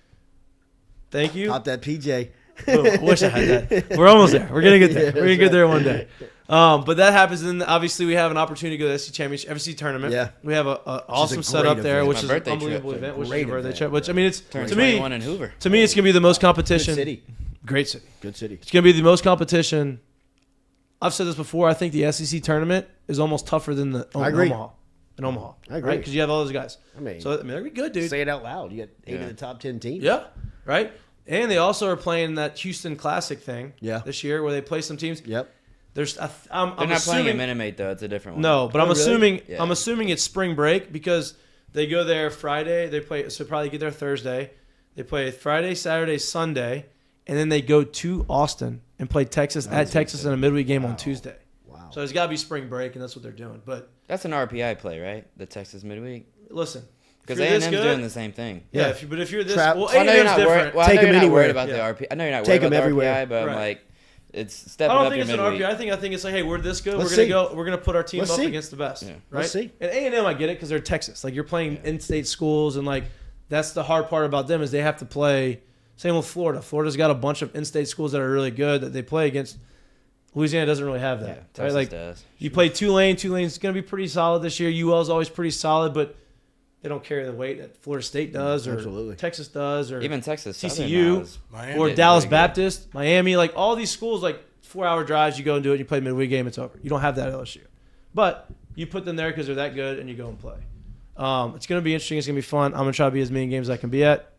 Speaker 6: thank you.
Speaker 14: Pop that PJ.
Speaker 6: I wish I had that. We're almost there. We're gonna get there. We're gonna get there one day. But that happens, and then obviously we have an opportunity to go to the SEC Championship, SEC tournament.
Speaker 14: Yeah,
Speaker 6: we have an awesome setup there, which is an unbelievable event. Which is a birthday trip. Which it's to me
Speaker 2: in Hoover.
Speaker 6: To me, it's gonna be the most competition.
Speaker 14: Good city.
Speaker 6: Great city.
Speaker 14: Good city.
Speaker 6: It's gonna be the most competition. I've said this before. I think the SEC tournament is almost tougher than the Omaha. In Omaha,
Speaker 14: I agree,
Speaker 6: right? Because you have all those guys.
Speaker 14: So
Speaker 6: they're gonna be good, dude.
Speaker 14: Say it out loud. You got 8 of the top 10 teams.
Speaker 6: Yeah, right. And they also are playing that Houston Classic thing.
Speaker 14: Yeah.
Speaker 6: This year where they play some teams.
Speaker 14: Yep.
Speaker 6: They're
Speaker 2: not playing at Minute Maid though. It's a different one.
Speaker 6: No, but I'm assuming it's spring break because they go there Friday. They play, so probably get there Thursday. They play Friday, Saturday, Sunday, and then they go to Austin and play Texas Texas in a midweek game on Tuesday.
Speaker 14: Wow.
Speaker 6: So it's got to be spring break, and that's what they're doing. But
Speaker 2: that's an RPI play, right? The Texas midweek.
Speaker 6: Listen,
Speaker 2: because A&M's doing the same thing.
Speaker 6: Yeah, but if you're this,
Speaker 2: well, I know you're not worried. Well,
Speaker 14: take them anywhere.
Speaker 2: About the RPI. I know you're not
Speaker 14: take
Speaker 2: worried about the
Speaker 14: everywhere.
Speaker 2: RPI, but I'm like, it's stepping up.
Speaker 6: I don't think it's an RPI. I think it's like, hey, we're this good. We're gonna put our team up against the best. Yeah. Right.
Speaker 14: Let's see.
Speaker 6: And A&M, I get it because they're Texas. Like you're playing in-state schools, and like that's the hard part about them is they have to play. Same with Florida. Florida's got a bunch of in-state schools that are really good that they play against. Louisiana doesn't really have that.
Speaker 2: Yeah, Texas
Speaker 6: right? Like
Speaker 2: does.
Speaker 6: You play Tulane. Tulane's going to be pretty solid this year. UL's always pretty solid, but they don't carry the weight that Florida State does, or Texas does, or
Speaker 2: even Texas,
Speaker 6: TCU, or Dallas Baptist, Miami. Like all these schools, like 4-hour drives. You go and do it. You play midweek game. It's over. You don't have that at LSU, but you put them there because they're that good, and you go and play. It's going to be interesting. It's going to be fun. I'm going to try to be as many games as I can be at.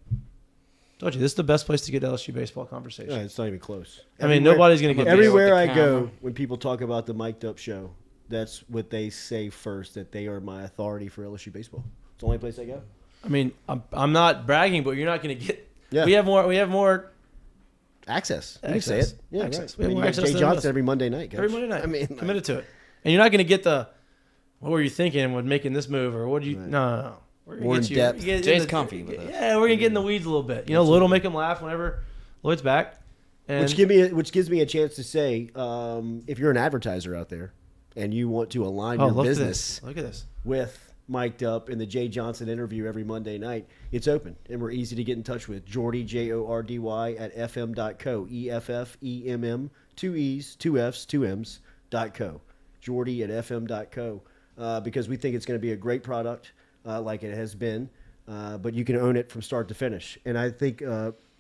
Speaker 6: Told you, this is the best place to get LSU baseball conversation.
Speaker 14: Yeah, it's not even close.
Speaker 6: Nobody's going to get
Speaker 14: everywhere I go when people talk about the Mik'd Up show. That's what they say first, that they are my authority for LSU baseball. It's the only place I go.
Speaker 6: I mean, I'm not bragging, but you're not going to get.
Speaker 14: Yeah.
Speaker 6: We have more
Speaker 14: access. You can say it. Yeah,
Speaker 6: access.
Speaker 14: Right.
Speaker 6: We have more access.
Speaker 14: Jay Johnson every Monday night. Coach.
Speaker 6: Every Monday night.
Speaker 14: I mean,
Speaker 6: committed to it, and you're not going to get the. What were you thinking when making this move, or what do you? Right. No.
Speaker 14: More in depth.
Speaker 2: Jay's comfy with it.
Speaker 6: Yeah, we're gonna get in the weeds a little bit. Lloyd will make him laugh whenever Lloyd's back. And
Speaker 14: which gives me a chance to say, if you're an advertiser out there and you want to align your business
Speaker 6: look at this
Speaker 14: with Mik'd Up and the Jay Johnson interview every Monday night, it's open and we're easy to get in touch with. Jordy, JORDY at fm.co, EFFEMM, 2 E's, 2 F's, 2 M's .co. Jordy at fm.co, because we think it's going to be a great product. Like it has been, but you can own it from start to finish. And I think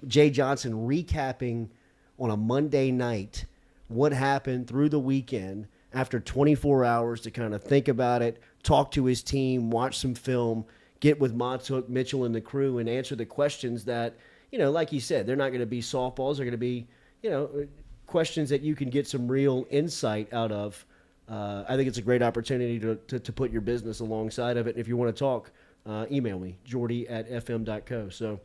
Speaker 14: Jay Johnson recapping on a Monday night what happened through the weekend after 24 hours to kind of think about it, talk to his team, watch some film, get with Mahtook, Mitchell, and the crew, and answer the questions that, like you said, they're not going to be softballs. They're going to be, questions that you can get some real insight out of. I think it's a great opportunity to put your business alongside of it. If you want to talk, email me, jordy@fm.co. So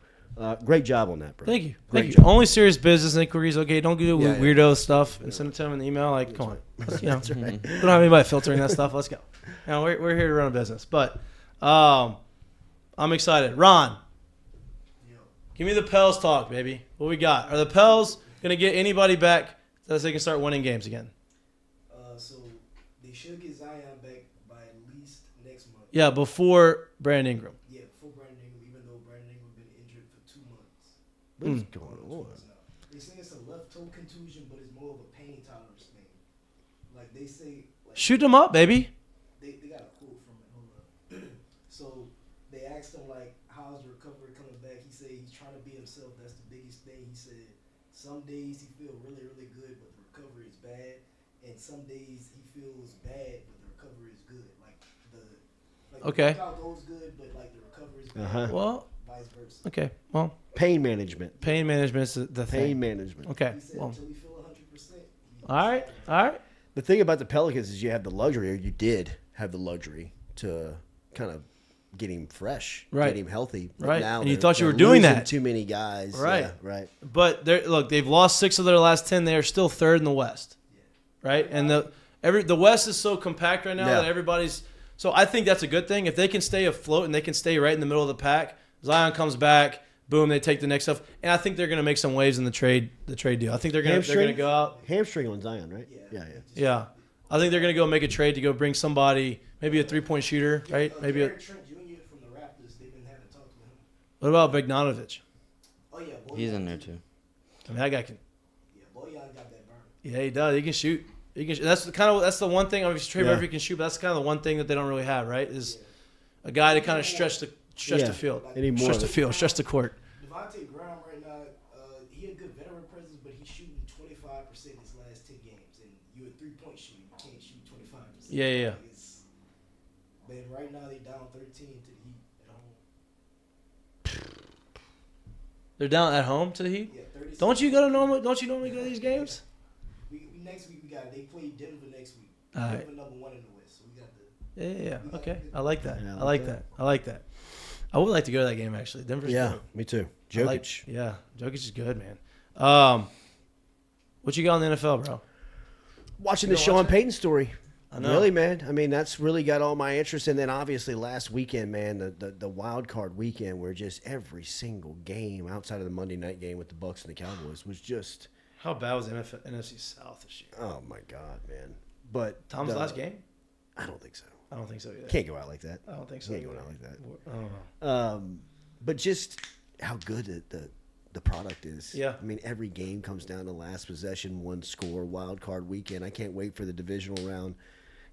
Speaker 14: great job on that, bro.
Speaker 6: Thank you.
Speaker 14: Great
Speaker 6: Thank
Speaker 14: job.
Speaker 6: you. Only serious business inquiries, okay? Don't do weirdo stuff and send it to them in the email. Like, come on. You know, we don't have anybody filtering that stuff. Let's go. You know, we're here to run a business. But I'm excited. Ron, give me the Pels talk, baby. What we got? Are the Pels going to get anybody back so they can start winning games again?
Speaker 12: So they should get Zion back by at least next month.
Speaker 6: Yeah, before Brandon Ingram.
Speaker 12: Yeah, before Brandon Ingram, even though Brandon Ingram been injured for 2 months.
Speaker 14: What is going on?
Speaker 12: They say it's a left toe contusion, but it's more of a pain tolerance thing. Like they say,
Speaker 6: Shoot them up, baby.
Speaker 12: They got a quote from it. Hold up. So they asked him like, how's the recovery coming back? He said he's trying to be himself. That's the biggest thing. He said some days he feel really, really good, but the recovery is bad. And some days he feels bad, but the recovery is good. Like the workout goes good, but like the recovery is bad.
Speaker 6: Well,
Speaker 12: vice versa.
Speaker 6: Okay. Well,
Speaker 14: pain management.
Speaker 6: Pain management is the thing.
Speaker 14: Pain management.
Speaker 6: Okay.
Speaker 12: He said
Speaker 6: Well,
Speaker 12: until he feel 100%.
Speaker 6: all right. All right.
Speaker 14: The thing about the Pelicans is you have the luxury, or you did have the luxury to kind of get him fresh,
Speaker 6: Right.
Speaker 14: get him healthy. But
Speaker 6: Right.
Speaker 14: now
Speaker 6: And you
Speaker 14: they're-
Speaker 6: thought you
Speaker 14: they're
Speaker 6: were doing
Speaker 14: losing
Speaker 6: that.
Speaker 14: Too many guys.
Speaker 6: Right.
Speaker 14: Yeah, right.
Speaker 6: But look, they've lost 6 of their last 10. They are still third in the West. Right? And the West is so compact right now that everybody's – so I think that's a good thing. If they can stay afloat and they can stay right in the middle of the pack, Zion comes back, boom, they take the next stuff. And I think they're going to make some waves in the trade deal. I think they're going to go out.
Speaker 14: Hamstring on Zion, right?
Speaker 6: Yeah. I think they're going to go make a trade to go bring somebody, maybe a three-point shooter, right? Maybe a –
Speaker 12: Trent Jr. from the Raptors, they've been having talks with him.
Speaker 6: What about Bogdanovich?
Speaker 12: Oh, yeah.
Speaker 2: He's in there too.
Speaker 6: I mean, that guy can –
Speaker 12: Yeah, Boyan got that burn.
Speaker 6: Yeah, he does. He can shoot. That's the one thing. Obviously, Trey Murphy can shoot, but that's kind of the one thing that they don't really have, right? Is a guy to kind of stretch the field, stretch the court.
Speaker 12: Devontae Graham right now, he had good veteran presence, but he's shooting 25% his last 10 games, and you're a 3-point shooter, you can't shoot 25%.
Speaker 6: Yeah.
Speaker 12: But right now they down 13 to the Heat at home.
Speaker 6: They're down at home to the Heat.
Speaker 12: Yeah, 36.
Speaker 6: Don't you normally go to these games?
Speaker 12: Next week we got they play Denver next week.
Speaker 6: All right.
Speaker 12: Denver number 1 in the West, so we got the.
Speaker 6: Yeah. Okay, I like that. I like that. I would like to go to that game actually. Denver's good.
Speaker 14: Me too. Jokic.
Speaker 6: Jokic is good, man. What you got on the NFL, bro?
Speaker 14: Watching the Sean Payton story.
Speaker 6: I know.
Speaker 14: Really, man. I mean, that's really got all my interest. And then obviously last weekend, man, the wild card weekend where just every single game outside of the Monday night game with the Bucs and the Cowboys was just.
Speaker 6: How bad was NFC South this year?
Speaker 14: Oh my God, man! But
Speaker 6: Tom's last game?
Speaker 14: I don't think so.
Speaker 6: I don't think so either.
Speaker 14: Can't go out like that.
Speaker 6: I don't think so.
Speaker 14: Can't go out like that.
Speaker 6: I don't know.
Speaker 14: But just how good the product is.
Speaker 6: Yeah.
Speaker 14: I mean, every game comes down to last possession, one score, wild card weekend. I can't wait for the divisional round.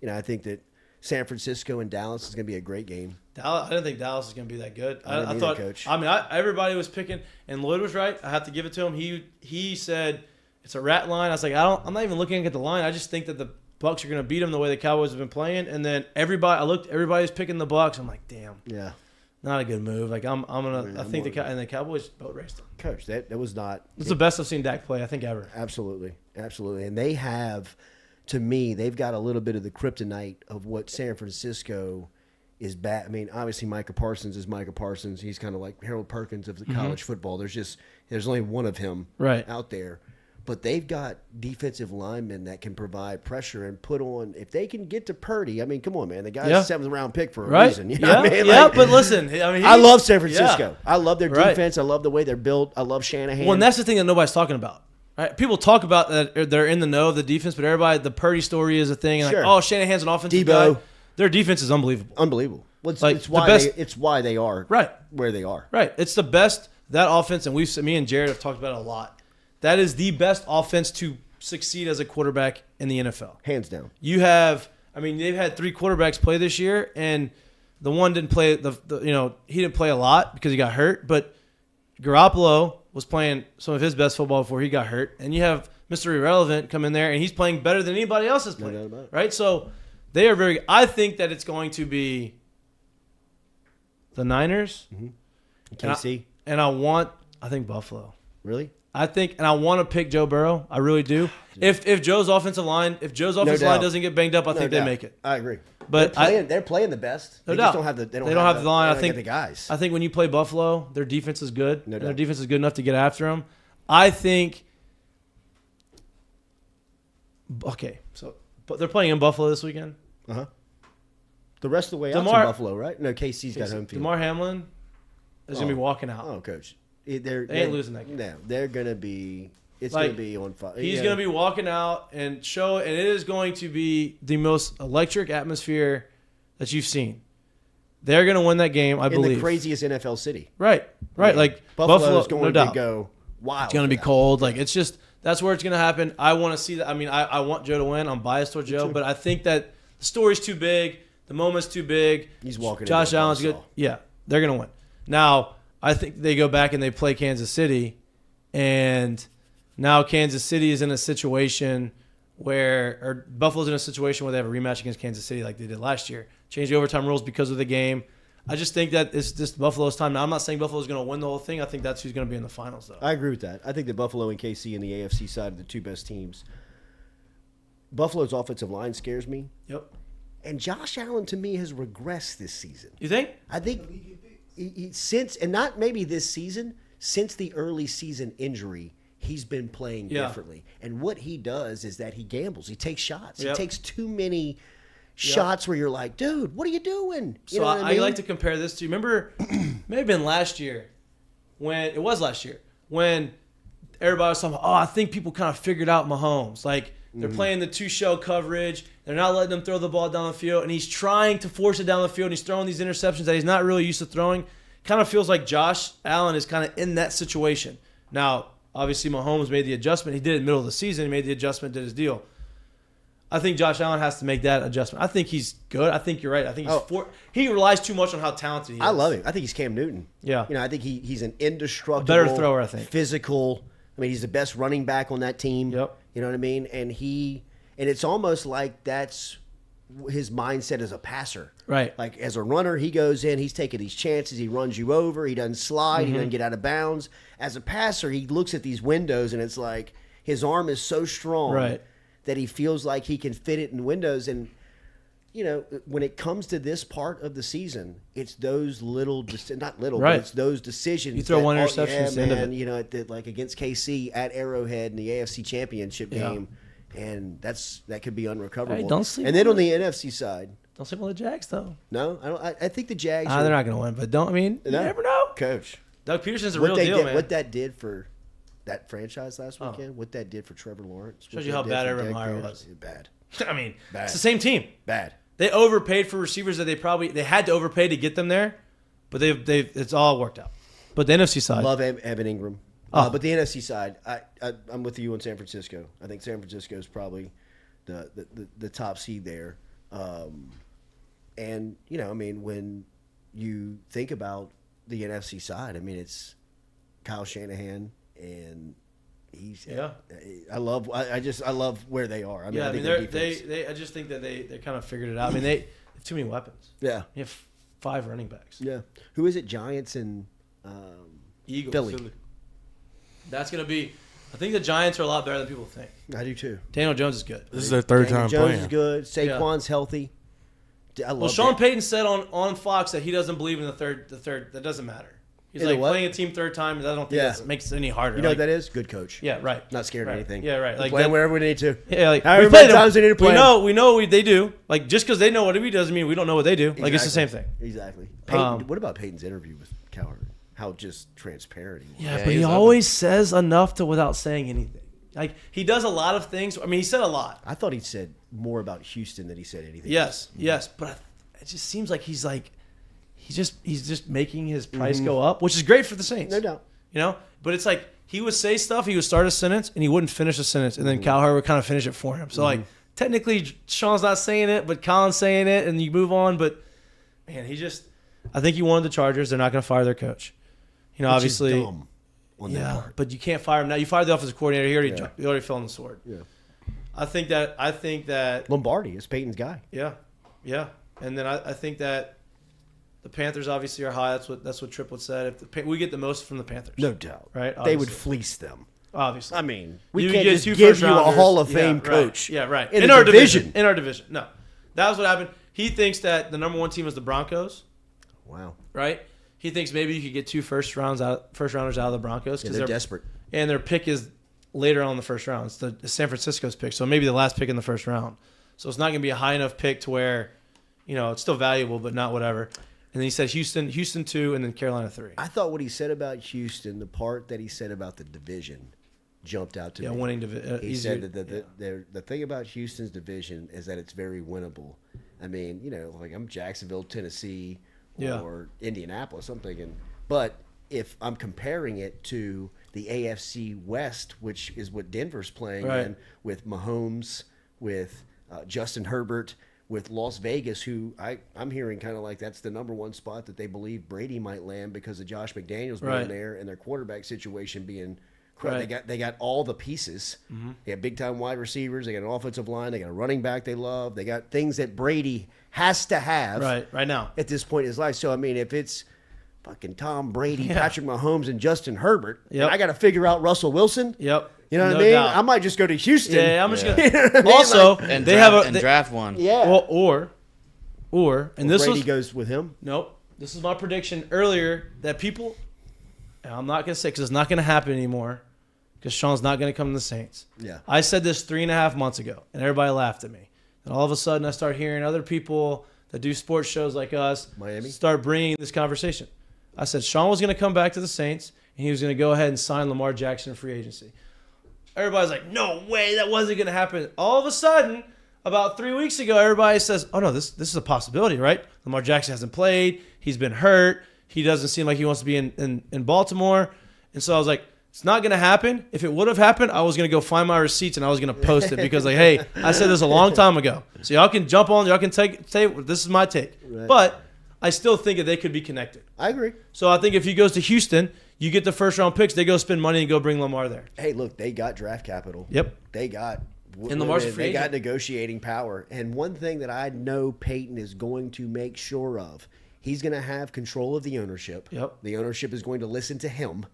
Speaker 14: You know, I think that San Francisco and Dallas is going to be a great game.
Speaker 6: I didn't think Dallas was going to be that good.
Speaker 14: I thought, Coach.
Speaker 6: I mean, everybody was picking, and Lloyd was right. I have to give it to him. He said it's a rat line. I was like, I'm not even looking at the line. I just think that the Bucs are going to beat them the way the Cowboys have been playing. And then everybody's picking the Bucs. I'm like, damn.
Speaker 14: Yeah.
Speaker 6: Not a good move. Like I think the Cowboys boat raced them.
Speaker 14: Coach, that was not.
Speaker 6: It's the best I've seen Dak play, I think, ever.
Speaker 14: Absolutely. And they have, to me, they've got a little bit of the kryptonite of what San Francisco is bad. I mean, obviously Micah Parsons is Micah Parsons. He's kind of like Harold Perkins of the college football. There's only one of him out there. But they've got defensive linemen that can provide pressure and put on. If they can get to Purdy, I mean, come on, man. The guy's a 7th-round pick for a reason. You know what I mean?
Speaker 6: But listen, I mean,
Speaker 14: I love San Francisco. I love their defense. I love the way they're built. I love Shanahan.
Speaker 6: Well, and that's the thing that nobody's talking about. Right? People talk about that they're in the know of the defense, but the Purdy story is a thing. And like, Shanahan's an offensive guy. Their defense is unbelievable.
Speaker 14: Unbelievable. Well,
Speaker 6: like,
Speaker 14: it's why they are where they are.
Speaker 6: Right. It's the best, that offense, and me and Jared have talked about it a lot. That is the best offense to succeed as a quarterback in the NFL.
Speaker 14: Hands down.
Speaker 6: They've had 3 quarterbacks play this year, and the one didn't play he didn't play a lot because he got hurt, but Garoppolo was playing some of his best football before he got hurt. And you have Mr. Irrelevant come in there, and he's playing better than anybody else has played. No doubt about it. Right? So they are very – I think that it's going to be the Niners.
Speaker 14: KC.
Speaker 6: I think Buffalo.
Speaker 14: Really?
Speaker 6: I think, and I want to pick Joe Burrow. I really do. If Joe's offensive line doesn't get banged up, I think they make it.
Speaker 14: I agree.
Speaker 6: But
Speaker 14: they're playing the best.
Speaker 6: No
Speaker 14: They
Speaker 6: doubt.
Speaker 14: just don't have the. They don't have
Speaker 6: the line. I think
Speaker 14: the guys.
Speaker 6: I think when you play Buffalo, their defense is good.
Speaker 14: No
Speaker 6: Their
Speaker 14: doubt.
Speaker 6: defense is good enough to get after them. I think. Okay, but they're playing in Buffalo this weekend.
Speaker 14: The rest of the way out's in Buffalo, right? No, KC's got home field.
Speaker 6: DeMar Hamlin is gonna be walking out.
Speaker 14: Oh, coach,
Speaker 6: they ain't losing that game.
Speaker 14: No, they're gonna be. It's
Speaker 6: Like,
Speaker 14: gonna be on fire.
Speaker 6: He's gonna be walking out and it is going to be the most electric atmosphere that you've seen. They're gonna win that game, I believe.
Speaker 14: In the craziest NFL city.
Speaker 6: Right.
Speaker 14: Yeah.
Speaker 6: Like
Speaker 14: Buffalo's
Speaker 6: Buffalo,
Speaker 14: going
Speaker 6: no
Speaker 14: to
Speaker 6: doubt.
Speaker 14: go wild.
Speaker 6: It's gonna be cold. Like it's just that's where it's gonna happen. I want to see that. I mean, I want Joe to win. I'm biased toward Joe, but I think that the story's too big. The moment's too big.
Speaker 14: He's walking.
Speaker 6: Josh Allen's good. Yeah, they're gonna win. Now I think they go back and they play Kansas City, and now Kansas City is in a situation or Buffalo's in a situation where they have a rematch against Kansas City like they did last year. Change the overtime rules because of the game. I just think that it's just Buffalo's time. Now, I'm not saying Buffalo's going to win the whole thing. I think that's who's going to be in the finals, though.
Speaker 14: I agree with that. I think that Buffalo and KC in the AFC side are the two best teams. Buffalo's offensive line scares me.
Speaker 6: Yep.
Speaker 14: And Josh Allen, to me, has regressed this season.
Speaker 6: You think?
Speaker 14: I think since, and not maybe this season, since the early season injury, he's been playing differently. And what he does is that he gambles. He takes shots.
Speaker 6: Yep.
Speaker 14: He takes too many shots where you're like, dude, what are you doing? You
Speaker 6: So
Speaker 14: know what I
Speaker 6: I
Speaker 14: mean?
Speaker 6: like to compare this to, remember, maybe been last year when everybody was talking about, I think people kind of figured out Mahomes. Like, they're playing the two-show coverage. They're not letting him throw the ball down the field. And he's trying to force it down the field. And he's throwing these interceptions that he's not really used to throwing. Kind of feels like Josh Allen is kind of in that situation. Now, obviously, Mahomes made the adjustment. He did it in the middle of the season. He made the adjustment, did his deal. I think Josh Allen has to make that adjustment. I think he's good. I think you're right. I think he relies too much on how talented he is.
Speaker 14: I love him. I think he's Cam Newton.
Speaker 6: Yeah.
Speaker 14: You know, I think he's an indestructible,
Speaker 6: better thrower, I think.
Speaker 14: Physical. I mean, he's the best running back on that team.
Speaker 6: Yep.
Speaker 14: You know what I mean? And it's almost like that's his mindset as a passer.
Speaker 6: Right.
Speaker 14: Like as a runner, he goes in, he's taking these chances, he runs you over, he doesn't slide, he doesn't get out of bounds. As a passer, he looks at these windows and it's like his arm is so strong that he feels like he can fit it in windows. And, you know, when it comes to this part of the season, it's those little, not little, but it's those decisions.
Speaker 6: You throw one interception at the end of it.
Speaker 14: You know, like against KC at Arrowhead in the AFC Championship game. And that could be unrecoverable.
Speaker 6: Hey, don't sleep
Speaker 14: and then on the NFC side,
Speaker 6: don't sleep on the Jags though.
Speaker 14: No, I don't. I think the Jags.
Speaker 6: They're not going to win, but you never know.
Speaker 14: Coach,
Speaker 6: Doug Peterson's a real deal, man.
Speaker 14: What that did for that franchise last weekend, what that did for Trevor Lawrence,
Speaker 6: shows you how bad Urban Meyer was.
Speaker 14: Bad.
Speaker 6: I mean,
Speaker 14: bad.
Speaker 6: It's the same team.
Speaker 14: Bad.
Speaker 6: They overpaid for receivers that they had to overpay to get them there, but it's all worked out. But the NFC side,
Speaker 14: love Evan Ingram. But the NFC side, I'm with you on San Francisco. I think San Francisco is probably the top seed there. And, you know, I mean, when you think about the NFC side, I mean, it's Kyle Shanahan and he's I love where they are. I mean, I
Speaker 6: just think that they kind of figured it out. I mean, they have too many weapons.
Speaker 14: Yeah.
Speaker 6: You have 5 running backs.
Speaker 14: Yeah. Who is it? Giants and
Speaker 6: Eagles.
Speaker 14: Philly.
Speaker 6: That's going to be – I think the Giants are a lot better than people think.
Speaker 14: I do too.
Speaker 6: Daniel Jones is good.
Speaker 5: This is their third time
Speaker 14: Jones
Speaker 5: playing.
Speaker 14: Is good. Saquon's healty.
Speaker 6: Well, Sean Payton said on Fox that he doesn't believe in the third. That doesn't matter. He's like playing a team third time. I don't think that makes it any harder.
Speaker 14: You know what that is? Good coach.
Speaker 6: Yeah, right.
Speaker 14: Not scared of anything.
Speaker 6: Yeah, right. Like
Speaker 14: play wherever we need to.
Speaker 6: Yeah, like
Speaker 14: however many times we need to play.
Speaker 6: We know what they do. Like just because they know what we do doesn't mean we don't know what they do. Exactly. Like it's the same thing.
Speaker 14: Exactly. Peyton, what about Peyton's interview with Cowherd? How just transparent he was.
Speaker 6: Yeah, but he always says enough without saying anything. Like he does a lot of things. I mean, he said a lot.
Speaker 14: I thought he said more about Houston than he said anything.
Speaker 6: Yes, but it just seems like he's just making his price go up, which is great for the Saints.
Speaker 14: No doubt.
Speaker 6: You know, but it's like he would say stuff, he would start a sentence, and he wouldn't finish a sentence, and then Cowherd would kind of finish it for him. So like technically, Sean's not saying it, but Colin's saying it, and you move on. But man, I think he wanted the Chargers. They're not going to fire their coach. You know,
Speaker 14: Which
Speaker 6: obviously.
Speaker 14: is dumb on that part.
Speaker 6: But you can't fire him now. You fired the offensive coordinator. He already fell on the sword.
Speaker 14: Yeah.
Speaker 6: I think that
Speaker 14: Lombardi is Peyton's guy.
Speaker 6: Yeah. And then I think that the Panthers obviously are high. That's what Triplett said. If we get the most from the Panthers,
Speaker 14: no doubt,
Speaker 6: right?
Speaker 14: They would fleece them.
Speaker 6: Obviously,
Speaker 14: I mean, we
Speaker 6: you
Speaker 14: can't
Speaker 6: get
Speaker 14: just
Speaker 6: two
Speaker 14: give you a
Speaker 6: first-rounders.
Speaker 14: Hall of
Speaker 6: Yeah,
Speaker 14: Fame
Speaker 6: right.
Speaker 14: coach.
Speaker 6: Yeah, right.
Speaker 14: In
Speaker 6: In
Speaker 14: a
Speaker 6: our
Speaker 14: division.
Speaker 6: In our division. No, that was what happened. He thinks that the number 1 team is the Broncos.
Speaker 14: Wow.
Speaker 6: Right. He thinks maybe you could get 2 first rounders out of the Broncos
Speaker 14: Yeah, they're desperate.
Speaker 6: and their pick is later on in the first round. It's the San Francisco's pick, so maybe the last pick in the first round. So it's not going to be a high enough pick to where, it's still valuable, but not whatever. And then he said Houston 2, and then Carolina 3.
Speaker 14: I thought what he said about Houston, the part that he said about the division, jumped out to me.
Speaker 6: Winning division.
Speaker 14: He said that the thing about Houston's division is that it's very winnable. I mean, like I'm Jacksonville, Tennessee, or Indianapolis. I'm thinking, but if I'm comparing it to the AFC West, which is what Denver's playing in, with Mahomes, with Justin Herbert, with Las Vegas, who I'm hearing kind of like that's the number 1 spot that they believe Brady might land because of Josh McDaniels being there and their quarterback situation being They got all the pieces.
Speaker 6: Mm-hmm.
Speaker 14: They got big time wide receivers. They got an offensive line. They got a running back they love. They got things that Brady has to have
Speaker 6: right now
Speaker 14: at this point in his life. So I mean, if it's fucking Tom Brady, Patrick Mahomes, and Justin Herbert, and I got to figure out Russell Wilson.
Speaker 6: Yep.
Speaker 14: You know what I mean? Doubt. I might just go to Houston.
Speaker 6: Yeah, I'm just gonna.
Speaker 14: You know what I mean?
Speaker 6: Also,
Speaker 2: and
Speaker 6: they
Speaker 2: draft one.
Speaker 14: Yeah.
Speaker 6: Or this
Speaker 14: Brady goes with him.
Speaker 6: Nope. This is my prediction earlier that people. And I'm not gonna say because it's not gonna happen anymore. Because Sean's not going to come to the Saints.
Speaker 14: Yeah.
Speaker 6: I said this 3.5 months ago, and everybody laughed at me. And all of a sudden, I start hearing other people that do sports shows like us start bringing this conversation. I said Sean was going to come back to the Saints, and he was going to go ahead and sign Lamar Jackson in free agency. Everybody's like, no way, that wasn't going to happen. All of a sudden, about 3 weeks ago, everybody says, oh, no, this is a possibility, right? Lamar Jackson hasn't played. He's been hurt. He doesn't seem like he wants to be in Baltimore. And so I was like, it's not going to happen. If it would have happened, I was going to go find my receipts and I was going to post it because, like, hey, I said this a long time ago. So y'all can jump on. Y'all can take this is my take. Right. But I still think that they could be connected.
Speaker 14: I agree.
Speaker 6: So I think if he goes to Houston, you get the first-round picks. They go spend money and go bring Lamar there.
Speaker 14: Hey, look, they got draft capital.
Speaker 6: Yep.
Speaker 14: They got
Speaker 6: and Lamar's free
Speaker 14: They got
Speaker 6: agent.
Speaker 14: negotiating power. And one thing that I know Peyton is going to make sure of, he's going to have control of the ownership.
Speaker 6: Yep.
Speaker 14: The ownership is going to listen to him.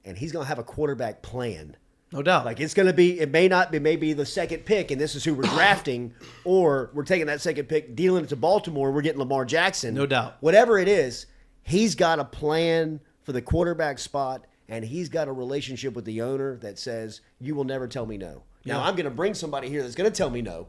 Speaker 14: And he's going to have a quarterback plan.
Speaker 6: No doubt.
Speaker 14: Like it's going to be, it may be the second pick, and this is who we're drafting, or we're taking that second pick, dealing it to Baltimore, we're getting Lamar Jackson.
Speaker 6: No doubt.
Speaker 14: Whatever it is, he's got a plan for the quarterback spot, and he's got a relationship with the owner that says, you will never tell me no.
Speaker 6: Yeah.
Speaker 14: Now, I'm going to bring somebody here that's going to tell me no,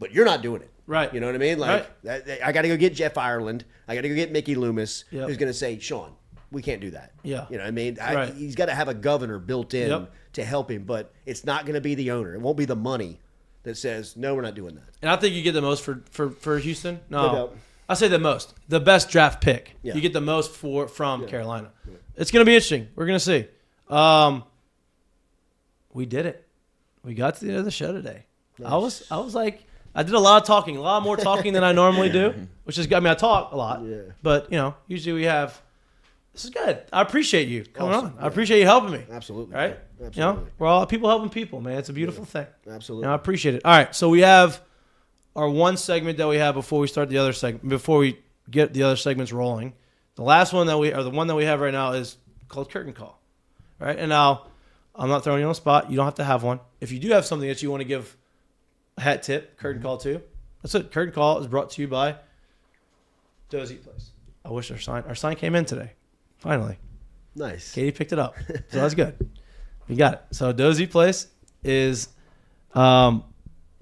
Speaker 14: but you're not doing it.
Speaker 6: Right.
Speaker 14: You know what I mean? Like, I got to go get Jeff Ireland. I got to go get Mickey Loomis, who's going to say, Sean, we can't do that.
Speaker 6: Yeah.
Speaker 14: You know what I mean? He's got to have a governor built in to help him, but it's not going to be the owner. It won't be the money that says, no, we're not doing that.
Speaker 6: And I think you get the most for Houston.
Speaker 14: No doubt.
Speaker 6: I say the most. The best draft pick.
Speaker 14: Yeah.
Speaker 6: You get the most from Carolina. Yeah. It's going to be interesting. We're going to see. We did it. We got to the end of the show today. Nice. I was like, I did a lot of talking, a lot more talking than I normally do, which is, I mean, I talk a lot, but usually we have. This is good. I appreciate you coming on. I appreciate you helping me.
Speaker 14: Absolutely.
Speaker 6: Right?
Speaker 14: Absolutely.
Speaker 6: We're all people helping people, man. It's a beautiful thing.
Speaker 14: Absolutely.
Speaker 6: I appreciate it. All right. So we have our one segment that we have before we start the other segment, before we get the other segments rolling. The last one the one that we have right now is called Curtain Call. Right? And now, I'm not throwing you on the spot. You don't have to have one. If you do have something that you want to give a hat tip, Curtain Call to, that's it. Curtain Call is brought to you by Dozy Place. I wish our sign came in today. Finally.
Speaker 14: Nice.
Speaker 6: Katie picked it up. So that's good. We got it. So Dozy Place is curtain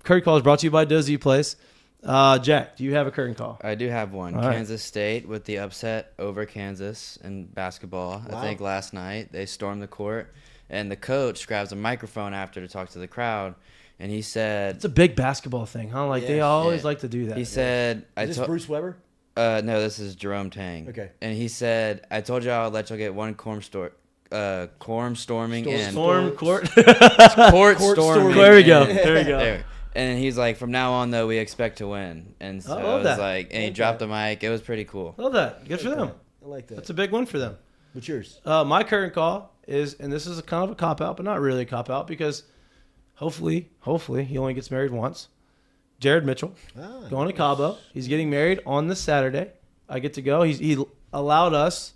Speaker 6: call is brought to you by Dozy Place. Jack, do you have a curtain call?
Speaker 2: I do have one.
Speaker 6: All right.
Speaker 2: Kansas State with the upset over Kansas in basketball.
Speaker 14: Wow.
Speaker 2: I think last night they stormed the court, and the coach grabs a microphone after to talk to the crowd, and he said,
Speaker 6: It's a big basketball thing, huh? Like they always like to do that.
Speaker 2: He said,
Speaker 14: Is this Bruce Weber?
Speaker 2: No, this is Jerome Tang.
Speaker 14: Okay.
Speaker 2: And he said, I told y'all I'd let y'all get one quorum storming in.
Speaker 6: Storm court.
Speaker 2: Court storming.
Speaker 6: There we go. There we go.
Speaker 2: There. And he's like, from now on, though, we expect to win. And so
Speaker 6: I love
Speaker 2: it was
Speaker 6: that.
Speaker 2: like, and he dropped the mic. It was pretty cool.
Speaker 6: Love that. Good for them.
Speaker 14: I like that.
Speaker 6: That's a big win for them.
Speaker 14: What's yours?
Speaker 6: My current call is, and this is a kind of a cop-out, but not really a cop-out because hopefully he only gets married once. Jared Mitchell, going to Cabo. He's getting married on this Saturday. I get to go. He allowed us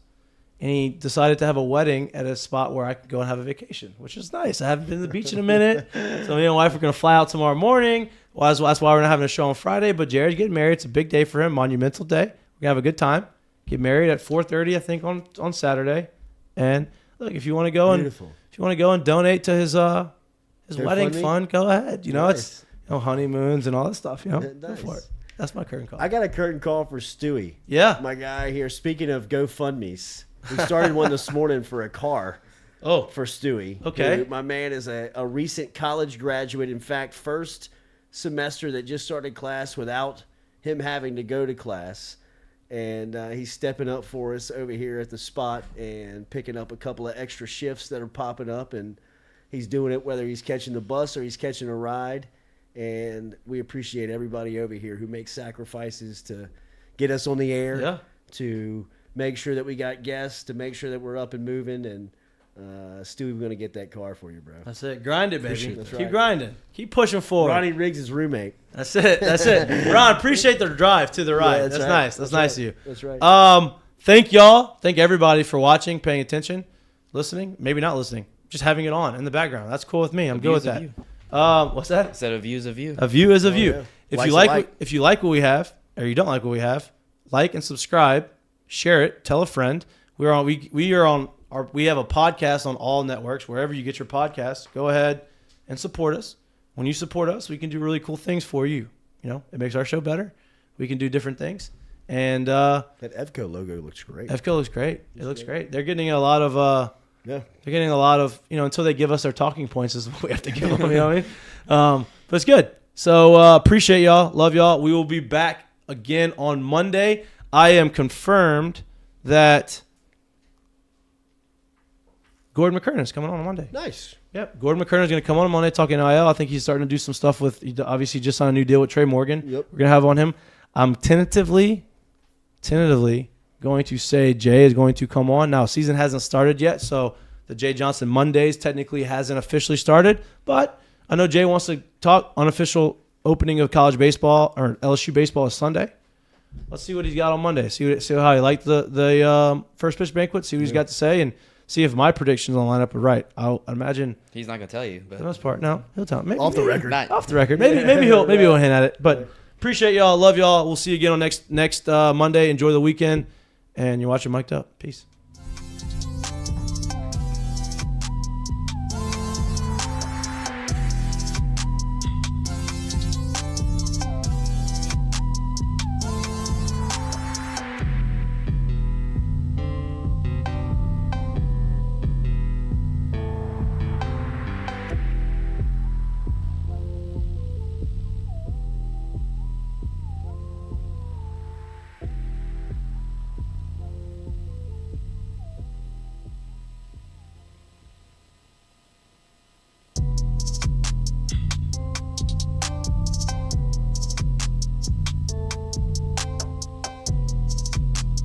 Speaker 6: and he decided to have a wedding at a spot where I could go and have a vacation, which is nice. I haven't been to the beach in a minute. So me and my wife are going to fly out tomorrow morning. Well, that's why we're not having a show on Friday, but Jared's getting married. It's a big day for him, monumental day. We're going to have a good time. Get married at 4:30, I think, on Saturday. And look, if you want to go and donate to his wedding fund, go ahead. You know, it's honeymoons and all that stuff, you know. Go for it. That's my curtain call.
Speaker 14: I got a curtain call for Stewie.
Speaker 6: Yeah.
Speaker 14: My guy here. Speaking of GoFundMes, we started one this morning for a car. For Stewie.
Speaker 6: Okay.
Speaker 14: My man is a recent college graduate. In fact, first semester that just started class without him having to go to class. And he's stepping up for us over here at the spot and picking up a couple of extra shifts that are popping up. And he's doing it whether he's catching the bus or he's catching a ride. And we appreciate everybody over here who makes sacrifices to get us on the air, to make sure that we got guests, to make sure that we're up and moving. And Stewie, we're going to get that car for you, bro.
Speaker 6: That's it. Grind it, baby.
Speaker 14: That's
Speaker 6: Keep
Speaker 14: right.
Speaker 6: grinding. Keep pushing forward.
Speaker 14: Ronnie Riggs' roommate.
Speaker 6: That's it. That's it. Ron, appreciate the drive to the ride.
Speaker 14: Yeah,
Speaker 6: that's
Speaker 14: right.
Speaker 6: nice. That's nice of you.
Speaker 14: That's right.
Speaker 6: Thank y'all. Thank everybody for watching, paying attention, listening, maybe not listening, just having it on in the background. That's cool with me. I'm good with that. What's that?
Speaker 2: Instead of view is a view.
Speaker 6: A view is a view.
Speaker 14: Yeah.
Speaker 6: If
Speaker 14: Like's
Speaker 6: you
Speaker 14: a
Speaker 6: like
Speaker 14: like.
Speaker 6: if you like what we have or you don't like what we have, like and subscribe, share it, tell a friend. We have a podcast on all networks, wherever you get your podcasts. Go ahead and support us. When you support us, we can do really cool things for you. You know, it makes our show better. We can do different things. And
Speaker 14: that EVCO logo looks great.
Speaker 6: EVCO looks great. It looks great. They're getting a lot of they're getting a lot of, until they give us their talking points is what we have to give them, you know what I mean? But it's good. So appreciate y'all. Love y'all. We will be back again on Monday. I am confirmed that Gordon McKernan is coming on Monday.
Speaker 14: Nice.
Speaker 6: Yep. Gordon McKernan is going to come on Monday talking NIL. I think he's starting to do some stuff with, he obviously just signed a new deal with Trey Morgan.
Speaker 14: Yep.
Speaker 6: We're going to have on him. I'm tentatively going to say Jay is going to come on. Now, season hasn't started yet, so the Jay Johnson Mondays technically hasn't officially started. But I know Jay wants to talk unofficial opening of college baseball, or LSU baseball is Sunday. Let's see what he's got on Monday. See how he liked the first pitch banquet. See what he's got to say, and see if my predictions on the lineup are right. I'll imagine
Speaker 2: He's not gonna tell you, but
Speaker 6: for the most part, no, he'll tell me.
Speaker 14: Off the record.
Speaker 6: Off the record. Maybe he'll hint at it. But appreciate y'all. Love y'all. We'll see you again on next Monday. Enjoy the weekend, and you're watching Mik'd Up. Peace.